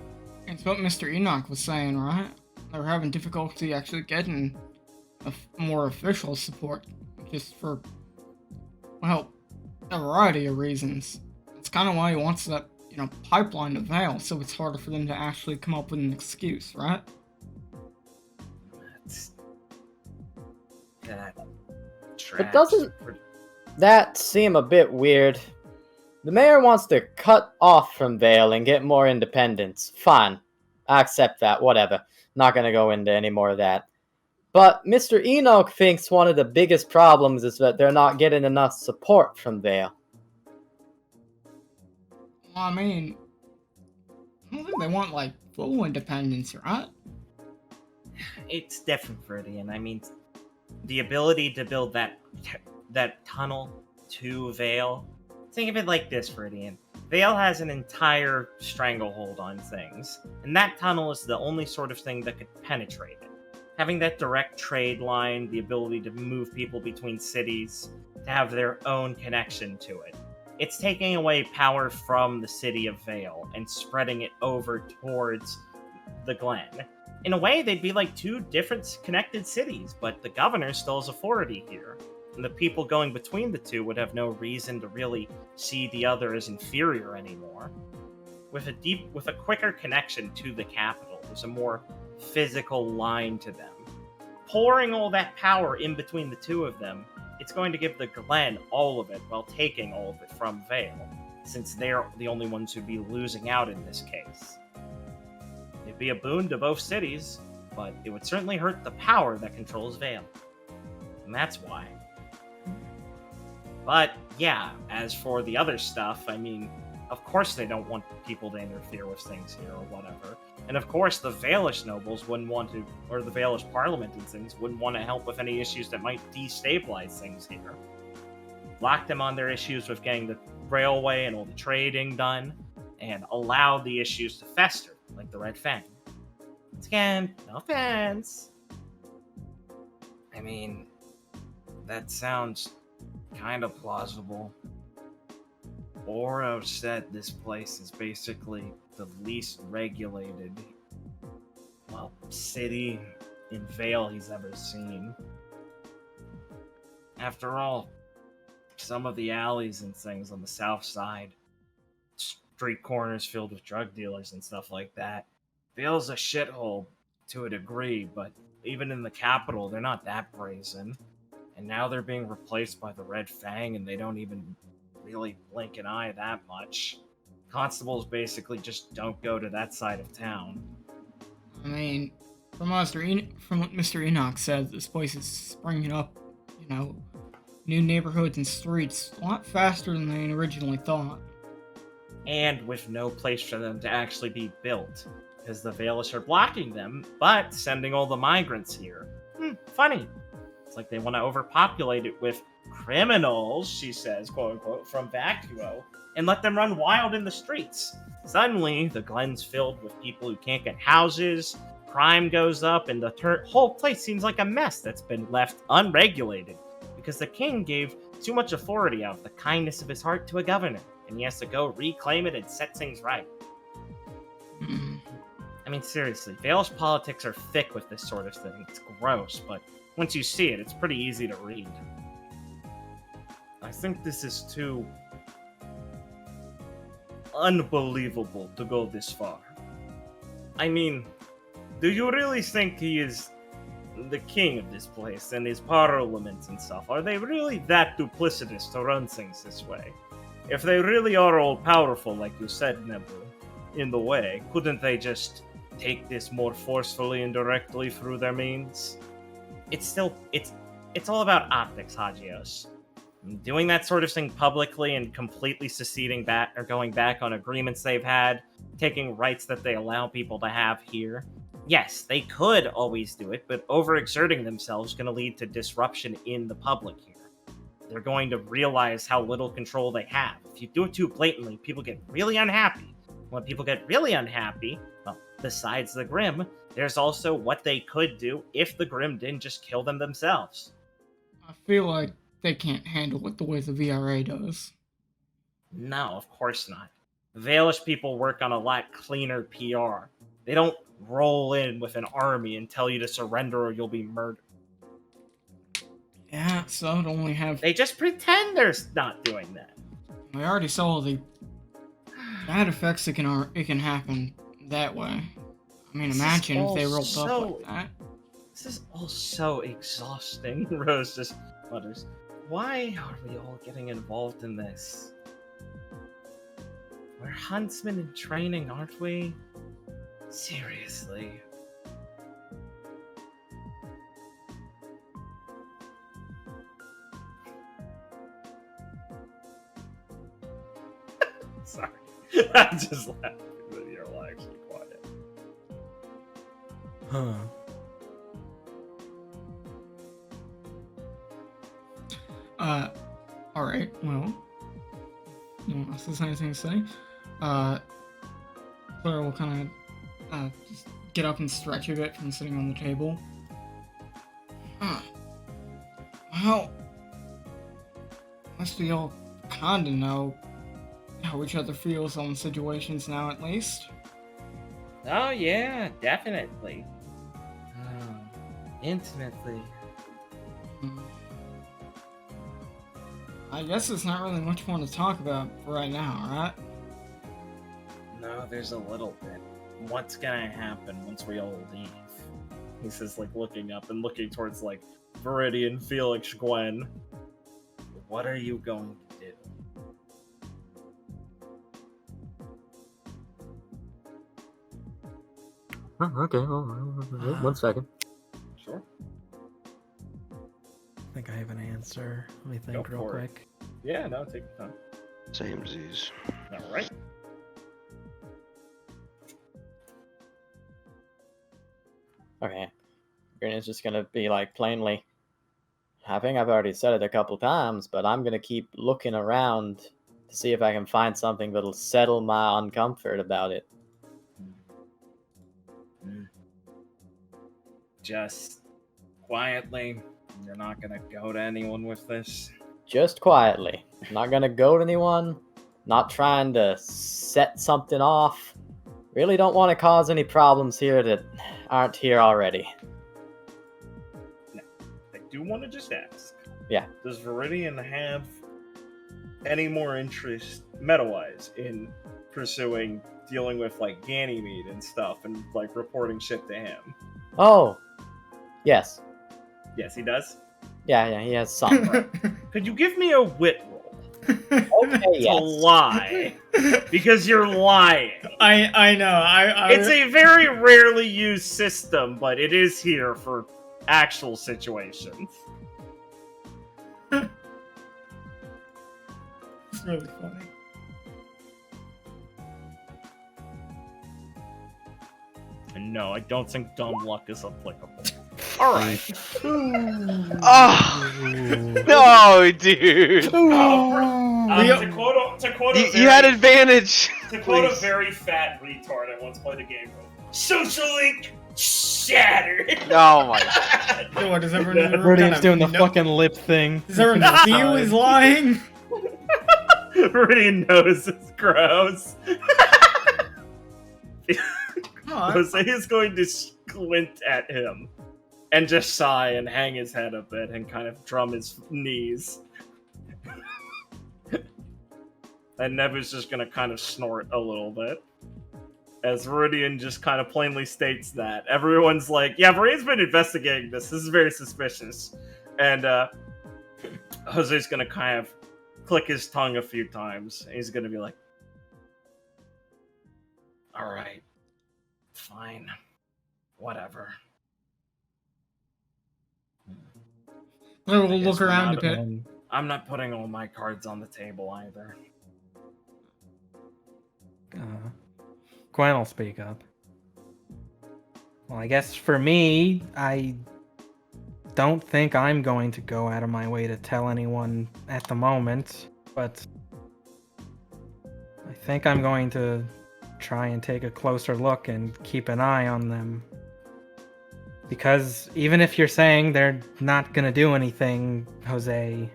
It's what Mr. Enoch was saying, right? They're having difficulty actually getting more official support, just for, well, a variety of reasons. It's kind of why he wants that, pipeline to Vale, so it's harder for them to actually come up with an excuse, right? But doesn't that seem a bit weird? The mayor wants to cut off from Vale and get more independence. Fine. I accept that, whatever. Not gonna go into any more of that. But Mr. Enoch thinks one of the biggest problems is that they're not getting enough support from Vale. Well, I mean, I don't think they want, full independence, right? It's different, Viridian. I mean, the ability to build that tunnel to Vale. Think of it like this, Viridian. Vale has an entire stranglehold on things, and that tunnel is the only sort of thing that could penetrate it. Having that direct trade line, the ability to move people between cities, to have their own connection to it. It's taking away power from the city of Vale and spreading it over towards the Glen. In a way, they'd be like two different connected cities, but the governor still has authority here. And the people going between the two would have no reason to really see the other as inferior anymore. With a quicker connection to the capital, there's a more physical line to them. Pouring all that power in between the two of them, it's going to give the Glen all of it while taking all of it from Vale, since they're the only ones who'd be losing out in this case. It'd be a boon to both cities. but it would certainly hurt the power that controls Vale. And that's why. But yeah, as for the other stuff, I mean, of course they don't want people to interfere with things here or whatever. And of course the Valish nobles wouldn't want to, or the Valish parliament and things wouldn't want to help with any issues that might destabilize things here. Block them on their issues with getting the railway and all the trading done, and allow the issues to fester, like the Red Fang. Once again, no offense. I mean, that sounds kind of plausible. Oro said this place is basically the least regulated, well, city in Vale he's ever seen. After all, some of the alleys and things on the south side, street corners filled with drug dealers and stuff like that, Vale's a shithole to a degree, but even in the capital, they're not that brazen. And now they're being replaced by the Red Fang, and they don't even really blink an eye that much. Constables basically just don't go to that side of town. I mean, from what Mr. Enoch said, this place is springing up, new neighborhoods and streets a lot faster than they originally thought. And with no place for them to actually be built, because the Valish are blocking them, but sending all the migrants here. Funny. It's like they want to overpopulate it with criminals, she says, quote unquote, from Vacuo, and let them run wild in the streets. Suddenly, the Glen's filled with people who can't get houses, crime goes up, and the whole place seems like a mess that's been left unregulated, because the king gave too much authority out of the kindness of his heart to a governor, and he has to go reclaim it and set things right. I mean, seriously, Vale's politics are thick with this sort of thing. It's gross, but once you see it, it's pretty easy to read. I think this is too unbelievable to go this far. I mean, do you really think he is the king of this place and his parliament and stuff? Are they really that duplicitous to run things this way? If they really are all powerful, like you said, Nebula, in the way, couldn't they just take this more forcefully and directly through their means? It's all about optics, Hagios. Doing that sort of thing publicly and completely seceding back or going back on agreements they've had, taking rights that they allow people to have here. Yes, they could always do it, but overexerting themselves is going to lead to disruption in the public here. They're going to realize how little control they have. If you do it too blatantly, people get really unhappy. When people get really unhappy, well, besides the Grimm, there's also what they could do if the Grimm didn't just kill them themselves. I feel like they can't handle it the way the VRA does. No, of course not. Valish people work on a lot cleaner PR. They don't roll in with an army and tell you to surrender or you'll be murdered. Yeah, so it only have... They just pretend they're not doing that. We already saw the bad effects that can happen that way. I mean, imagine if they rolled up like that. This is all so exhausting, Rose just mutters. Why are we all getting involved in this? We're huntsmen in training, aren't we? Seriously. Sorry. I just laughed that you're actually quiet. Huh. Alright, well. No one else has anything to say. Claire will kind of, just get up and stretch a bit from sitting on the table. Well, must be all kinda know how each other feels on situations now, at least. Oh yeah, definitely. Intimately. I guess there's not really much more to talk about right now, right? No, there's a little bit. What's gonna happen once we all leave? He says, like, looking up and looking towards, like, Viridian, Felix, Gwen. What are you going to do? Oh, okay. One second. Sure. I think I have an answer. Let me think Go real for it. quick. Yeah, no, take your time. Same Z's. All right. Okay. Green's just gonna be like plainly. I think I've already said it a couple times, but I'm gonna keep looking around to see if I can find something that'll settle my uncomfort about it. Just quietly. You're not gonna go to anyone with this. Just quietly. Not gonna go to anyone. Not trying to set something off. Really don't want to cause any problems here that aren't here already. I do want to just ask. Yeah. Does Viridian have any more interest, meta-wise, in pursuing dealing with like Ganymede and stuff, and like reporting shit to him? Oh. Yes. Yes, he does. Yeah, he has some. Could you give me a wit roll Okay, to yes. lie? Because you're lying. I know. It's a very rarely used system, but it is here for actual situations. It's really funny. And no, I don't think dumb luck is applicable. Alright. Oh no, dude! To quote You had advantage. to quote a Please. very fat retard I once played a game with. Social link shattered. Oh my god. So what, does everyone in the room Viridian's kinda doing the know- fucking lip thing. Does everyone see who is lying? Viridian knows it's gross. Oh, Jose is going to squint at him and just sigh and hang his head a bit and kind of drum his knees. And Nebu's just gonna kind of snort a little bit. As Viridian just kind of plainly states that. Everyone's like, yeah, Viridian's been investigating this. This is very suspicious. And Jose's gonna kind of click his tongue a few times. He's gonna be like, alright. Fine. Whatever. we'll I guess look we're around a not- bit. I'm not putting all my cards on the table either. Gwen will speak up. Well, I guess for me, I don't think I'm going to go out of my way to tell anyone at the moment, but I think I'm going to try and take a closer look and keep an eye on them. Because even if you're saying they're not gonna do anything, Jose,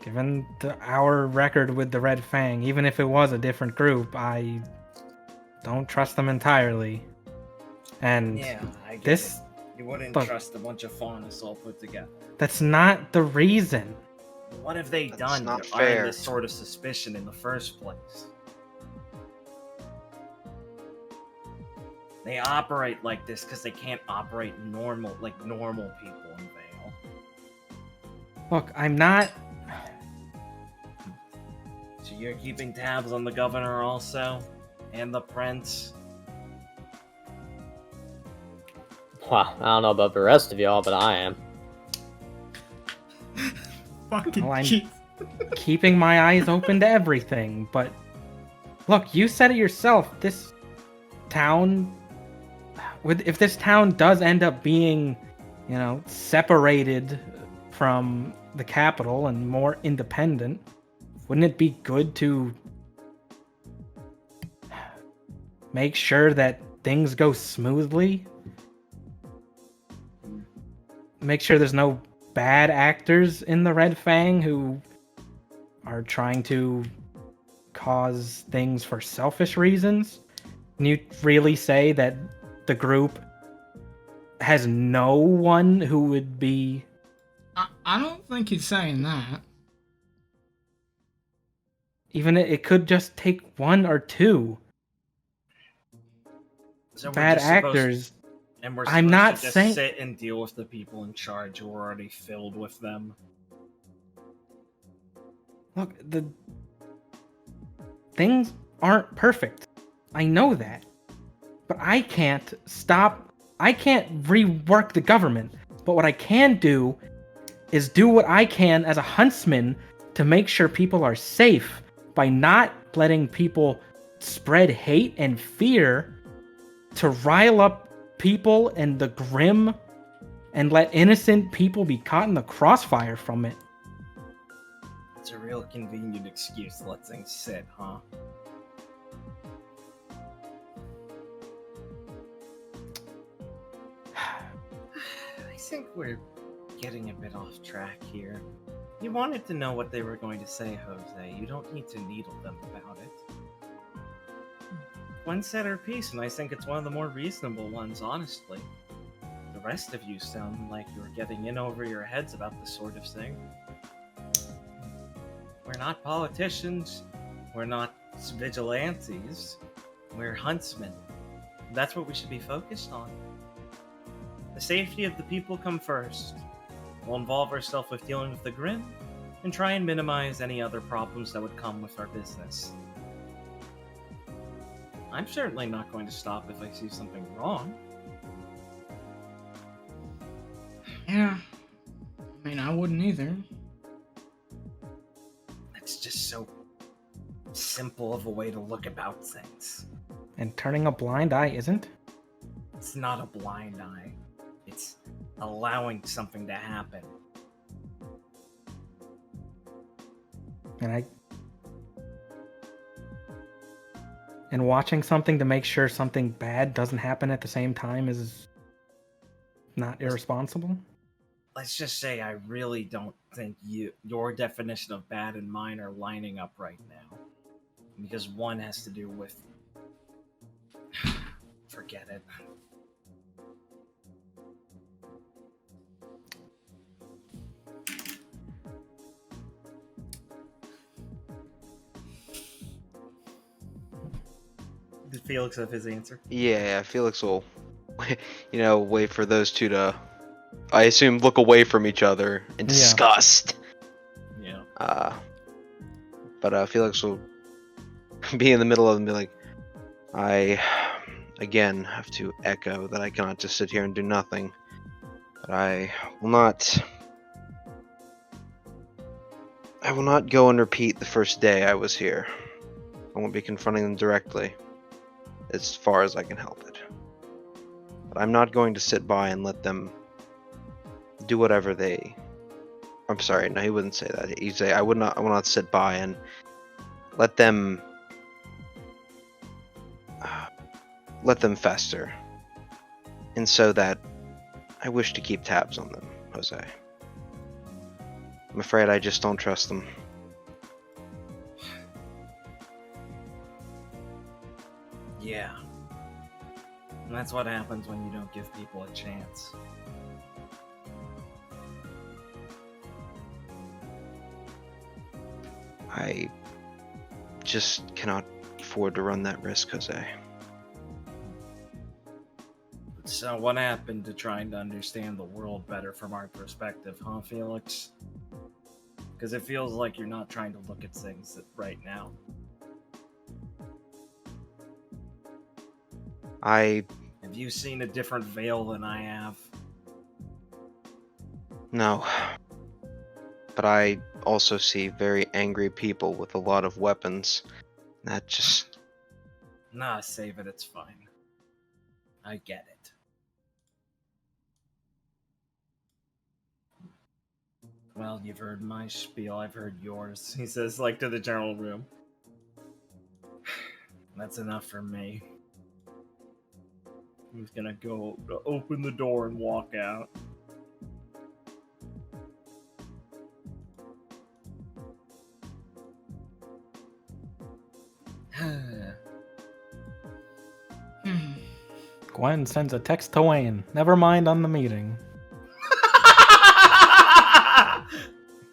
given our record with the Red Fang, even if it was a different group, I don't trust them entirely. And I get this, You wouldn't but- trust a bunch of faunas all put together. that's not the reason. What have they That's done not to earn fair. this sort of suspicion in the first place? They operate like this because they can't operate normal people in Vale. Look, I'm not. So you're keeping tabs on the governor also? And the prince? Well, I don't know about the rest of y'all, but I am. Fucking Well, I'm- shit. Keeping my eyes open to everything, but look, you said it yourself. This town, if this town does end up being, separated from the capital and more independent, wouldn't it be good to make sure that things go smoothly? Make sure there's no bad actors in the Red Fang who are trying to cause things for selfish reasons? Can you really say that the group has no one who would be... I don't think he's saying that. Even it could just take one or two So we're bad just supposed- actors. And we're I'm supposed not to just saying- sit and deal with the people in charge who are already filled with them. Look, the things aren't perfect. I know that. but I can't rework the government. But what I can do is do what I can as a huntsman to make sure people are safe by not letting people spread hate and fear to rile up people and the grim and let innocent people be caught in the crossfire from it. It's a real convenient excuse to let things sit, huh? I think we're getting a bit off track here. You wanted to know what they were going to say, Jose. You don't need to needle them about it. One said her piece, and I think it's one of the more reasonable ones, honestly. The rest of you sound like you're getting in over your heads about this sort of thing. We're not politicians. We're not vigilantes. We're huntsmen. That's what we should be focused on. The safety of the people come first. We'll involve ourselves with dealing with the grim and try and minimize any other problems that would come with our business. I'm certainly not going to stop if I see something wrong. Yeah. I mean, I wouldn't either. It's just so simple of a way to look about things. And turning a blind eye isn't? It's not a blind eye. It's allowing something to happen. And watching something to make sure something bad doesn't happen at the same time is not irresponsible? Let's just say I really don't think your definition of bad and mine are lining up right now. Because one has to do with... Forget it. Did Felix have his answer? Yeah, Felix will, wait for those two to, I assume, look away from each other in disgust. Yeah. But Felix will be in the middle of them and be like, I, again, have to echo that I cannot just sit here and do nothing. But I will not go and repeat the first day I was here. I won't be confronting them directly, as far as I can help it. But I'm not going to sit by and let them do whatever they... I'm sorry, no, he wouldn't say that. He'd say, I will not sit by and let them fester. And so that I wish to keep tabs on them, Jose. I'm afraid I just don't trust them. Yeah. And that's what happens when you don't give people a chance. I just cannot afford to run that risk, Jose. So what happened to trying to understand the world better from our perspective, huh, Felix? Because it feels like you're not trying to look at things right now. Have you seen a different veil than I have? No. But I also see very angry people with a lot of weapons. That just... Nah, save it, it's fine. I get it. Well, you've heard my spiel, I've heard yours, he says, like, to the general room. That's enough for me. He's gonna go open the door and walk out. Gwen sends a text to Wayne. Never mind on the meeting.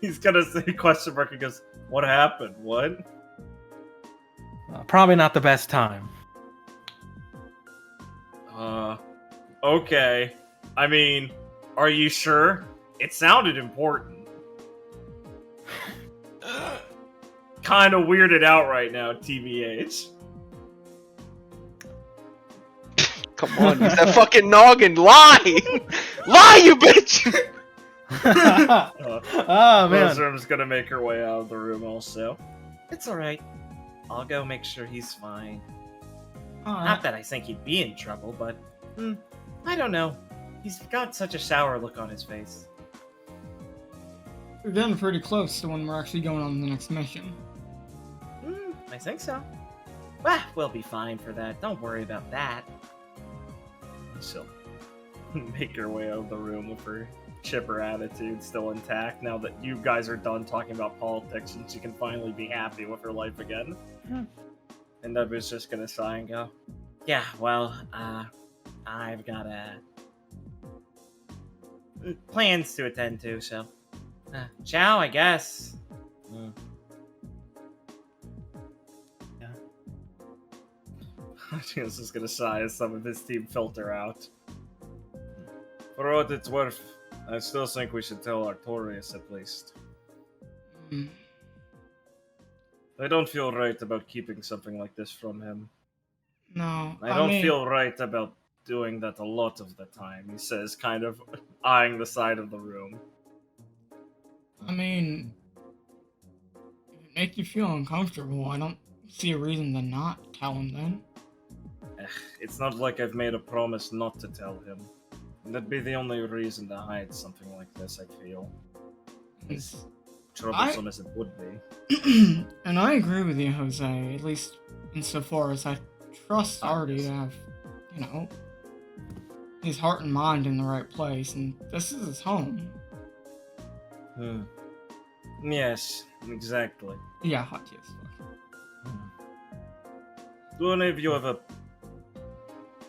He's gonna say question mark and goes, what happened? What? Probably not the best time. Okay. I mean, are you sure? It sounded important. Kind of weirded out right now, TBH. Come on, use that fucking noggin. Lie! Lie, you bitch! Oh man. Rosarm's gonna make her way out of the room also. It's alright. I'll go make sure he's fine. Not that I think he'd be in trouble, but I don't know. He's got such a sour look on his face. We're getting pretty close to when we're actually going on the next mission. I think so. Well, we'll be fine for that. Don't worry about that. She'll make her way out of the room with her chipper attitude still intact now that you guys are done talking about politics and she can finally be happy with her life again. And Nebu's just gonna sigh and go, Yeah, well, I've got plans to attend to, so ciao, I guess. She's just gonna sigh as some of his team filter out. For what it's worth, I still think we should tell Artorias at least. I don't feel right about keeping something like this from him. No, I don't feel right about doing that a lot of the time, he says, kind of eyeing the side of the room. I mean, if it makes you feel uncomfortable, I don't see a reason to not tell him then. It's not like I've made a promise not to tell him. That'd be the only reason to hide something like this, I feel. As troublesome as it would be. And I agree with you, Jose, at least insofar as I trust Artie to have, you know, his heart and mind in the right place, and this is his home. Yes, exactly. Yeah, hot yes. Do any of you have a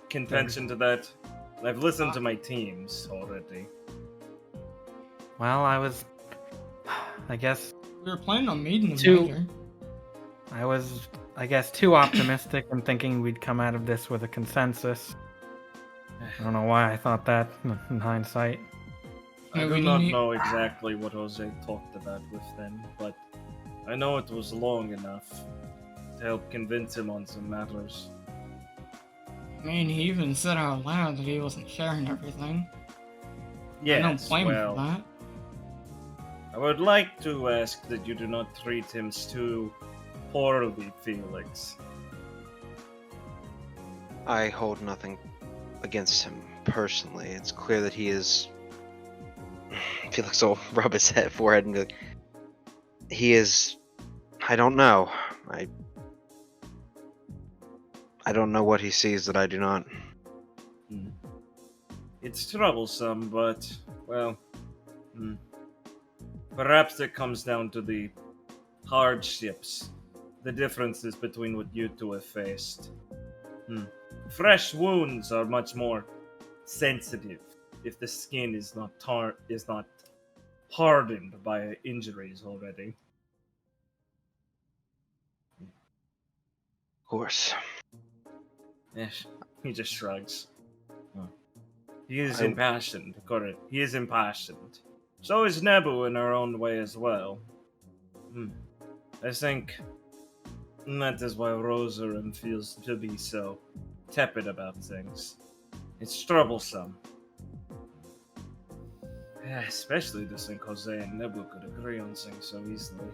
contention to that? I've listened to my teams already. Well, I guess We were planning on meeting him Two- later. I was, too optimistic and thinking we'd come out of this with a consensus. I don't know why I thought that in hindsight. I Yeah, do we not need- know exactly what Jose talked about with them, but I know it was long enough to help convince him on some matters. I mean, he even said out loud that he wasn't sharing everything. Yes, I don't blame him well, for that. I would like to ask that you do not treat him too poorly, Felix. I hold nothing against him personally. It's clear that he is. Felix will rub his forehead and be like, he is. I don't know. I don't know what he sees that I do not. It's troublesome, but, well, perhaps it comes down to the hardships, the differences between what you two have faced. Fresh wounds are much more sensitive if the skin is not hardened by injuries already. Of course. Yes, he just shrugs. He is I- impassioned, correct. He is impassioned. So is Nebu in her own way as well. I think that is why Rosarum feels to be so tepid about things. It's troublesome. Yeah, especially to think Jose and Nebu could agree on things so easily.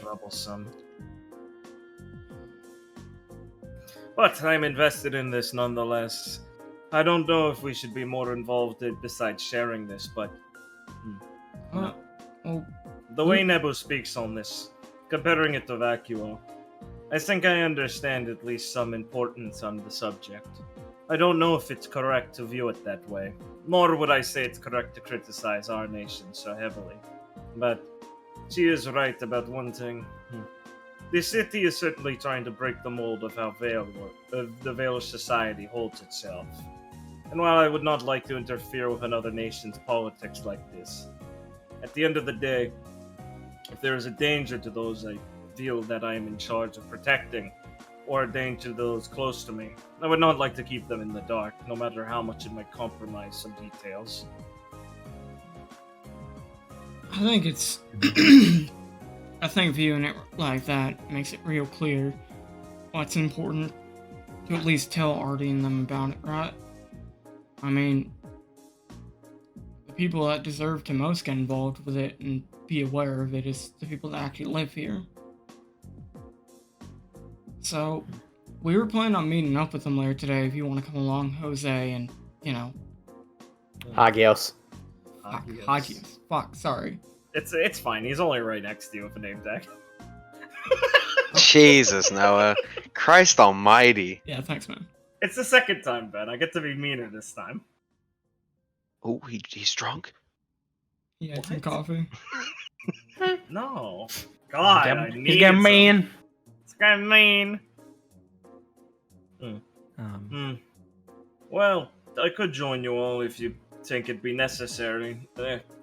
Troublesome. But I'm invested in this nonetheless. I don't know if we should be more involved besides sharing this, but Well, the way Nebu speaks on this, comparing it to Vacuo, I think I understand at least some importance on the subject. I don't know if it's correct to view it that way, nor would I say it's correct to criticize our nation so heavily. But she is right about one thing. The city is certainly trying to break the mold of how the Vale society holds itself. And while I would not like to interfere with another nation's politics like this, at the end of the day, if there is a danger to those I feel that I am in charge of protecting, or a danger to those close to me, I would not like to keep them in the dark, no matter how much it might compromise some details. I think it's. I think viewing it like that makes it real clear what's important to at least tell Artie and them about it, right? I mean, the people that deserve to most get involved with it and be aware of it is the people that actually live here. So, we were planning on meeting up with them later today if you want to come along, Jose, and, you know... Hagios. Hagios. Fuck, sorry. It's fine. He's only right next to you with a name tag. Jesus, Noah. Christ almighty. Yeah, thanks, man. It's the second time, Ben. I get to be meaner this time. Oh, he's drunk? He had some What? coffee. No. God, I He's need getting some. mean. It's getting mean. Well, I could join you all if you think it'd be necessary.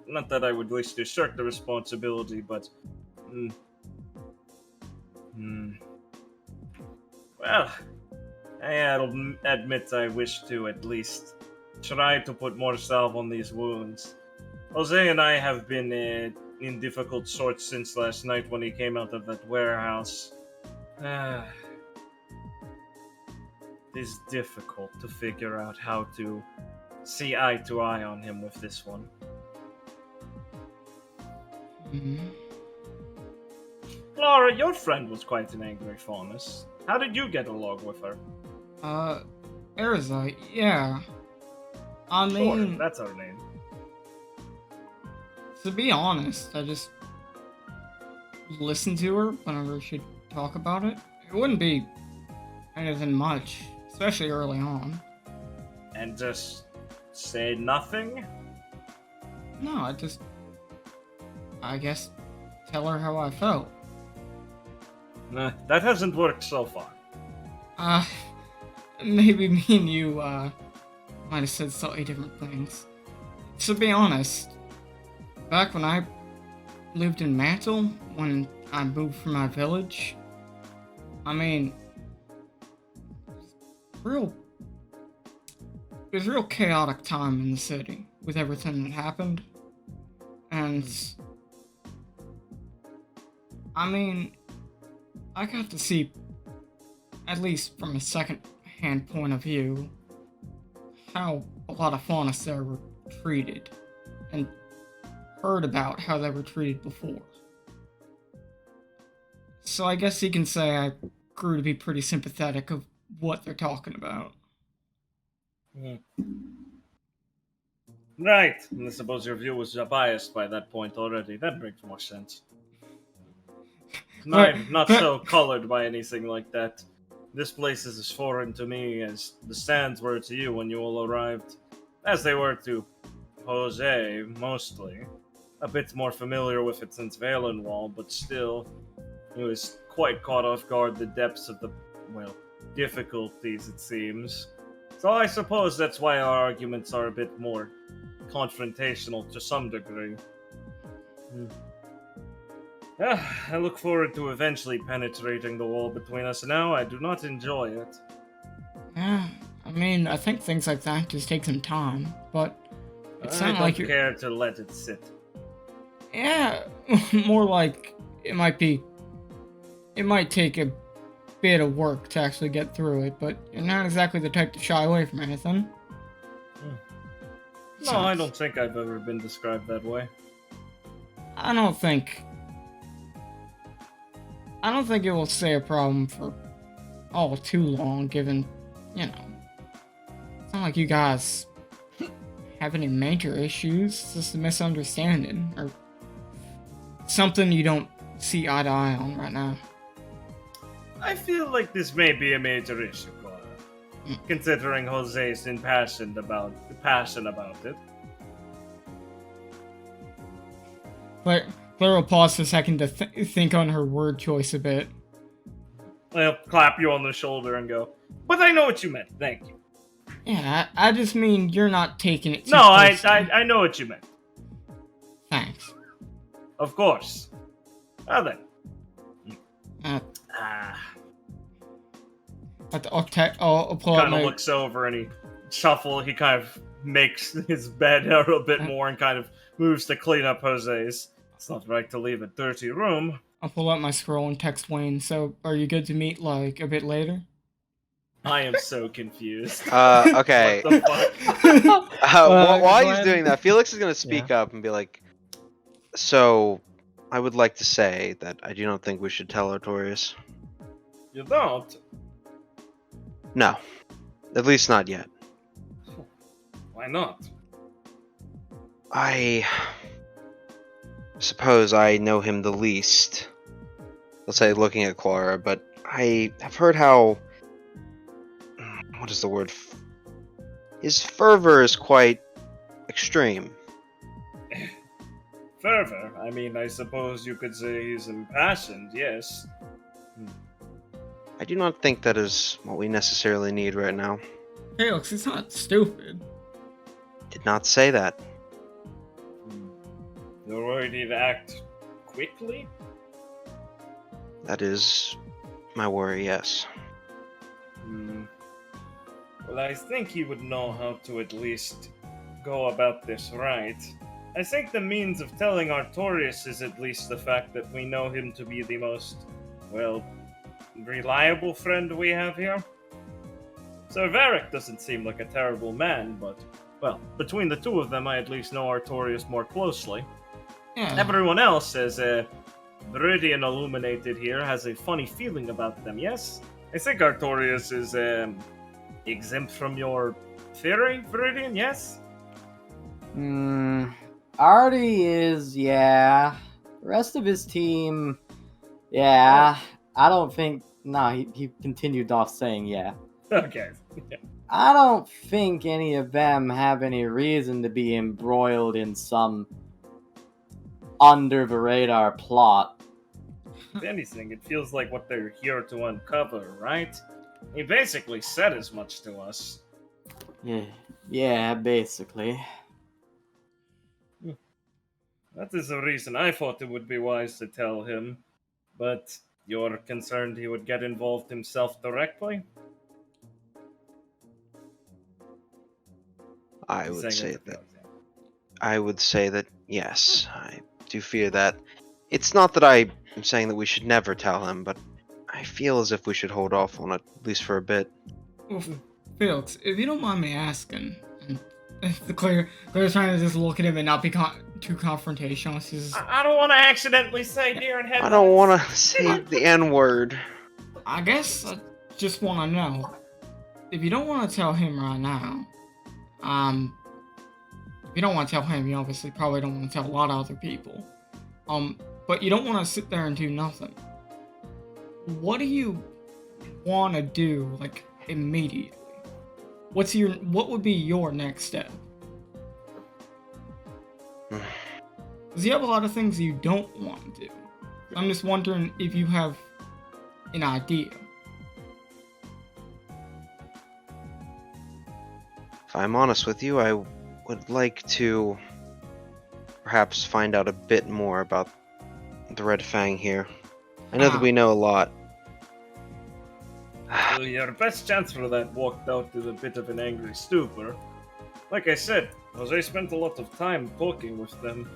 Not that I would wish to shirk the responsibility, but... Well, I admit I wish to at least try to put more salve on these wounds. Jose and I have been in difficult sorts since last night when he came out of that warehouse. It's difficult to figure out how to see eye to eye on him with this one. Laura, your friend was quite an angry faunus. How did you get along with her? Arizite, yeah. I Sure, mean, that's our name. to be honest, I just listen to her whenever she'd talk about it. It wouldn't be anything much, especially early on. And just say nothing? No, I guess, tell her how I felt. Nah, that hasn't worked so far. Maybe me and you, might have said slightly different things. To be honest, back when I lived in Mantle, when I moved from my village, I mean, it was a real chaotic time in the city with everything that happened. And, I mean, I got to see, at least from a second-hand point of view, how a lot of faunus there were treated, and heard about how they were treated before. So I guess you can say I grew to be pretty sympathetic of what they're talking about. Right. And I suppose your view was biased by that point already. That makes more sense. I'm not so colored by anything like that. This place is as foreign to me as the sands were to you when you all arrived. As they were to Jose, mostly. A bit more familiar with it since Valenwall, but still, he was quite caught off guard the depths of the, well, difficulties, it seems. So I suppose that's why our arguments are a bit more confrontational to some degree. I look forward to eventually penetrating the wall between us. Now I do not enjoy it. Yeah, I mean, I think things like that just take some time, but it's I not like don't you're... care to let it sit. Yeah, more like it might take a bit of work to actually get through it, but you're not exactly the type to shy away from anything. No, I don't think I've ever been described that way. I don't think it will stay a problem for all too long, given, you know, it's not like you guys have any major issues. It's just a misunderstanding, or something you don't see eye to eye on right now. I feel like this may be a major issue, Cora. Considering Jose's impassioned about it. Claire will pause for a second to think on her word choice a bit. I'll clap you on the shoulder and go, but I know what you meant, thank you. Yeah, I just mean you're not taking it too No, personally. I know what you meant. Thanks. Of course. Well then. I'll pull out Kind my... of looks over and he kind of makes his bed out a bit more and kind of moves to clean up Jose's. It's not right to leave a dirty room. I'll pull out my scroll and text Wayne. So, are you good to meet, like, a bit later? I am so confused. Okay. What the fuck? While go he's ahead. doing that, Felix is gonna speak up and be like, "So, I would like to say that I do not think we should tell Artorias. You don't? No, at least not yet. Why not? I suppose I know him the least. Let's say looking at Clara, but I have heard how... What is the word? His fervor is quite extreme. Fervor? I mean, I suppose you could say he's impassioned, yes. I do not think that is what we necessarily need right now. Felix, it's not stupid. Did not say that. You're worried he'd act quickly? That is my worry, yes. Well, I think he would know how to at least go about this right. I think the means of telling Artorias is at least the fact that we know him to be the most, well, reliable friend we have here. Sir Varric doesn't seem like a terrible man, but, well, between the two of them, I at least know Artorias more closely. Yeah. Everyone else, as Viridian Illuminated here, has a funny feeling about them, yes? I think Artorias is exempt from your theory, Viridian, yes? Artie is, yeah. The rest of his team, yeah. I don't think, he continued off saying yeah. Okay. I don't think any of them have any reason to be embroiled in some under the radar plot. If anything, it feels like what they're here to uncover, right? He basically said as much to us. Yeah, basically. That is the reason I thought it would be wise to tell him. But you're concerned he would get involved himself directly? I would say that yes, I do fear that. It's not that I am saying that we should never tell him, but I feel as if we should hold off on it, at least for a bit. Well, Felix, if you don't mind me asking, and Claire's trying to just look at him and not be too confrontational. She's just, I don't want to accidentally say deer and headlights. I don't want to say the N-word. I guess I just want to know, if you don't want to tell him right now, if you don't want to tell him, you obviously probably don't want to tell a lot of other people. But you don't want to sit there and do nothing. What do you want to do, like, immediately? What would be your next step? Because you have a lot of things you don't want to do. I'm just wondering if you have an idea. If I'm honest with you, I would like to perhaps find out a bit more about the Red Fang here. I know that we know a lot. So your best chance for that walked out is a bit of an angry stupor. Like I said, Jose spent a lot of time talking with them.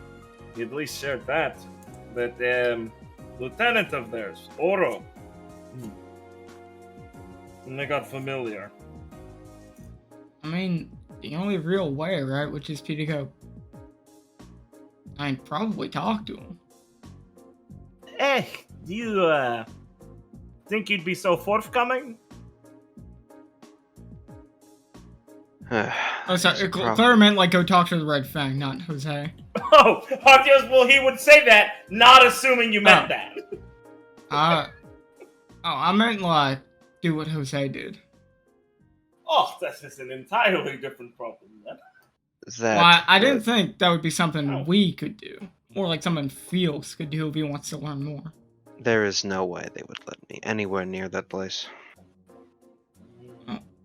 He at least shared that. That lieutenant of theirs, Oro. And they got familiar. I mean, the only real way, right, which is to go, I'd probably talk to him. Do you, think you'd be so forthcoming? Oh, sorry, Claire meant, like, go talk to the Red Fang, not Jose. Oh, well, he would say that, not assuming you meant that. I meant, like, do what Jose did. Oh, that's just an entirely different problem, then. Well, I didn't think that would be something we could do. Or, like, something Felix could do if he wants to learn more. There is no way they would let me anywhere near that place.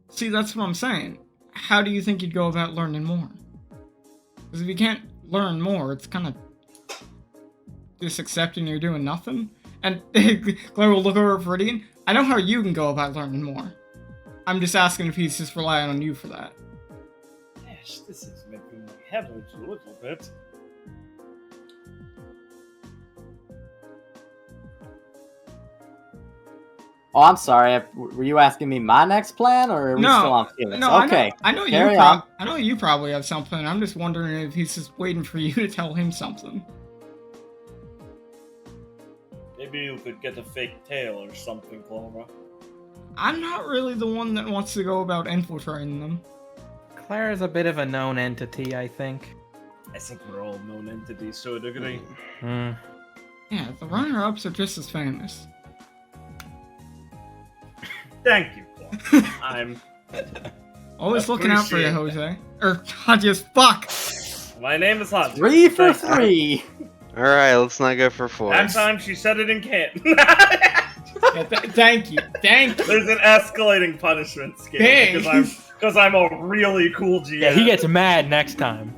See, that's what I'm saying. How do you think you'd go about learning more? Because if you can't learn more, it's kind of just accepting you're doing nothing. And Claire will look over at Viridian. I know how you can go about learning more. I'm just asking if he's just relying on you for that. Gosh, this is making my head hurt a little bit. Oh, I'm sorry. Were you asking me my next plan, or are we still on Felix? No, Okay. I know you. Carry on. I know you probably have something. I'm just wondering if he's just waiting for you to tell him something. Maybe you could get a fake tail or something, Clara. I'm not really the one that wants to go about infiltrating them. Claire's a bit of a known entity, I think. I think we're all known entities to a degree. Hmm. Yeah, the runner-ups are just as famous. Thank you, Clara. I'm. Always looking out for you, Appreciate Jose. I just fuck. My name is Hot. 3 for 3. All right, let's not go for 4. That time she said it in Canton. Yeah, thank you. There's an escalating punishment scale Thanks. because I'm a really cool GM. Yeah, he gets mad next time.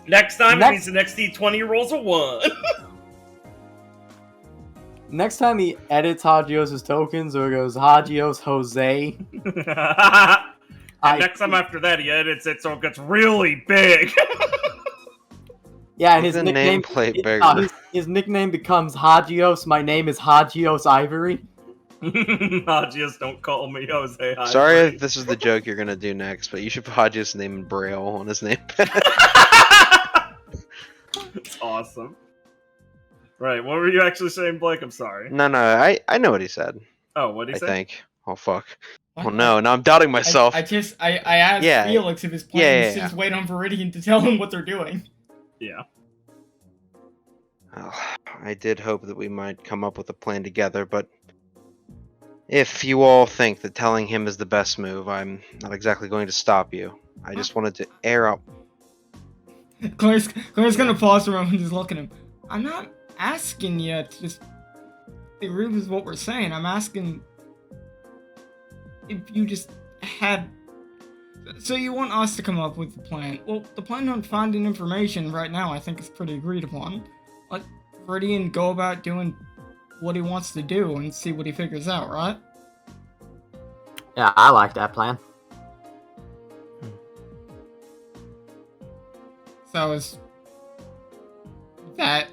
Next time it means the next D20 rolls a 1. Next time he edits Hagios' tokens or goes Hagios Jose. And next time after that he edits it so it gets really big. Yeah, and his The nickname nameplate bigger. his nickname becomes Hagios. My name is Hagios Ivory. Hagios, don't call me Jose. Sorry if this is the joke you're gonna do next, but you should put Hagios' name in Braille on his name. It's awesome. Right, what were you actually saying, Blake? I'm sorry. No, I know what he said. Oh, what did I he say? think. Oh fuck. What? Oh no, now I'm doubting myself. I asked Yeah. Felix if his plan Yeah, is to yeah. just wait on Viridian to tell him what they're doing. Yeah. Oh, I did hope that we might come up with a plan together, but if you all think that telling him is the best move, I'm not exactly going to stop you. I just wanted to air out. Claire's gonna pause for a moment and just look at him. I'm not asking you to just agree with what we're saying. I'm asking if you just had. So you want us to come up with the plan? Well, the plan on finding information right now I think is pretty agreed upon. Let Viridian go about doing what he wants to do and see what he figures out, right? Yeah, I like that plan. So is that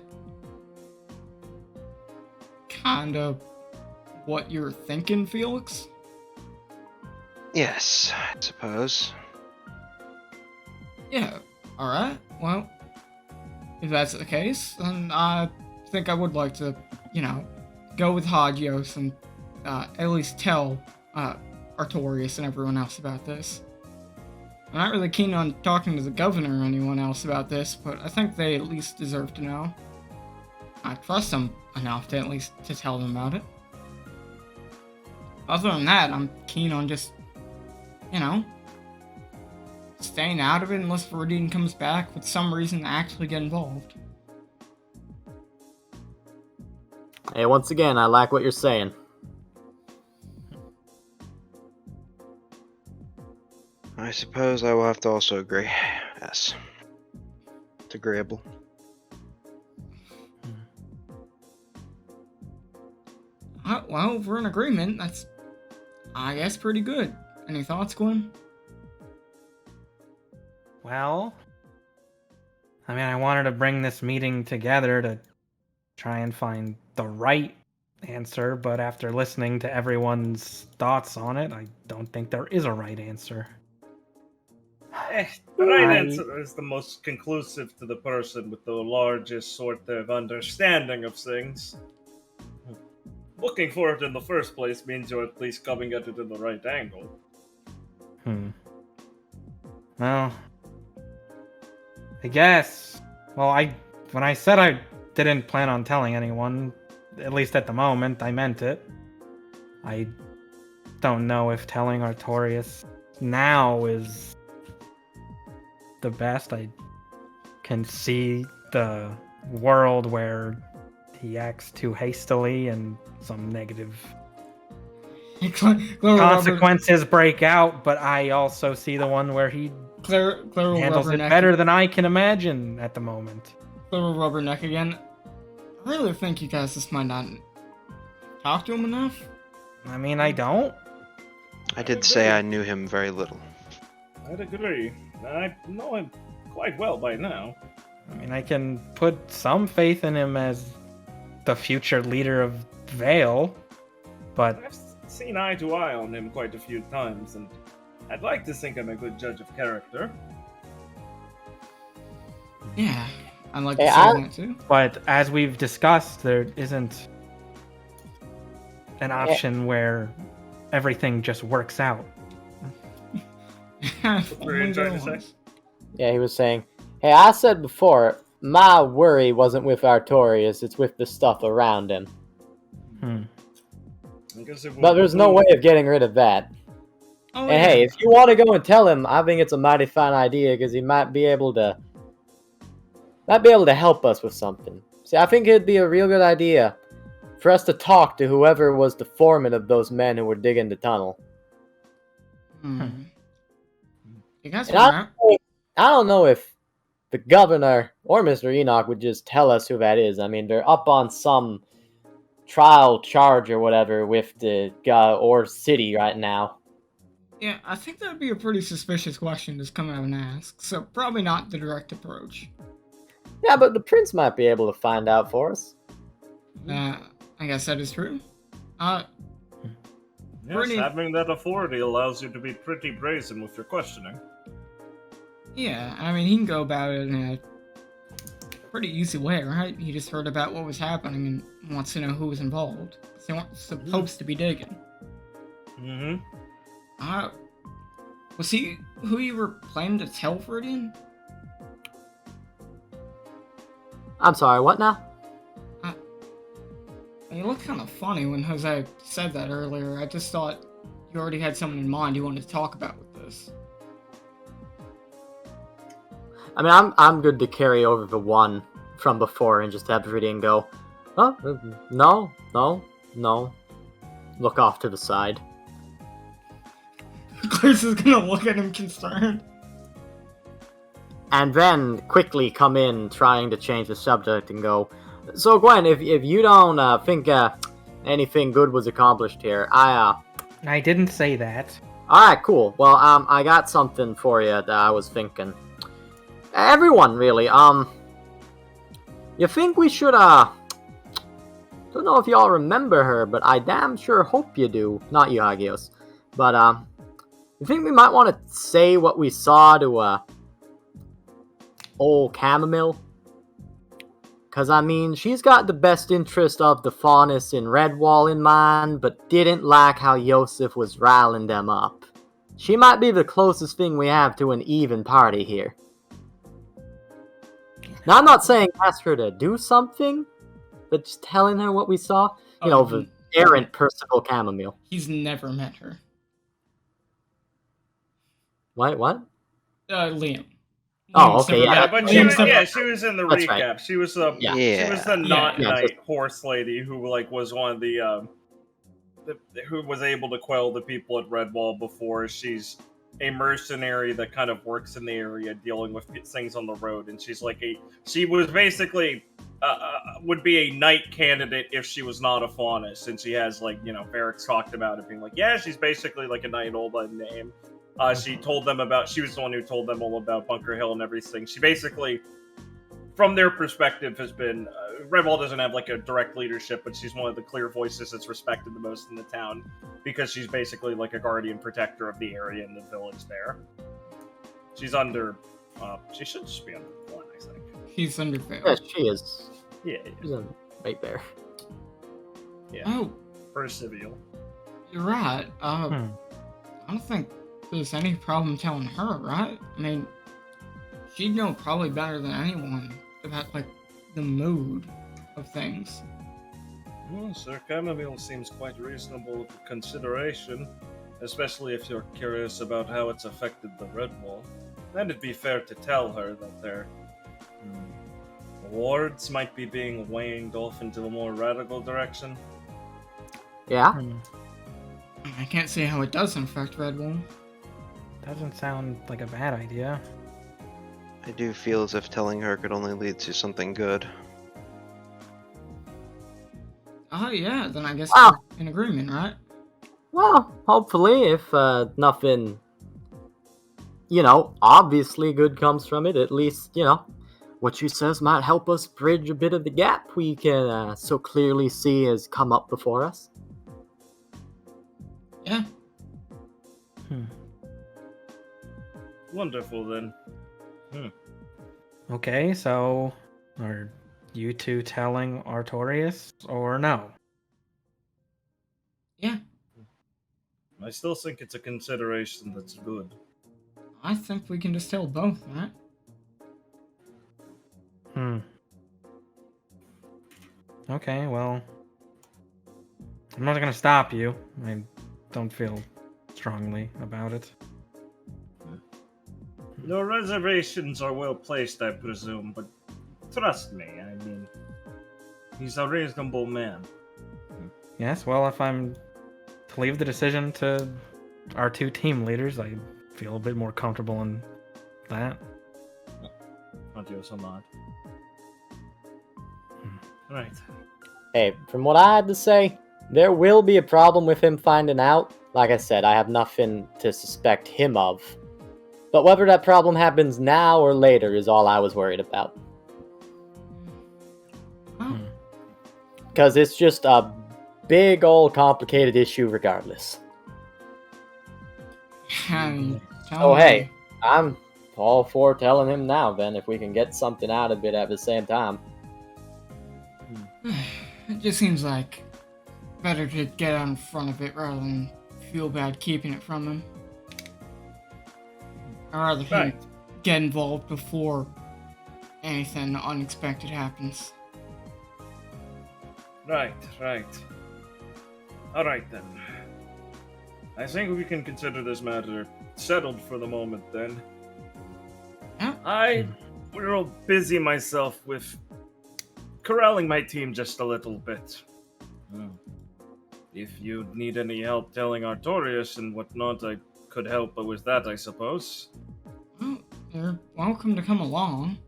kind of what you're thinking, Felix? Yes, I suppose. Yeah, alright. Well, if that's the case, then I think I would like to, go with Hagios and at least tell Artorias and everyone else about this. I'm not really keen on talking to the governor or anyone else about this, but I think they at least deserve to know. I trust them enough to at least to tell them about it. Other than that, I'm keen on just, staying out of it unless Viridian comes back with some reason to actually get involved. Hey, once again, I like what you're saying. I suppose I will have to also agree. Yes. It's agreeable. Well, if we're in agreement, that's, I guess, pretty good. Any thoughts, Gwen? Well, I wanted to bring this meeting together to try and find the right answer, but after listening to everyone's thoughts on it, I don't think there is a right answer. The right answer is the most conclusive to the person with the largest sort of understanding of things. Looking for it in the first place means you're at least coming at it in the right angle. Well, I guess. Well, when I said I didn't plan on telling anyone, at least at the moment, I meant it. I don't know if telling Artorias now is the best. I can see the world where he acts too hastily and some negative consequences break out, but I also see the one where he Claire handles it better than I can imagine at the moment. Claire will rub her neck again. I really think you guys just might not talk to him enough. I don't. I did say I knew him very little. I'd agree. I know him quite well by now. I can put some faith in him as the future leader of Vale, but I've seen eye to eye on him quite a few times, and I'd like to think I'm a good judge of character. Yeah, I'd like to Hey, say that too. but as we've discussed, there isn't an option where everything just works out. What were you trying to say? Yeah, he was saying, hey, I said before, my worry wasn't with Artorias, it's with the stuff around him. I guess it But will there's no move. way of getting rid of that. Oh, And hey, if you want to go and tell him, I think it's a mighty fine idea because he might be able to help us with something. See, I think it'd be a real good idea for us to talk to whoever was the foreman of those men who were digging the tunnel. You guys And remember? I don't know if the governor or Mr. Enoch would just tell us who that is. I mean, they're up on some trial charge or whatever with the or city right now. Yeah, I think that would be a pretty suspicious question to come out and ask. So probably not the direct approach. Yeah, but the prince might be able to find out for us. I guess that is true. Yes, Pretty- having that authority allows you to be pretty brazen with your questioning. Yeah, I mean, he can go about it in a pretty easy way, right? He just heard about what was happening and wants to know who was involved. They weren't supposed to be digging. Mm-hmm. Was he who you were planning to tell Viridian? I'm sorry, what now? You looked kind of funny when Jose said that earlier. I just thought you already had someone in mind you wanted to talk about with this. I mean, I'm good to carry over the one from before and just have Viridian go, oh, no. Look off to the side. Chris is gonna look at him concerned. And then quickly come in trying to change the subject and go, so Gwen, if you don't think anything good was accomplished here, I didn't say that. Alright, cool. Well, I got something for you that I was thinking. Everyone, really, you think we should, don't know if y'all remember her, but I damn sure hope you do. Not you, Hagios. But, you think we might want to say what we saw to, old Chamomile? Because, I mean, she's got the best interest of the Faunus in Redwall in mind, but didn't like how Yosef was riling them up. She might be the closest thing we have to an even party here. Now, I'm not saying ask her to do something, but just telling her what we saw. You know, the errant Percival Chamomile. He's never met her. What? Liam. Oh, okay, Liam's yeah. never- But Liam's she was in the That's recap. right. She was the Yeah. she was the not Yeah. night horse lady who was one of the who was able to quell the people at Redwall before. She's a mercenary that kind of works in the area dealing with things on the road, and she was basically would be a knight candidate if she was not a Faunus, and she has Varric's talked about it being she's basically like a knight old by name. She told them she was the one who told them all about Bunker Hill and everything. She basically, from their perspective, has been, Redwall doesn't have a direct leadership, but she's one of the clear voices that's respected the most in the town, because she's basically like a guardian protector of the area and the village there. She's under, she should just be under one, I think. He's under Vale. Yeah, she is. Yeah. She's right there. Yeah. Oh, Percival. you're right. I don't think there's any problem telling her, right? I mean, she'd know probably better than anyone about, the mood of things. Well, Sir Chamomile seems quite reasonable consideration, especially if you're curious about how it's affected the Redwall. Then it'd be fair to tell her that their wards might be being waned off into a more radical direction. Yeah? I can't see how it doesn't affect Redwall. Doesn't sound like a bad idea. I do feel as if telling her could only lead to something good. Oh, yeah, then I guess Wow. we're in agreement, right? Well, hopefully, if nothing, obviously good comes from it, at least, what she says might help us bridge a bit of the gap we can so clearly see has come up before us. Yeah. Wonderful then. Okay, so are you two telling Artorias or no? Yeah. I still think it's a consideration that's good. I think we can just tell both, right? Okay, well, I'm not gonna stop you. I don't feel strongly about it. Your reservations are well placed, I presume, but trust me, I mean, he's a reasonable man. Yes, well, if I'm to leave the decision to our two team leaders, I feel a bit more comfortable in that. Not you so much. Right. Hey, from what I had to say, there will be a problem with him finding out. Like I said, I have nothing to suspect him of. But whether that problem happens now or later is all I was worried about. Because it's just a big old complicated issue regardless. So hey, I'm all for telling him now then, if we can get something out of it at the same time. It just seems like better to get out in front of it rather than feel bad keeping it from him. I'd rather him get involved before anything unexpected happens. Right. Alright then. I think we can consider this matter settled for the moment then. Yeah. I will busy myself with corralling my team just a little bit. If you need any help telling Artorias and whatnot, I could help with that, I suppose. Well, you're welcome to come along.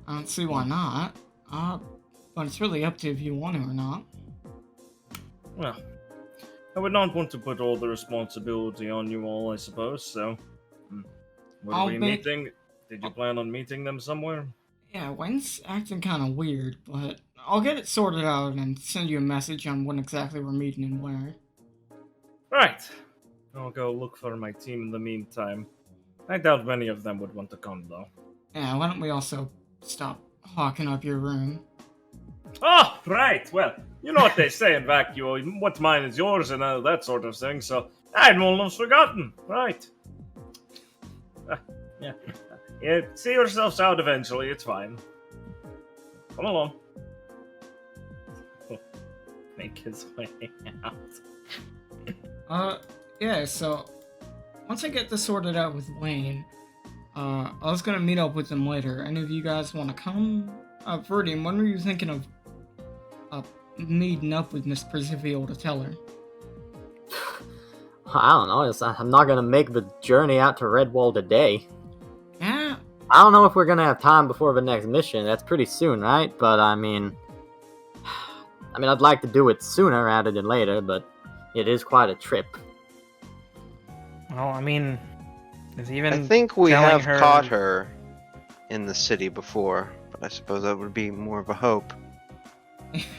I don't see why not. But it's really up to if you want to or not. Well, I would not want to put all the responsibility on you all, I suppose, so... Were we meeting? Did you plan on meeting them somewhere? Yeah, Wayne's acting kind of weird, but I'll get it sorted out and send you a message on when exactly we're meeting and where. Right. I'll go look for my team in the meantime. I doubt many of them would want to come, though. Yeah, why don't we also stop hawking up your room? Oh, right. Well, you know what they say in vacuum. What's mine is yours and that sort of thing, so I'd almost forgotten. Right. Yeah, see yourselves out eventually. It's fine. Come along. Make his way out. Yeah, so once I get this sorted out with Wayne, I was gonna meet up with him later. Any of you guys want to come? Verdian, when were you thinking of meeting up with Miss Persivio to tell her? I don't know. I'm not going to make the journey out to Redwall today. Yeah. I don't know if we're going to have time before the next mission. That's pretty soon, right? But I mean, I'd like to do it sooner rather than later, but it is quite a trip. Well, I mean, is even I think we telling have her... caught her in the city before, but I suppose that would be more of a hope.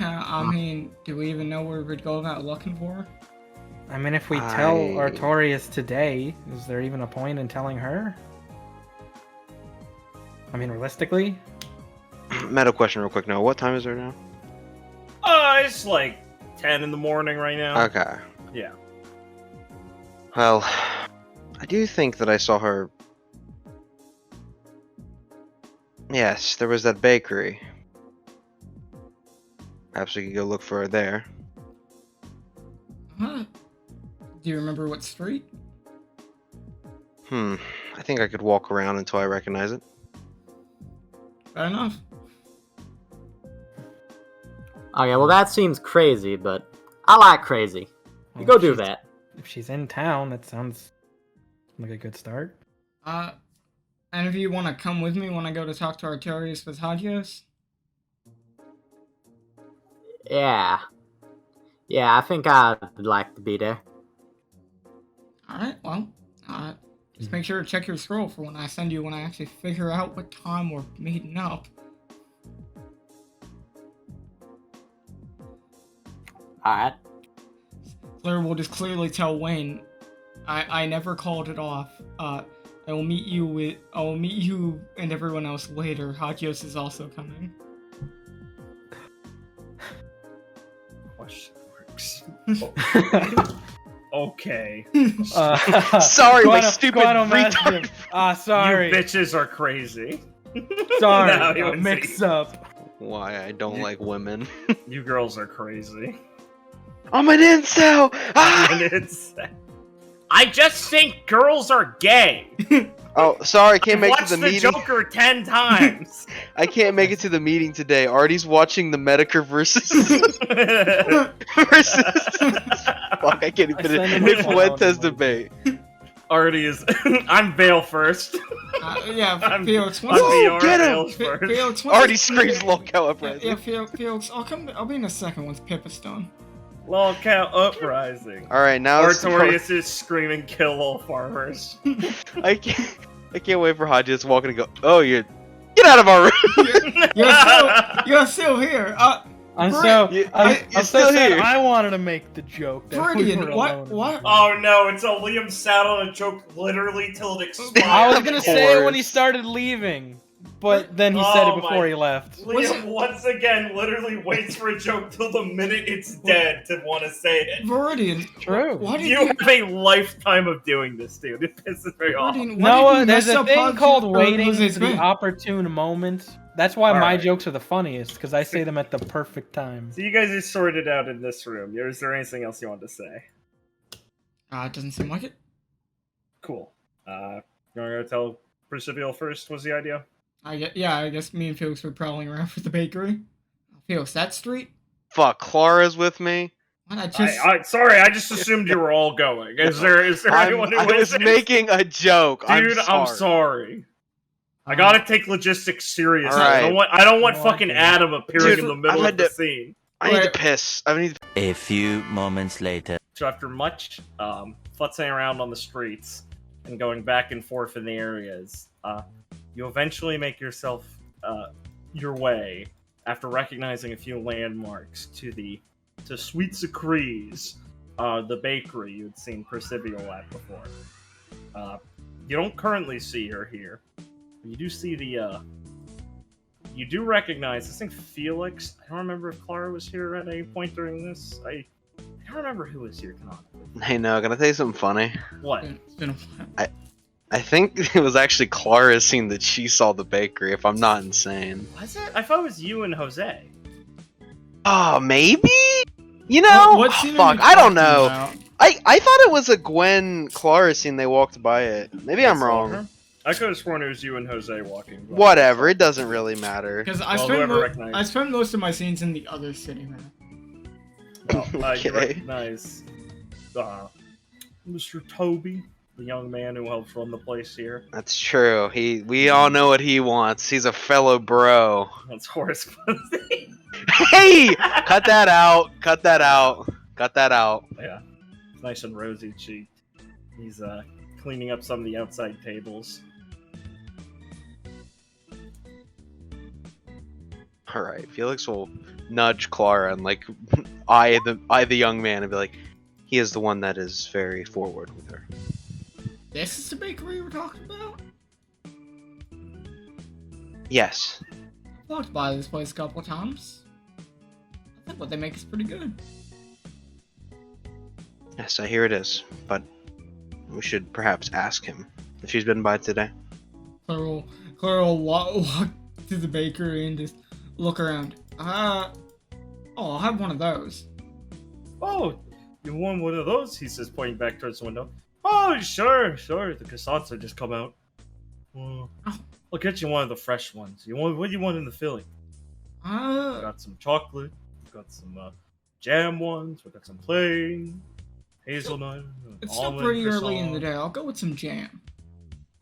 Yeah, I mean, do we even know where we'd go about looking for her? I mean, if we tell Artorias today, is there even a point in telling her? I mean, realistically? Meta question real quick, Noah. What time is it now? It's like 10 in the morning right now. Okay. Yeah. Well, I do think that I saw her... Yes, there was that bakery. Perhaps we could go look for her there. Huh? Do you remember what street? I think I could walk around until I recognize it. Fair enough. Okay, well that seems crazy, but I like crazy. You go do that. If she's in town, that sounds like a good start. Any of you want to come with me when I go to talk to Artorias Vizhagios? Yeah, I think I'd like to be there. Alright, well, Just make sure to check your scroll for when I actually figure out what time we're meeting up. Alright. Claire will just clearly tell Wayne, I never called it off. I will meet you and everyone else later. Hagios is also coming. Question marks. Okay. Sorry, my Guano- stupid Guano retard. Master. Sorry. You bitches are crazy. Sorry. Now you Mix see. up. Why I don't like women. You girls are crazy. I'm an incel! Ah! And I just think girls are gay. Oh, sorry, I can't I've make it watched to the the meeting. Joker 10 times. I can't make it to the meeting today. Artie's watching the Medicare versus Fuck, I can't even I send him Nick a Fuentes clown. debate. Artie is. I'm Vale first. Yeah, I'm Felix. I'm Once Whoa, VR get him! Vale's first. Felix, once Artie screams lolcow uprising. Yeah, Felix. I'll be in a second once Pip is done. Lolcow uprising. Alright, now it's Artorius is screaming, "Kill all farmers!" I can't wait for Hodges to walk in and go, oh, you get out of our room! You're still here. I'm Bri- so You- I'm, you're I'm still so sad. here. I wanted to make the joke. That we Viridian, were what? alone. What? Oh no! It's a Liam sat on a joke literally till it expired. I was gonna Of say it when he course. started leaving, but then he said it Oh before my- he left. Liam once again literally waits for a joke till the minute it's dead to want to say it. Viridian. True. Why did You you? have a lifetime of doing this, dude. It pisses me off. Viridian, why did Noah, you there's mess a up thing Hodge- called or waiting Jose's for the bit? opportune moment. That's why my Alright. jokes are the funniest, because I say them at the perfect time. So you guys are sorted out in this room. Is there anything else you want to say? It doesn't seem like it. Cool. You want to tell Percival first? Was the idea? I guess me and Felix were prowling around for the bakery. Felix, that street? Fuck, Clara's with me. Why not just? Sorry, I just assumed you were all going. Is there anyone who I was listens? making a joke. Dude, I'm sorry. sorry. I gotta take logistics seriously. Alright. I don't want Oh, fucking okay. Adam appearing Dude, in the I middle had of the to- scene. I need to Wait. piss. I need. A few moments later. So after much futzing around on the streets and going back and forth in the areas, you eventually make yourself your way after recognizing a few landmarks to Sweet Secre's, the bakery you'd seen Percival at before. You don't currently see her here. You do see you do recognize, I think Felix. I don't remember if Clara was here at any point during this. I don't remember who was here canonically. Hey, no, can I tell you something funny? What? It's been a while. I think it was actually Clara's scene that she saw the bakery, if I'm not insane. Was it? I thought it was you and Jose. Oh, maybe? You know? What Oh, scene are fuck, you I don't talking know. about? I thought it was a Gwen Clara scene they walked by it. Maybe I'm wrong. I could have sworn it was you and Jose walking. by. Whatever, it doesn't really matter. Because Well, whoever recognized- I spend most of my scenes in the other city, man. Well, you Okay. recognize Mr. Toby, the young man who helps run the place here. That's true. We all know what he wants. He's a fellow bro. That's Horace Pussy. Hey! Cut that out. Cut that out. Cut that out. Yeah, it's nice and rosy cheeked. He's cleaning up some of the outside tables. Alright, Felix will nudge Clara and like eye the young man and be like, he is the one that is very forward with her. This is the bakery we're talking about? Yes. Walked by this place a couple of times. I think what they make is pretty good. Yes, I hear it is. But we should perhaps ask him if he's been by today. Claire will walk to the bakery and just look around. I'll have one of those. Oh, you want one of those? He says, pointing back towards the window. Oh, sure. The croissants have just come out. I'll get you one of the fresh ones. What do you want in the filling? We got some chocolate. We got some jam ones. We got some plain hazelnut. It's still almond pretty early in the croissant. day. I'll go with some jam.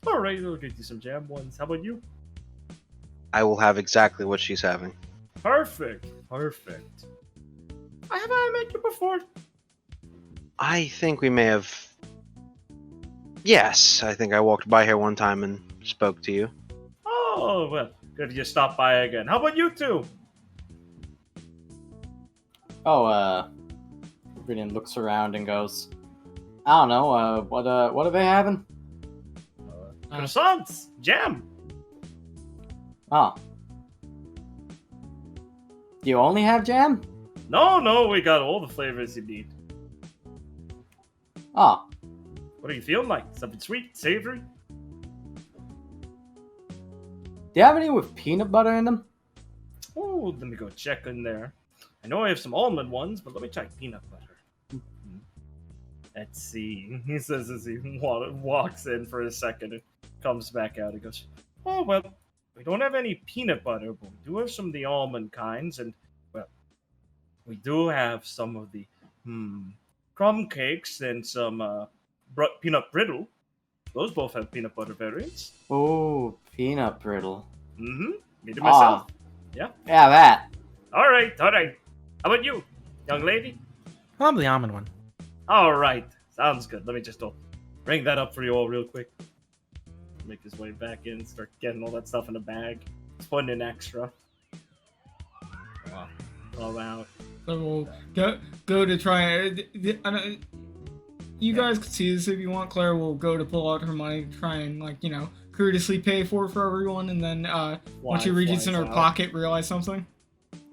All right, I'll get you some jam ones. How about you? I will have exactly what she's having. Perfect. Have I met you before? I think we may have Yes, I think I walked by here one time and spoke to you. Oh, well, good you stopped by again. How about you two? Oh, Remnant looks around and goes, I don't know, what are they having? Croissants, jam. Oh. Do you only have jam? No, we got all the flavors you need. Oh. What are you feeling like? Something sweet, savory? Do you have any with peanut butter in them? Oh, let me go check in there. I know I have some almond ones, but let me check peanut butter. Let's see. He says as he walks in for a second and comes back out. He goes, oh, well, we don't have any peanut butter, but we do have some of the almond kinds, and, well, we do have some of the, crumb cakes and some, peanut brittle. Those both have peanut butter variants. Oh, peanut brittle. Mm-hmm. Made it myself. Yeah. Yeah, that. All right. How about you, young lady? I'll have the almond one. All right. Sounds good. Let me just bring that up for you all real quick. Make his way back in, start getting all that stuff in the bag. It's putting in extra. All out. So we'll go to try. You guys can see this if you want. Claire will go to pull out her money to try and, like, courteously pay for everyone, and then once she reaches in her pocket, realize something.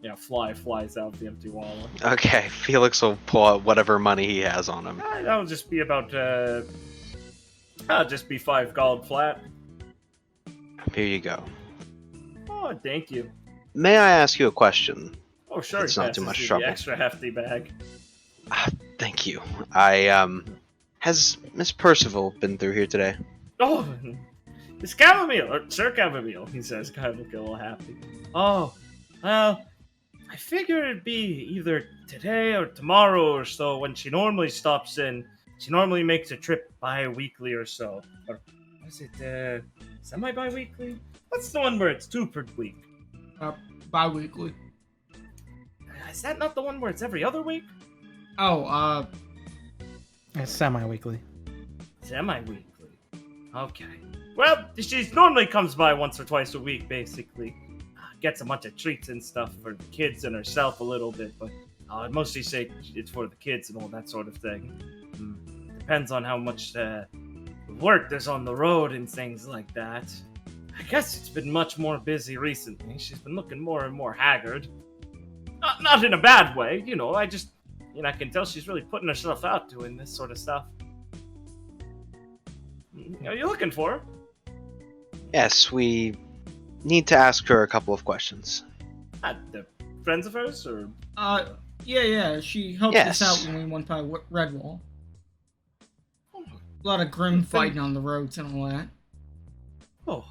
Yeah, flies out the empty wallet. Okay, Felix will pull out whatever money he has on him. That'll just be about, just be 5 gold flat. Here you go. Oh, thank you. May I ask you a question? Oh, sure. It's not too much the trouble. extra hefty bag. Thank you. Has Miss Percival been through here today? Oh, Miss Chamomile, or Sir Chamomile, he says, kind of looking a little happy. Oh, well, I figure it'd be either today or tomorrow or so when she normally stops in. She normally makes a trip bi-weekly or so. Or was it, semi-bi-weekly? What's the one where it's 2 per week? Bi-weekly. Is that not the one where it's every other week? Oh, It's semi-weekly. Semi-weekly. Okay. Well, she normally comes by once or twice a week, basically. Gets a bunch of treats and stuff for the kids and herself a little bit, but I'd mostly say it's for the kids and all that sort of thing. Depends on how much work there's on the road and things like that. I guess it's been much more busy recently. She's been looking more and more haggard. Not in a bad way, I can tell she's really putting herself out doing this sort of stuff. Are you looking for her? Yes, we need to ask her a couple of questions. The friends of hers, or? Yeah, she helped us out when we went by Redwall. A lot of grim fighting on the roads and all that. Oh,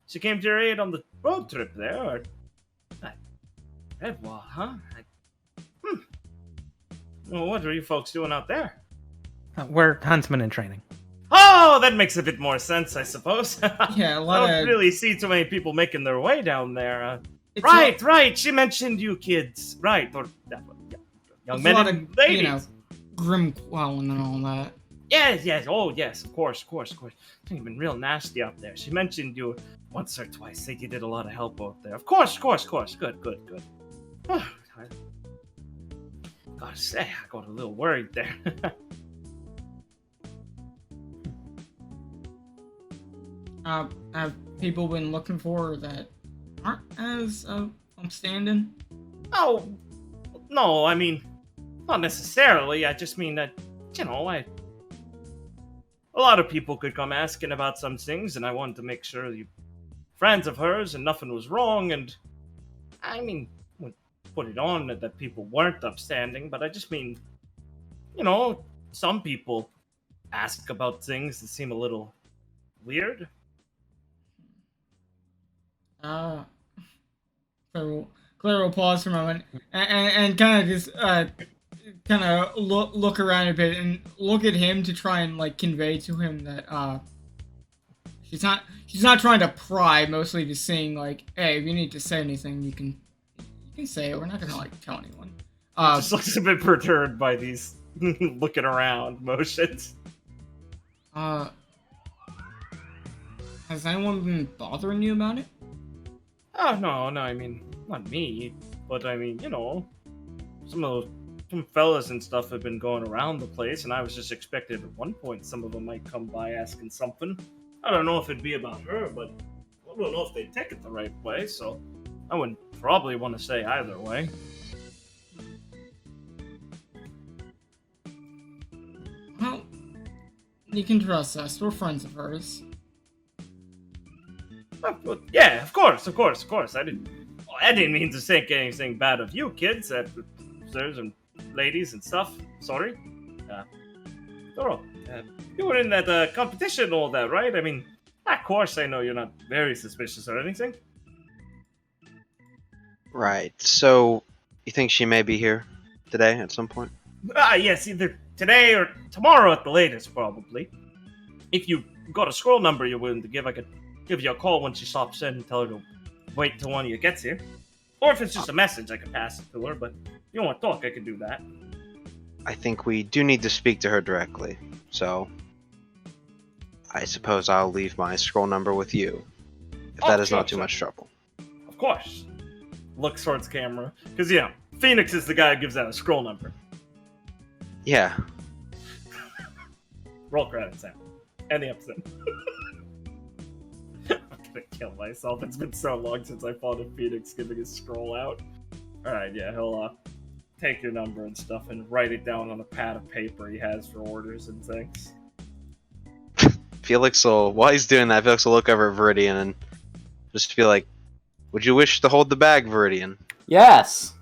she came to your aid on the road trip there, or? Redwall, huh? Well, what are you folks doing out there? We're huntsmen in training. Oh, that makes a bit more sense, I suppose. Yeah, I don't really see too many people making their way down there. Right. She mentioned you kids. Right, or young men and ladies. Grim quelling and all that. Yes. Oh, yes. Of course. You've been real nasty out there. She mentioned you once or twice. Said you did a lot of help out there. Of course. Good. Gotta say, I got a little worried there. Have people been looking for her that aren't as standing? Oh, no, I mean, not necessarily. I just mean that, a lot of people could come asking about some things, and I wanted to make sure you friends of hers and nothing was wrong, and I mean, wouldn't put it on that people weren't upstanding, but I just mean, some people ask about things that seem a little weird. Claire will pause for a moment and kind of just look around a bit and look at him to try and convey to him that she's not trying to pry, mostly just saying hey, if you need to say anything, you can say it. We're not gonna tell anyone. Just looks a bit perturbed by these looking around motions. Has anyone been bothering you about it? Oh, no, I mean, not me. But I mean, some fellas and stuff have been going around the place, and I was just expecting at one point some of them might come by asking something. I don't know if it'd be about her, but I don't know if they'd take it the right way, so I wouldn't probably want to say either way. Well, you can trust us. We're friends of hers. Well, yeah, of course. I didn't mean to think anything bad of you kids, sirs and ladies and stuff. Sorry. Doro, you were in that competition and all that, right? I mean, of course I know you're not very suspicious or anything. Right. So, you think she may be here today at some point? Yes, either today or tomorrow at the latest, probably. If you got a scroll number you're willing to give, I could give you a call when she stops in and tell her to wait till one of you gets here. Or if it's just a message, I could pass it to her, but if you don't want to talk, I could do that. I think we do need to speak to her directly, so I suppose I'll leave my scroll number with you, if that is not too much trouble. Of course. Looks towards camera. Because, Phoenix is the guy who gives out a scroll number. Yeah. Roll credits out. End the episode. I'm gonna kill myself. It's been so long since I fought a Phoenix giving a scroll out. Alright, yeah, he'll take your number and stuff and write it down on a pad of paper he has for orders and things. While he's doing that, Felix will look over at Viridian and just be like, would you wish to hold the bag, Viridian? Yes.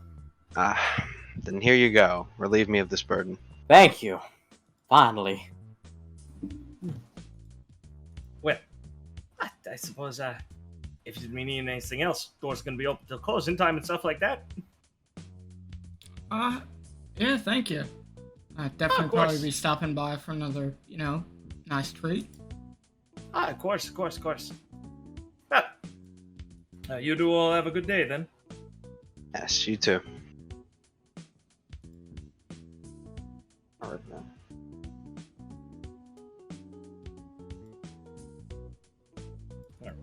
Then here you go. Relieve me of this burden. Thank you. Finally. Well, I suppose, if you need anything else, door's gonna be open till closing time and stuff like that. Yeah, thank you. I'd definitely of course. probably be stopping by for another, nice treat. Of course. You two all have a good day then. Yes, you too. Alright, then. Alright.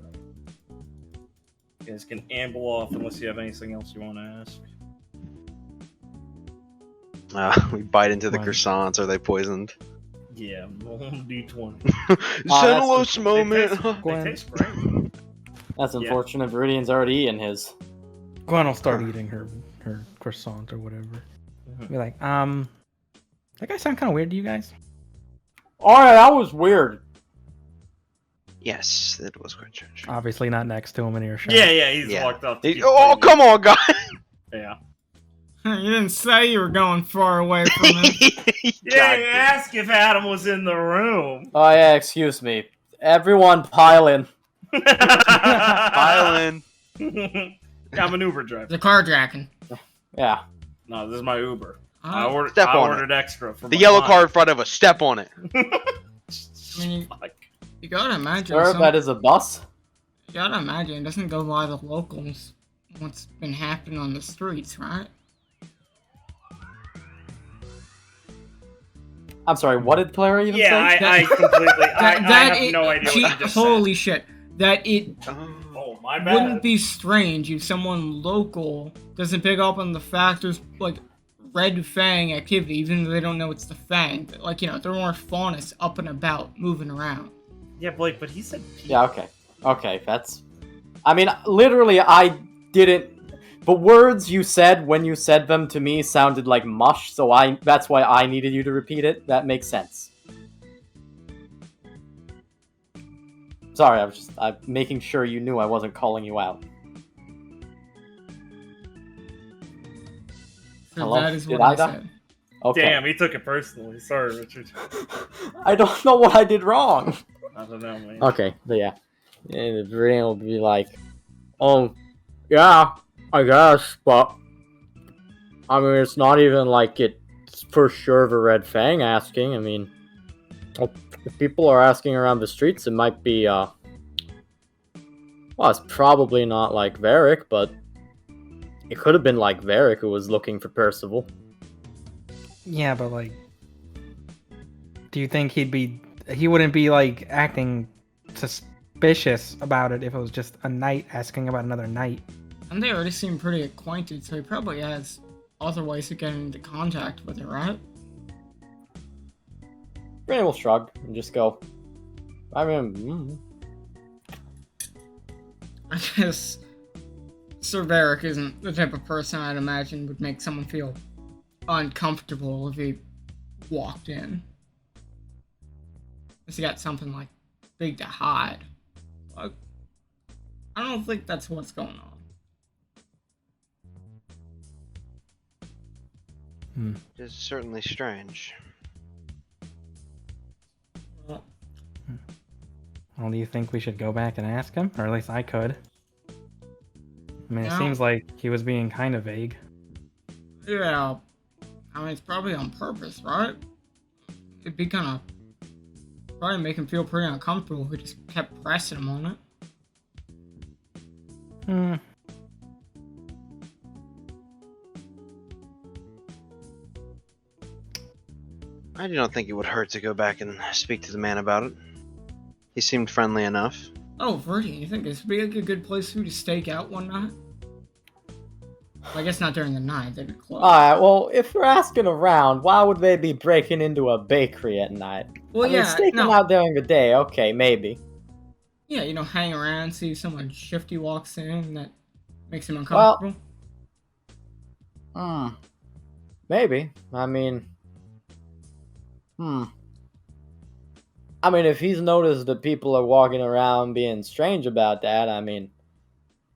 You guys can amble off unless you have anything else you want to ask. We bite into the Right. croissants. Are they poisoned? Yeah, roll D20. Xenos moment! They taste great. That's unfortunate. Viridian's already eaten his. Gwen will start eating her croissant or whatever. Be like, that guy sound kind of weird to you guys? Alright, that was weird. Yes, it was quite strange. Obviously not next to him in earshot. Yeah, he's Yeah. walked up. Come on, guys! Yeah. You didn't say you were going far away from him. You didn't ask if Adam was in the room. Oh yeah, excuse me. Everyone pile in. Island. I'm an Uber driver. The carjacking. Yeah. No, this is my Uber. I Uh, Step on ordered extra for The my yellow client. car in front of us. Step on it. Fuck. you gotta imagine. Sir, that is a bus. You gotta imagine it doesn't go by the locals. What's been happening on the streets, right? I'm sorry, what did Clara even Yeah, say? I completely. I have no idea what you just holy shit. That it said. Oh, my bad. wouldn't be strange if someone local doesn't pick up on the fact there's like red fang activity, even though they don't know it's the fang. But, like, there are more faunus up and about, moving around. Yeah, Blake, but he said. Yeah, okay. Okay, that's... I mean, literally, I didn't... The words you said when you said them to me sounded like mush, so that's why I needed you to repeat it. That makes sense. Sorry, I'm making sure you knew I wasn't calling you out. So Hello? that is Did what I I die? said. Okay. Damn, he took it personally. Sorry, Richard. I don't know what I did wrong. I don't know, man. Okay, but yeah. And the brain will be like, oh, yeah, I guess, but I mean, it's not even like it's for sure of a red fang asking. I mean, if people are asking around the streets, it might be, well, it's probably not like Varric, but it could have been like Varric who was looking for Percival. Yeah, but like, do you think he wouldn't be like acting suspicious about it if it was just a knight asking about another knight. And they already seem pretty acquainted, so he probably has other ways to get into contact with her, right? Rain will shrug and just go, I mean, I guess Sir Varric isn't the type of person I'd imagine would make someone feel uncomfortable if he walked in. Unless he got something like big to hide. Like, I don't think that's what's going on. It's certainly strange. Well, do you think we should go back and ask him? Or at least I could. I mean, it Yeah. seems like he was being kind of vague. Yeah, I mean, it's probably on purpose, right? It'd be kind of... probably make him feel pretty uncomfortable if we just kept pressing him on it. Hmm. I do not think it would hurt to go back and speak to the man about it. He seemed friendly enough. Oh, Verdi, you think this would be like a good place for you to stake out one night? Well, I guess not during the night, they'd be closed. Alright, well, if we're asking around, why would they be breaking into a bakery at night? Well, I mean, yeah, staking no. out during the day, okay, maybe. Yeah, you know, hang around, see someone shifty walks in, and that makes him uncomfortable. Maybe. I mean, I mean, if he's noticed that people are walking around being strange about that, I mean,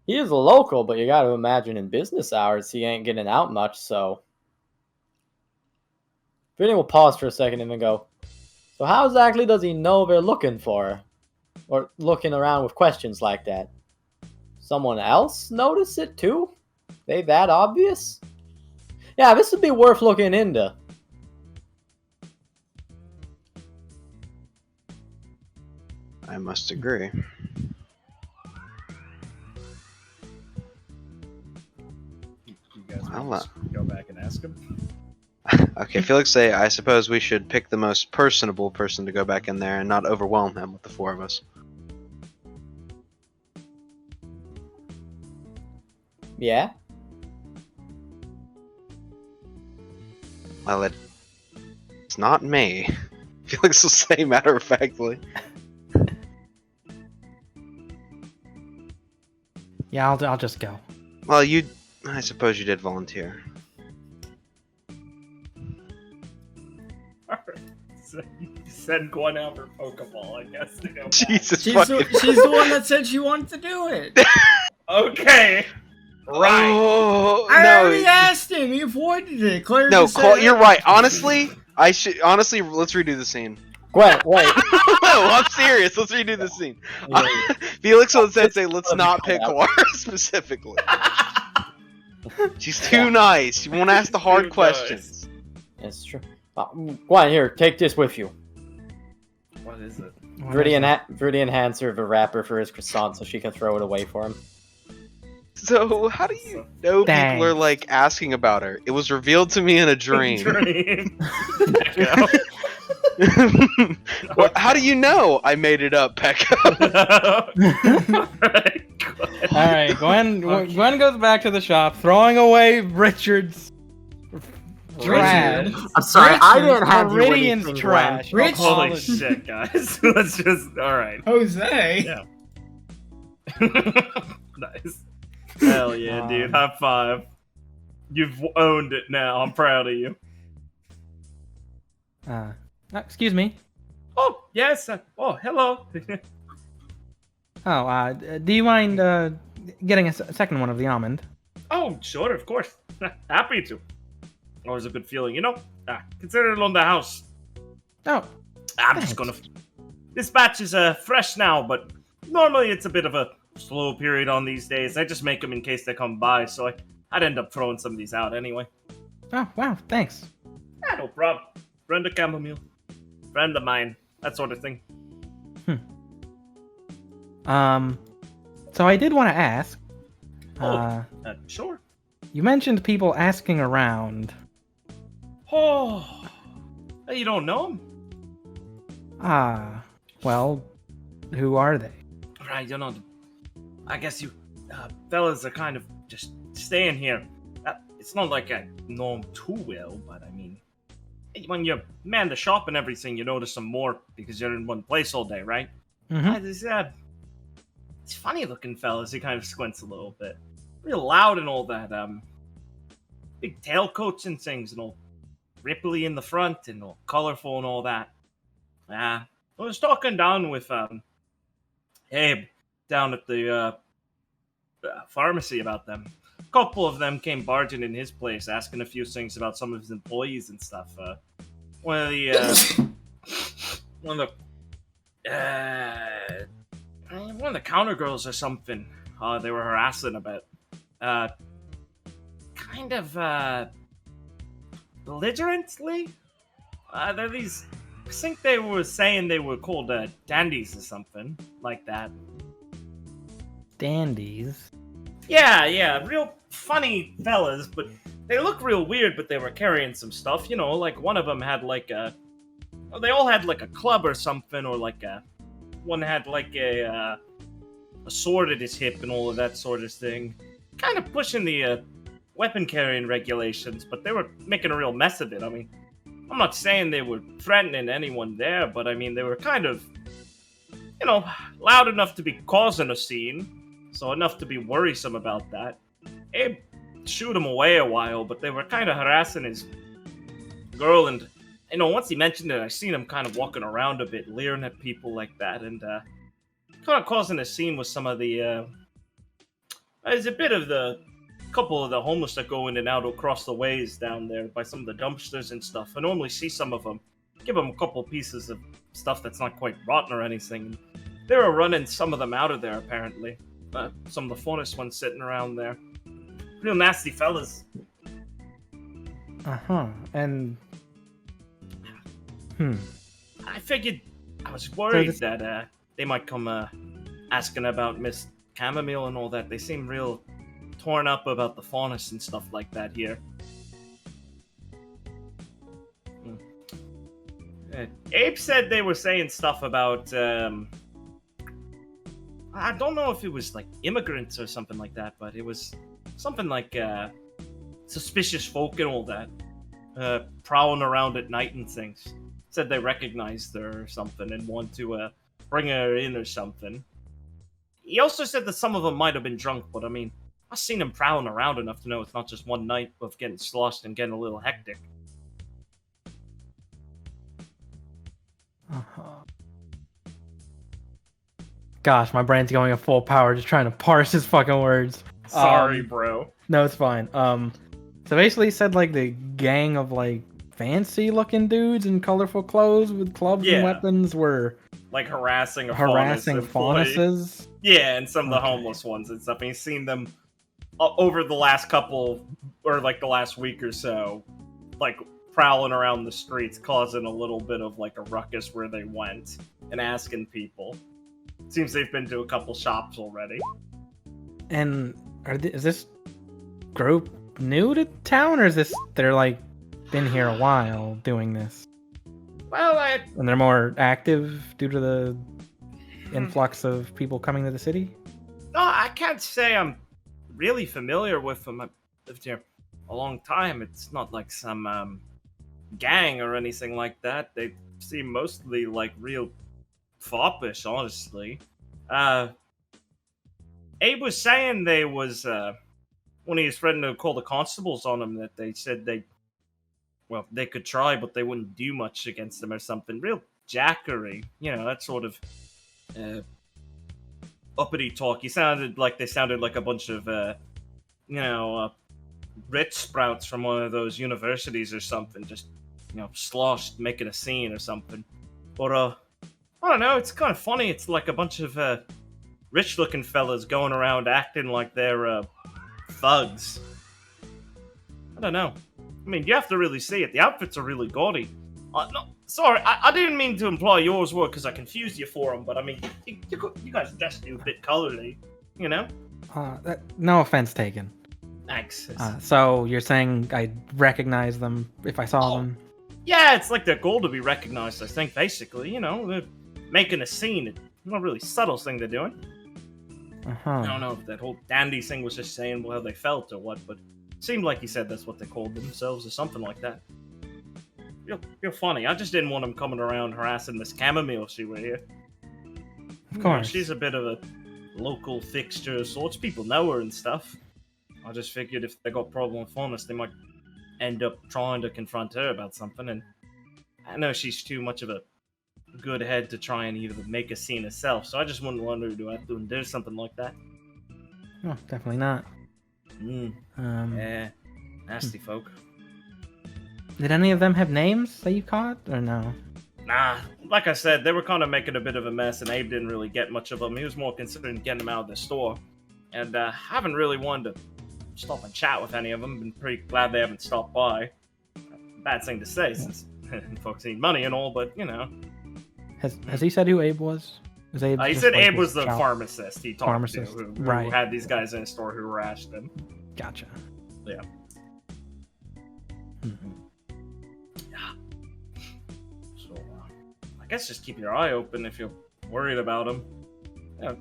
he is a local, but you gotta imagine in business hours he ain't getting out much, so. Vinny will pause for a second and then go, so how exactly does he know they're looking for her? Or looking around with questions like that? Someone else notice it too? They that obvious? Yeah, this would be worth looking into. I must agree. You guys Well, want to go back and ask him? Okay, Felix say, I suppose we should pick the most personable person to go back in there and not overwhelm him with the four of us. Yeah? Well, it's not me. Felix will say matter-of-factly. Yeah, I'll just go. Well, I suppose you did volunteer. So you send Gwen out for Pokeball, I guess, to go back. Jesus She's fucking she's the one that said she wanted to do it. Okay! Right! Oh, I no. already asked him. He avoided it. Claire No, just said you're right. Honestly, let's redo the scene. Gwen, wait. No, I'm serious. Let's redo the scene. Felix would say, let's not pick War specifically. She's too nice. She won't ask the hard Too questions. It's true. Gwen, here, take this with you. What is it? Viridian hands her the wrapper for his croissant so she can throw it away for him. So, how do you know people are, like, asking about her? It was revealed to me in a dream. Well, how do you know? I made it up, Pekka. Alright, Gwen goes back to the shop, throwing away Richard's trash. I'm sorry, I didn't have Viridian's trash. Rich- Holy shit, guys. Let's just. Alright. Jose. Yeah. Nice. Hell yeah, dude. High five. You've owned it now. I'm proud of you. Excuse me. Oh, yes. Oh, hello. Do you mind getting a second one of the almond? Oh, sure, of course. Happy to. Always a good feeling, you know? Consider it on the house. Oh, I'm just gonna... This batch is fresh now, but normally it's a bit of a slow period on these days. I just make them in case they come by, so I'd end up throwing some of these out anyway. oh, wow, thanks. No problem. Friend of chamomile. Friend of mine. That sort of thing. So I did want to ask. Sure. You mentioned people asking around. Oh, you don't know them? Well, who are they? right, you know, I guess you fellas are kind of just staying here. It's not like I know him too well, but I mean, when you man the shop and everything, you notice some more because you're in one place all day, right? Mhm. It's funny looking fellas. He kind of squints a little bit. Real loud and all that. Big tailcoats and things, and all ripply in the front and all colorful and all that. I was talking down with Abe down at the pharmacy about them. A couple of them came barging in his place, asking a few things about some of his employees and stuff. One of the counter girls or something. They were harassing about. Kind of belligerently. They're these. I think they were saying they were called dandies or something like that. Dandies. Yeah, real funny fellas, but they look real weird. But they were carrying some stuff, you know. Like one of them had like a. Well, they all had like a club or something, or like a. One had like a sword at his hip and all of that sort of thing. Kind of pushing the weapon carrying regulations, but they were making a real mess of it. I mean, I'm not saying they were threatening anyone there, but I mean, they were kind of, you know, loud enough to be causing a scene, so enough to be worrisome about that. Abe shooed him away a while, but they were kind of harassing his girl, and, you know, once he mentioned it, I seen him kind of walking around a bit, leering at people like that, and kind of causing a scene with some of the, there's a bit of the couple of the homeless that go in and out across the ways down there by some of the dumpsters and stuff. I normally see some of them, give them a couple pieces of stuff that's not quite rotten or anything. They were running some of them out of there, apparently. Some of the funnest ones sitting around there. Real nasty fellas. And I figured, I was worried that they might come asking about Miss Chamomile and all that. They seem real torn up about the faunus and stuff like that here. Abe said they were saying stuff about, I don't know if it was like immigrants or something like that, but it was something like suspicious folk and all that, prowling around at night and things. Said they recognized her or something and want to bring her in or something. He also said that some of them might have been drunk, but I mean, I've seen them prowling around enough to know it's not just one night of getting sloshed and getting a little hectic. Gosh, my brain's going at full power just trying to parse his fucking words. Sorry, bro. No, it's fine. So basically he said like the gang of like fancy looking dudes in colorful clothes with clubs and weapons were like harassing faunuses. Yeah, and some of the homeless ones and stuff. And he's seen them over the last couple, or like the last week or so, like prowling around the streets, causing a little bit of like a ruckus where they went and asking people. Seems they've been to a couple shops already. And is this group new to town, or is this they're like been here a while doing this? Well, and they're more active due to the influx of people coming to the city? No, I can't say I'm really familiar with them. I've lived here a long time. It's not like some gang or anything like that. They seem mostly like real foppish, honestly. Abe was saying they was when he was threatening to call the constables on them, that they said they could try, but they wouldn't do much against them or something. Real jackery, you know, that sort of uppity talk. They sounded like a bunch of rich sprouts from one of those universities or something, just, you know, sloshed, making a scene or something. But I don't know, it's kind of funny. It's like a bunch of rich-looking fellas going around acting like they're thugs. I don't know. I mean, you have to really see it. The outfits are really gaudy. No, sorry, I didn't mean to imply yours were because I confused you for them, but I mean, you guys dressed a bit colorly, you know? No offense taken. Thanks. So you're saying I'd recognize them if I saw them? Yeah, it's like their goal to be recognized, I think, basically. You know, they're making a scene. It's not a really subtle thing they're doing. I don't know if that whole dandy thing was just saying how they felt or what, but it seemed like he said that's what they called themselves or something like that. You're funny. I just didn't want him coming around harassing Miss Chamomile if she were here. Of course. She's a bit of a local fixture of sorts. People know her and stuff. I just figured if they got a problem with Faunus, they might end up trying to confront her about something, and I know she's too much of a good head to try and either make a scene herself, so I just wouldn't want her to have to do something like that. No, definitely not. Yeah, nasty folk. Did any of them have names that you caught, or no? Nah, like I said, they were kind of making a bit of a mess, and Abe didn't really get much of them. He was more considering getting them out of the store, and I haven't really wanted to stop and chat with any of them. Been pretty glad they haven't stopped by. Bad thing to say, since folks need money and all, but you know. Has he said who Abe was? Was Abe He just, said like, Abe his was the child? pharmacist he talked Pharmacist, to, who right. had these guys in his store who harassed him. Gotcha. Yeah. So, I guess just keep your eye open if you're worried about him. Yeah,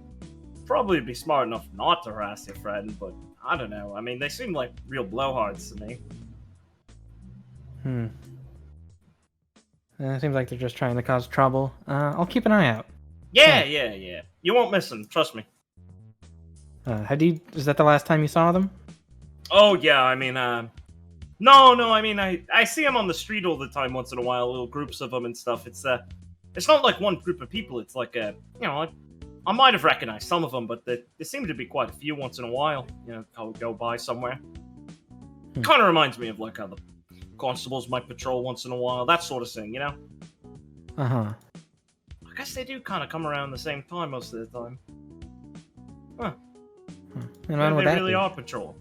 probably be smart enough not to harass your friend, but I don't know. I mean, they seem like real blowhards to me. It seems like they're just trying to cause trouble. I'll keep an eye out. Yeah. You won't miss them, trust me. Is that the last time you saw them? Oh, yeah, I mean, No, I mean, I see them on the street all the time once in a while, little groups of them and stuff. It's not like one group of people, it's like, I might have recognized some of them, but there seem to be quite a few once in a while, how we go by somewhere. Kind of reminds me of, like, how the constables might patrol once in a while, that sort of thing, Uh-huh. I guess they do kind of come around the same time most of the time. Huh. And when would They that really be? are patrol.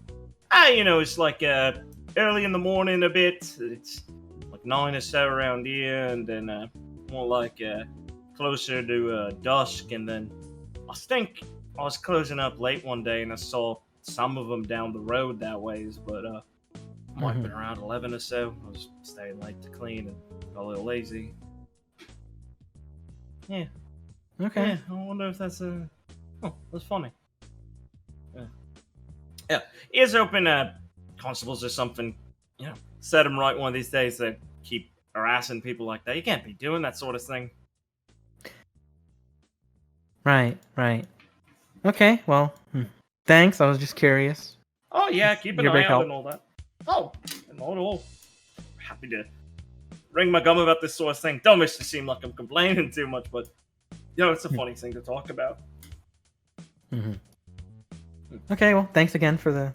It's like, early in the morning a bit. It's like 9 or so around here, and then more like closer to dusk. And then I think I was closing up late one day, and I saw some of them down the road that ways. But might have been around 11 or so. I was staying late to clean and got a little lazy. Yeah. Okay. Yeah, I wonder if that's that's funny. Yeah. Ears open, constables or something, set them right one of these days. They keep harassing people like that. You can't be doing that sort of thing. Right. Okay, well, thanks. I was just curious. Oh, yeah, keep an You're a eye big out help. and all that. Oh, not at all. Happy to ring my gum about this sort of thing. Don't wish to seem like I'm complaining too much, but, it's a funny thing to talk about. Okay, well, thanks again for the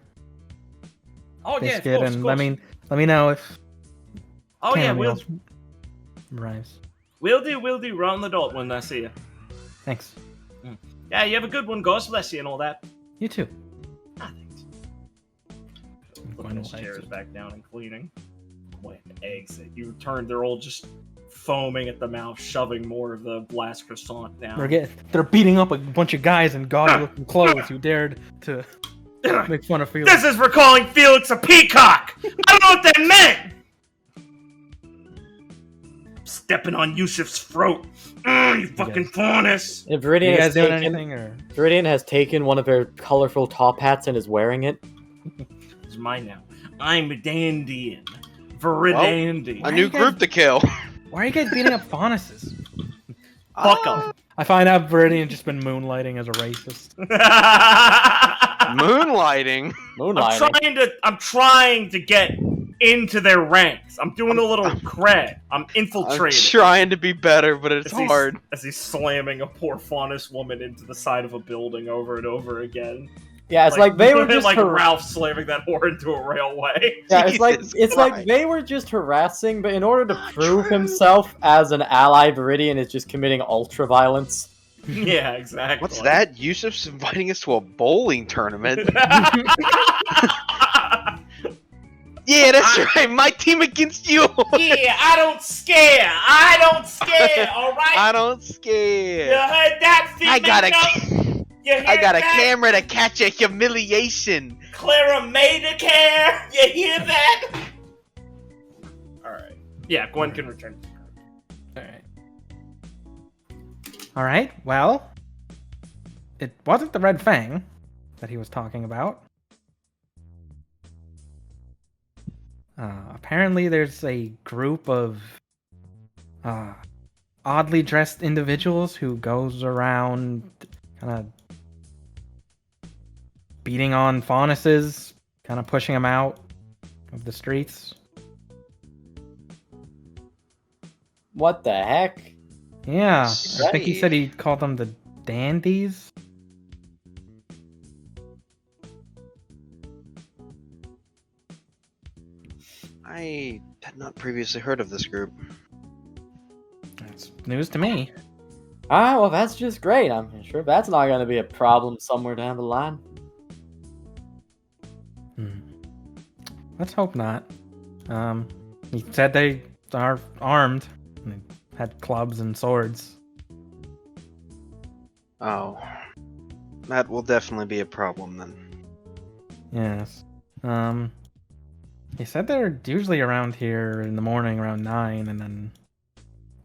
Oh, yeah, of biscuit, course, and of course. let me know if Oh, yeah, Chamomile arrives. we'll do. Right on the dot when I see you. Thanks. Yeah, you have a good one, God bless you and all that. You too. Ah, thanks. I'm Putting going his to chairs back down and cleaning. Boy, the eggs that you turned, they're all just foaming at the mouth, shoving more of the last croissant down. They're beating up a bunch of guys in gaudy-looking clothes who dared to make fun of Felix. This is for calling Felix a peacock! I don't know what that meant! Stepping on Yusuf's throat. You fucking faunus! If You Viridian guys has doing taken, anything, or Viridian has taken one of her colorful top hats and is wearing it. It's mine now. I'm Dandian. Viridandy. A new group to kill. why are you guys beating up Faunuses? Fuck 'em. I find out Viridian just been moonlighting as a racist. Moonlighting. Moonlighting. I'm trying to get into their ranks. I'm doing a little cred. I'm I'm infiltrating. trying to be better, but it's hard. As he's slamming a poor faunus woman into the side of a building over and over again. Yeah, it's like they were just like Ralph slamming that whore into a railway. Yeah, it's like Jesus like Christ. they were just harassing, but in order to prove himself as an ally, Viridian is just committing ultra violence. Yeah, exactly. What's that? Yusuf's inviting us to a bowling tournament. Yeah, that's right. My team against you. Yeah, I don't scare. All right. I don't You scare. heard that? I got a, You heard I got a that? camera to catch a humiliation. Clara made a care. You hear that? All right. Yeah, Gwen can return. All right. Well, it wasn't the Red Fang that he was talking about. Apparently, there's a group of oddly dressed individuals who goes around kind of beating on Faunuses, kind of pushing them out of the streets. What the heck? Yeah, I think he said he called them the Dandies. I had not previously heard of this group. That's news to me. Alright, well, that's just great. I'm sure that's not going to be a problem somewhere down the line. Let's hope not. He said they are armed. And they had clubs and swords. Oh. That will definitely be a problem then. Yes. He said they're usually around here in the morning around 9 and then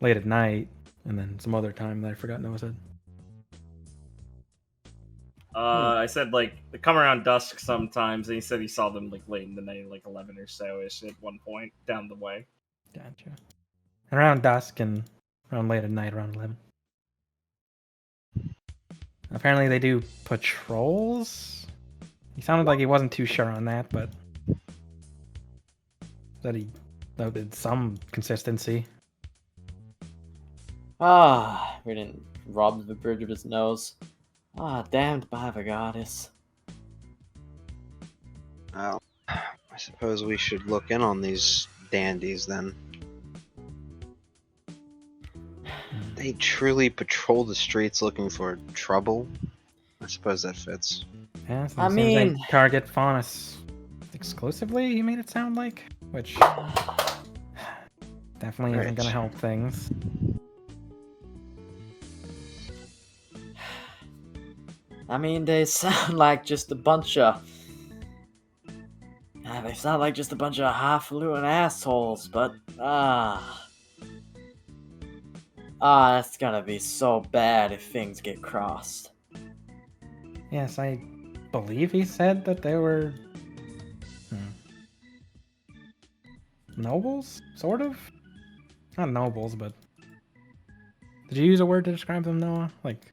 late at night and then some other time that I forgot Noah said. I said like they come around dusk sometimes, and he said he saw them like late in the night, like 11 or so ish at one point down the way. Gotcha. Around dusk and around late at night around 11. Apparently they do patrols. He sounded like he wasn't too sure on that, but that he noted some consistency. We didn't rob the bridge of his nose. Damned by the goddess. Well, I suppose we should look in on these dandies then. They truly patrol the streets looking for trouble? I suppose that fits. Yeah, so I it seems they mean- target Faunus exclusively, he made it sound like, which definitely isn't Right. going to help things. I mean, they sound like just a bunch of... they sound like just a bunch of highfalutin assholes, but... that's gonna be so bad if things get crossed. Yes, I believe he said that they were nobles, sort of? Not nobles, but... Did you use a word to describe them, Noah? Like,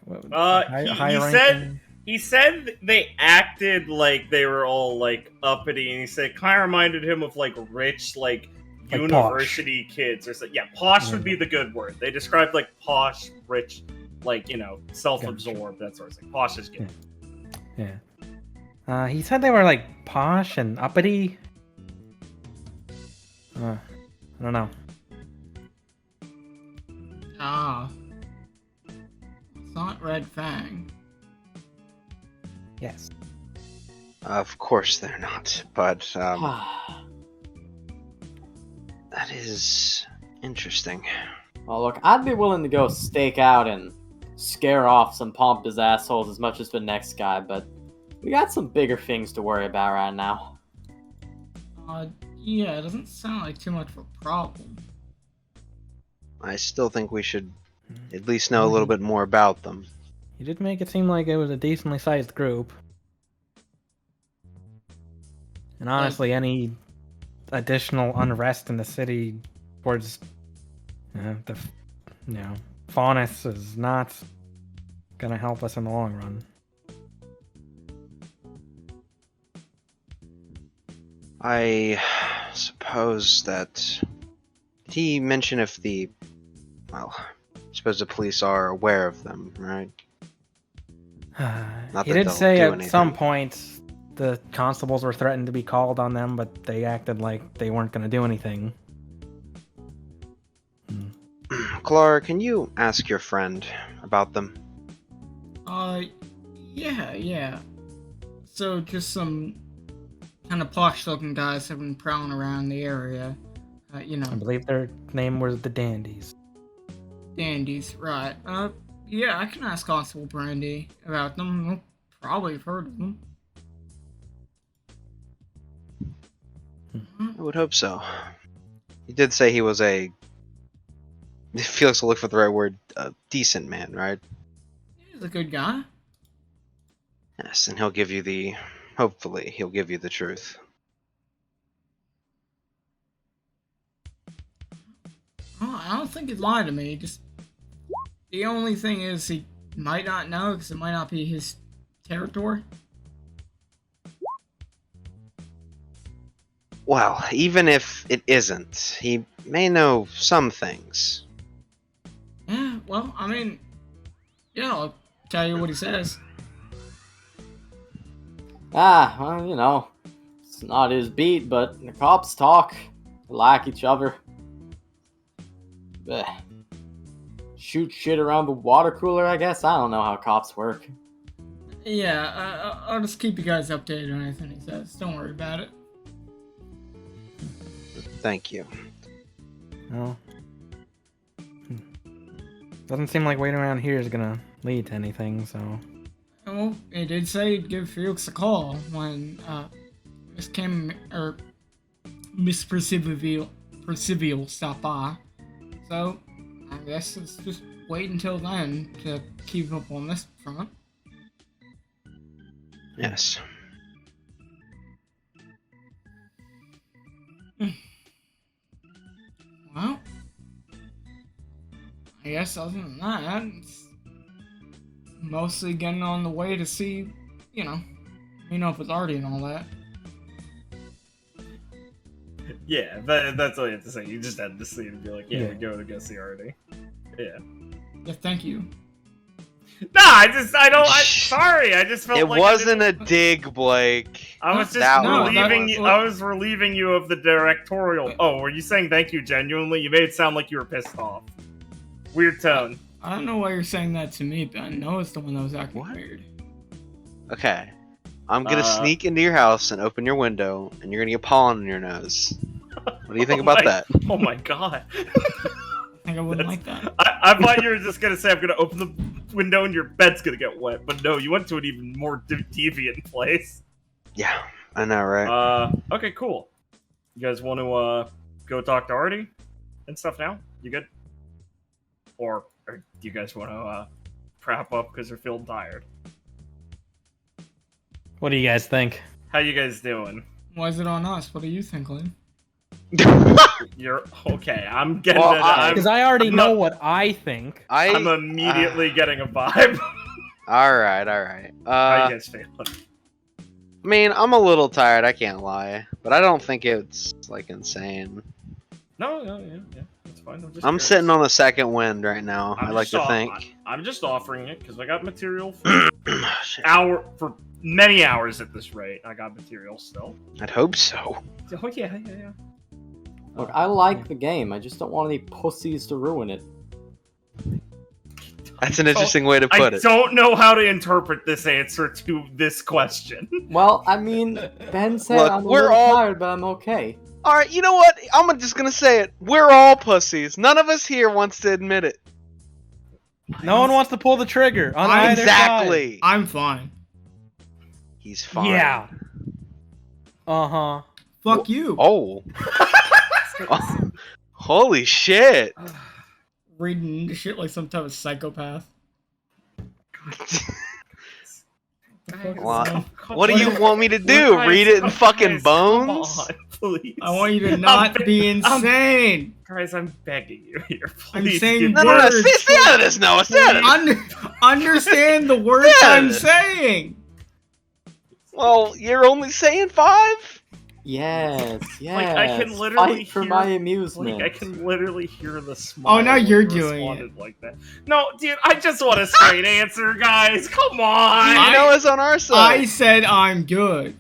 He said they acted like they were all like uppity, and he said kind of reminded him of like rich like Like university kids or something. Yeah, posh would be the good word. They described like posh, rich, like self-absorbed, that sort of thing. Posh is good. Yeah. He said they were like posh and uppity. I don't know. It's not Red Fang. Yes. Of course they're not, but that is interesting. Well, look, I'd be willing to go stake out and scare off some pompous assholes as much as the next guy, but we got some bigger things to worry about right now. Yeah, it doesn't sound like too much of a problem. I still think we should at least know a little bit more about them. You did make it seem like it was a decently sized group. And honestly, any additional unrest in the city towards Faunus is not gonna help us in the long run. I suppose that... Did he mention if I suppose the police are aware of them, right? Not He that did they'll say do at some point the constables were threatened to be called on them, but they acted like they weren't going to do anything. Clara, can you ask your friend about them? Yeah. So just some kind of posh-looking guys have been prowling around the area. I believe their name was the Dandies. Dandies, right. Yeah, I can ask Constable Brandy about them. We'll probably have heard of them. I would hope so. He did say he was a... Felix will look for the right word. A decent man, right? He's a good guy. Yes, and he'll give you the. Hopefully, he'll give you the truth. Oh, I don't think he'd lie to me. Just the only thing is he might not know because it might not be his territory. Well, even if it isn't, he may know some things. Yeah, well, I mean, yeah, I'll tell you what he says. Well, it's not his beat, but the cops talk. They like each other. Blech. Shoot shit around the water cooler, I guess? I don't know how cops work. Yeah, I'll just keep you guys updated on anything he says. Don't worry about it. Thank you. Well, doesn't seem like waiting around here is gonna lead to anything, so. Well, he did say he'd give Felix a call when Miss Percival stopped by. So, I guess let's just wait until then to keep up on this front. Yes. Well, I guess other than that, it's mostly getting on the way to see, meet up with Artie and all that. Yeah, that's all you have to say. You just had to see it and be like, yeah, Yeah. we're going to go see Artie. Yeah. Yeah, thank you. Nah, sorry, I just felt It like wasn't a dig, Blake. I was just That was- relieving you. I was relieving you of the directorial. Oh, were you saying thank you genuinely? You made it sound like you were pissed off. Weird tone. I don't know why you're saying that to me, Ben. Noah's the one that was acting weird. Okay. I'm gonna Uh, sneak into your house and open your window, and you're gonna get pollen in your nose. What do you think about that? Oh my god. I think I wouldn't like that. I thought you were just gonna say I'm gonna open the window and your bed's gonna get wet, but no, you went to an even more deviant place. Yeah, I know, right? Okay, cool. You guys want to go talk to Artie and stuff now? You good? Or do you guys want to prop up because you're feeling tired? What do you guys think? How you guys doing? Why is it on us? What do you think, Liam? You're okay. I'm getting Well, it. Because I already know what I think. I'm immediately getting a vibe. Alright. How you guys feeling? I mean, I'm a little tired, I can't lie. But I don't think it's, like, insane. No, yeah. That's fine. I'm I'm sitting on the second wind right now, I like to think. I'm just offering it because I got material for for many hours at this rate. I got material still. I'd hope so. Oh yeah. Look, I like the game. I just don't want any pussies to ruin it. That's an interesting way to put I it. don't know how to interpret this answer to this question. Well, I mean, Ben said Look, I'm a we're little all- tired, but I'm okay. Alright, you know what? I'm just gonna say it. We're all pussies. None of us here wants to admit it. No one wants to pull the trigger on either Exactly. I'm fine. He's side. fine. Yeah. Uh-huh. Fuck you. Oh. Holy shit. Reading shit like some type of psychopath. What do you want me to do? Read it in fucking bones? Come on, please. I want you to not be insane. Guys, I'm begging you here. I'm Please saying give No, me- no, stay out of this, Noah. Stay out of this. Understand the words Yeah. I'm saying. Well, you're only saying 5? Yes. I can literally Fight for hear- my amusement. I can literally hear the smile. Oh, now when you're you doing responded like that. No, dude, I just want a straight answer, guys. Come on. You know it's on our I side. said I'm good.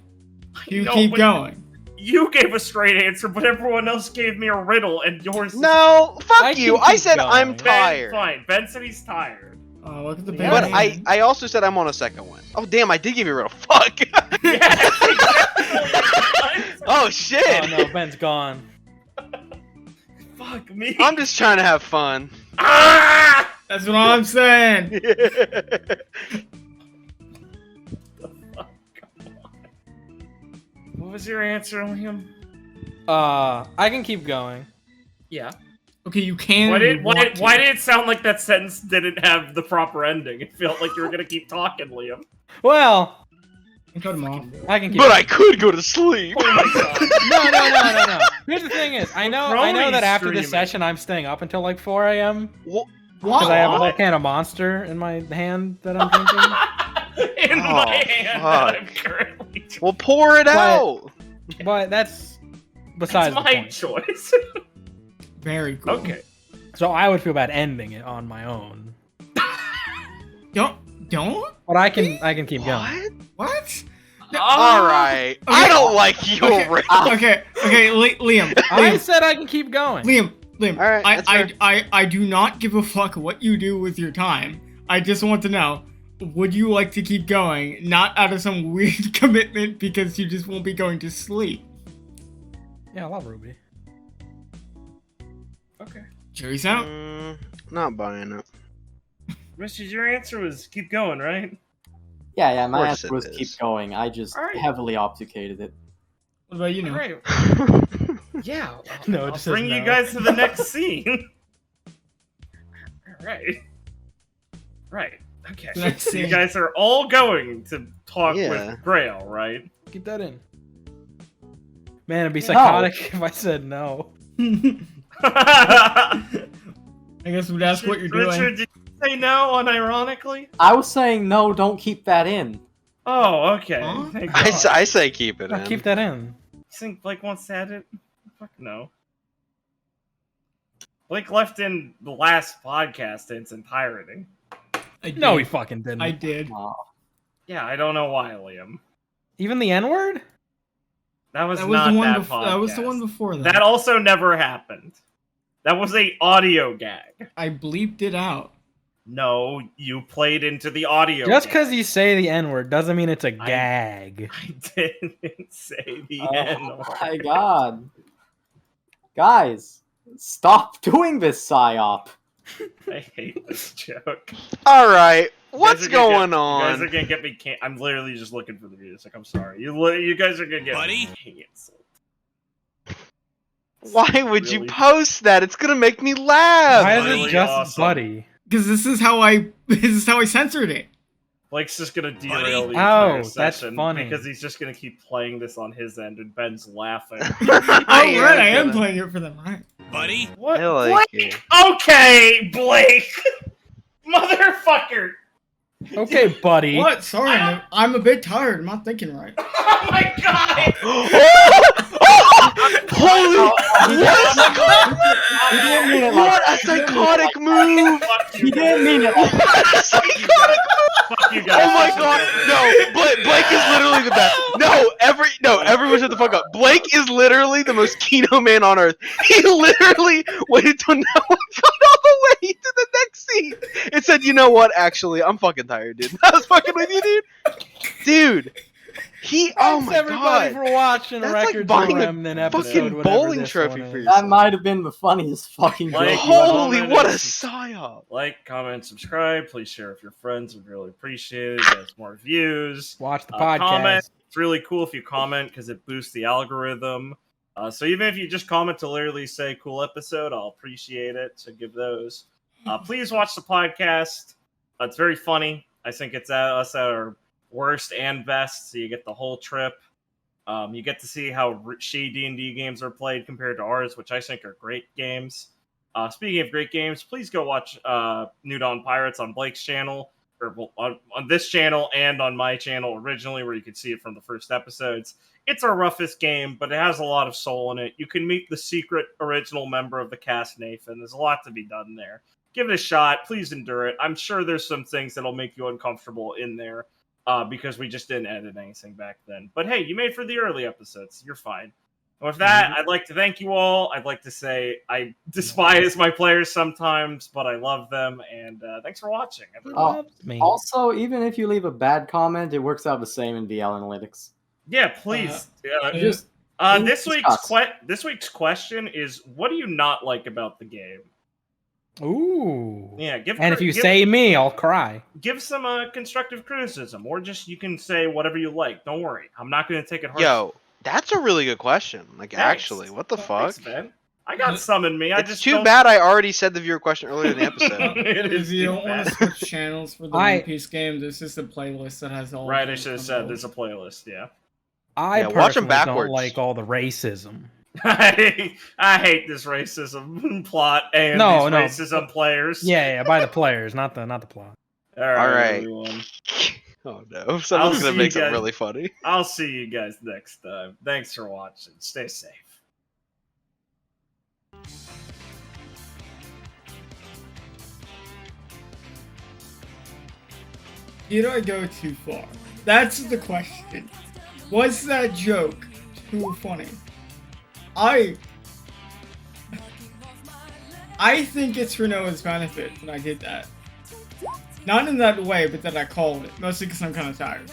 You know, keep but going. You gave a straight answer, but everyone else gave me a riddle, and yours. is- No, fuck I you. can I keep said going. I'm Ben, tired. fine. Ben said he's tired. Oh, look at the Yeah. But band. I also said I'm on a second one. Oh, damn, I did give you a riddle. Fuck. Oh, shit. Oh no, Ben's gone. Fuck me. I'm just trying to have fun. Ah! That's what I'm saying. What was your answer, Liam? I can keep going. Yeah. Okay, you can. Why if you did want to. why did it sound like that sentence didn't have the proper ending? It felt like you were gonna keep talking, Liam. Well, Cut him off. I can keep. But I could go to sleep. Oh my god. No. Here's the thing: is I know that after this streaming. session, I'm staying up until like 4 a.m. Wha- because I have a whole What? can of Monster in my hand that I'm drinking. In my hand that I'm fuck. currently drinking. Well, pour it out. But that's besides It's the my point. choice. Very cool. Okay. So I would feel bad ending it on my own. Don't? But I can keep going. What? What? All right. I don't like your Okay, okay, Liam. I Liam, said I can keep going. Liam. All right, that's fair. I do not give a fuck what you do with your time. I just want to know, would you like to keep going? Not out of some weird commitment because you just won't be going to sleep. Yeah, I love Ruby. Okay. Jury's out. Not buying it. Richard, your answer was keep going, right? Yeah, my course answer it was is. keep going. I just Alright. heavily obfuscated it. What about you now? Right. Yeah. No, it I'll just says bring you no. guys to the next scene. Right. Right. Okay. The next So you scene. guys are all going to talk Yeah. with Grail, right? Keep that in. Man, it'd be psychotic if I said no. I guess we'd ask what you're Richard, doing. did you say no unironically? I was saying no, don't keep that in. Oh, okay. Huh? Thank I, God. I say keep it I'll in. keep that in. You think Blake wants to add it? Fuck no. Blake left in the last podcast in its entirety. I did. No, he fucking didn't. I did. Yeah, I don't know why, Liam. Even the N word? That was That was not the one. that Before. That was the podcast. one before that. That also never happened. That was a audio gag. I bleeped it out. No, you played into the audio. Just gag. because you say the N word doesn't mean it's a gag. I didn't say the Oh N-word. my god. Guys, stop doing this psyop. I hate this joke. All right. You What's guys are gonna going get- on? You guys are gonna get me. I'm literally just looking for the music. I'm sorry. You guys are gonna get me canceled. Why would you Really? post that? It's gonna make me laugh. Why is really it just awesome. Buddy? Because this is how I censored it. Blake's just gonna derail the Oh, entire that's session funny. because he's just gonna keep playing this on his end, and Ben's laughing. Oh, right, I am gonna- playing it for them, right? What? I like Blake? it. Okay, Blake, motherfucker. Okay, Buddy. What? Sorry, I'm a bit tired. I'm not thinking right. Oh my god. Holy! He didn't mean it like What a psychotic move! Fuck you He didn't mean it like What a psychotic move! Fuck you guys. Oh my god! No, Blake is literally the best. No, everyone shut the fuck up. Blake is literally the most Kino man on earth. He literally waited till no one got all the way to the next scene and said, "You know what? Actually, I'm fucking tired, dude. I was fucking with you, dude. Dude, he. Oh Thanks my everybody god. for watching That's like Records buying a Remnant episode, fucking whatever bowling this trophy one for is. yourself. that might have been the funniest fucking Like, joke. you ever- Holy, Comment what a is- psyop. Like, comment, subscribe. Please share with your friends. We'd really appreciate it. Get more views. Watch the podcast. Comment. It's really cool if you comment because it boosts the algorithm. So even if you just comment to literally say "cool episode," I'll appreciate it. So give those. Please watch the podcast. It's very funny. I think it's at us at our worst and best. So you get the whole trip. You get to see how shitty D&D games are played compared to ours, which I think are great games. Speaking of great games, please go watch New Dawn Pirates on Blake's channel, or on this channel and on my channel originally, where you can see it from the first episodes. It's our roughest game, but it has a lot of soul in it. You can meet the secret original member of the cast, Nathan. There's a lot to be done there. Give it a shot. Please endure it. I'm sure there's some things that'll make you uncomfortable in there because we just didn't edit anything back then. But hey, you made for the early episodes. You're fine. And with that, I'd like to thank you all. I'd like to say I despise my players sometimes, but I love them. And thanks for watching. everyone. Me. Also, even if you leave a bad comment, it works out the same in VL Analytics. Yeah, please. Just This discuss. week's question is: what do you not like about the game? Ooh. Yeah, And if you say me, I'll cry. give some constructive criticism, or just you can say whatever you like. Don't worry, I'm not going to take it hard. Yo, that's a really good question. Like, Thanks. actually, what the fuck? Thanks, man. I got some in me. I It's just too don't... bad I already said the viewer question earlier in the episode. It If is you too don't want bad. to switch channels for the One Piece game, this is the playlist that has all. of Right, I them should have said covered. there's a playlist. Yeah. I Yeah, watch 'em personally don't backwards. like all the racism. I hate this racism plot and No, these no. racism players. Yeah, by the players, not the plot. All right, All right. everyone. Oh no, someone's see gonna you make something guys. really funny. I'll see you guys next time. Thanks for watching. Stay safe. Did I go too far? That's the question. Was that joke too funny? I think it's for Noah's benefit that I did that. Not in that way, but that I called it. Mostly because I'm kind of tired.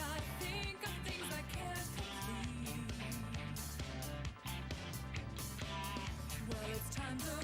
Well, it's time to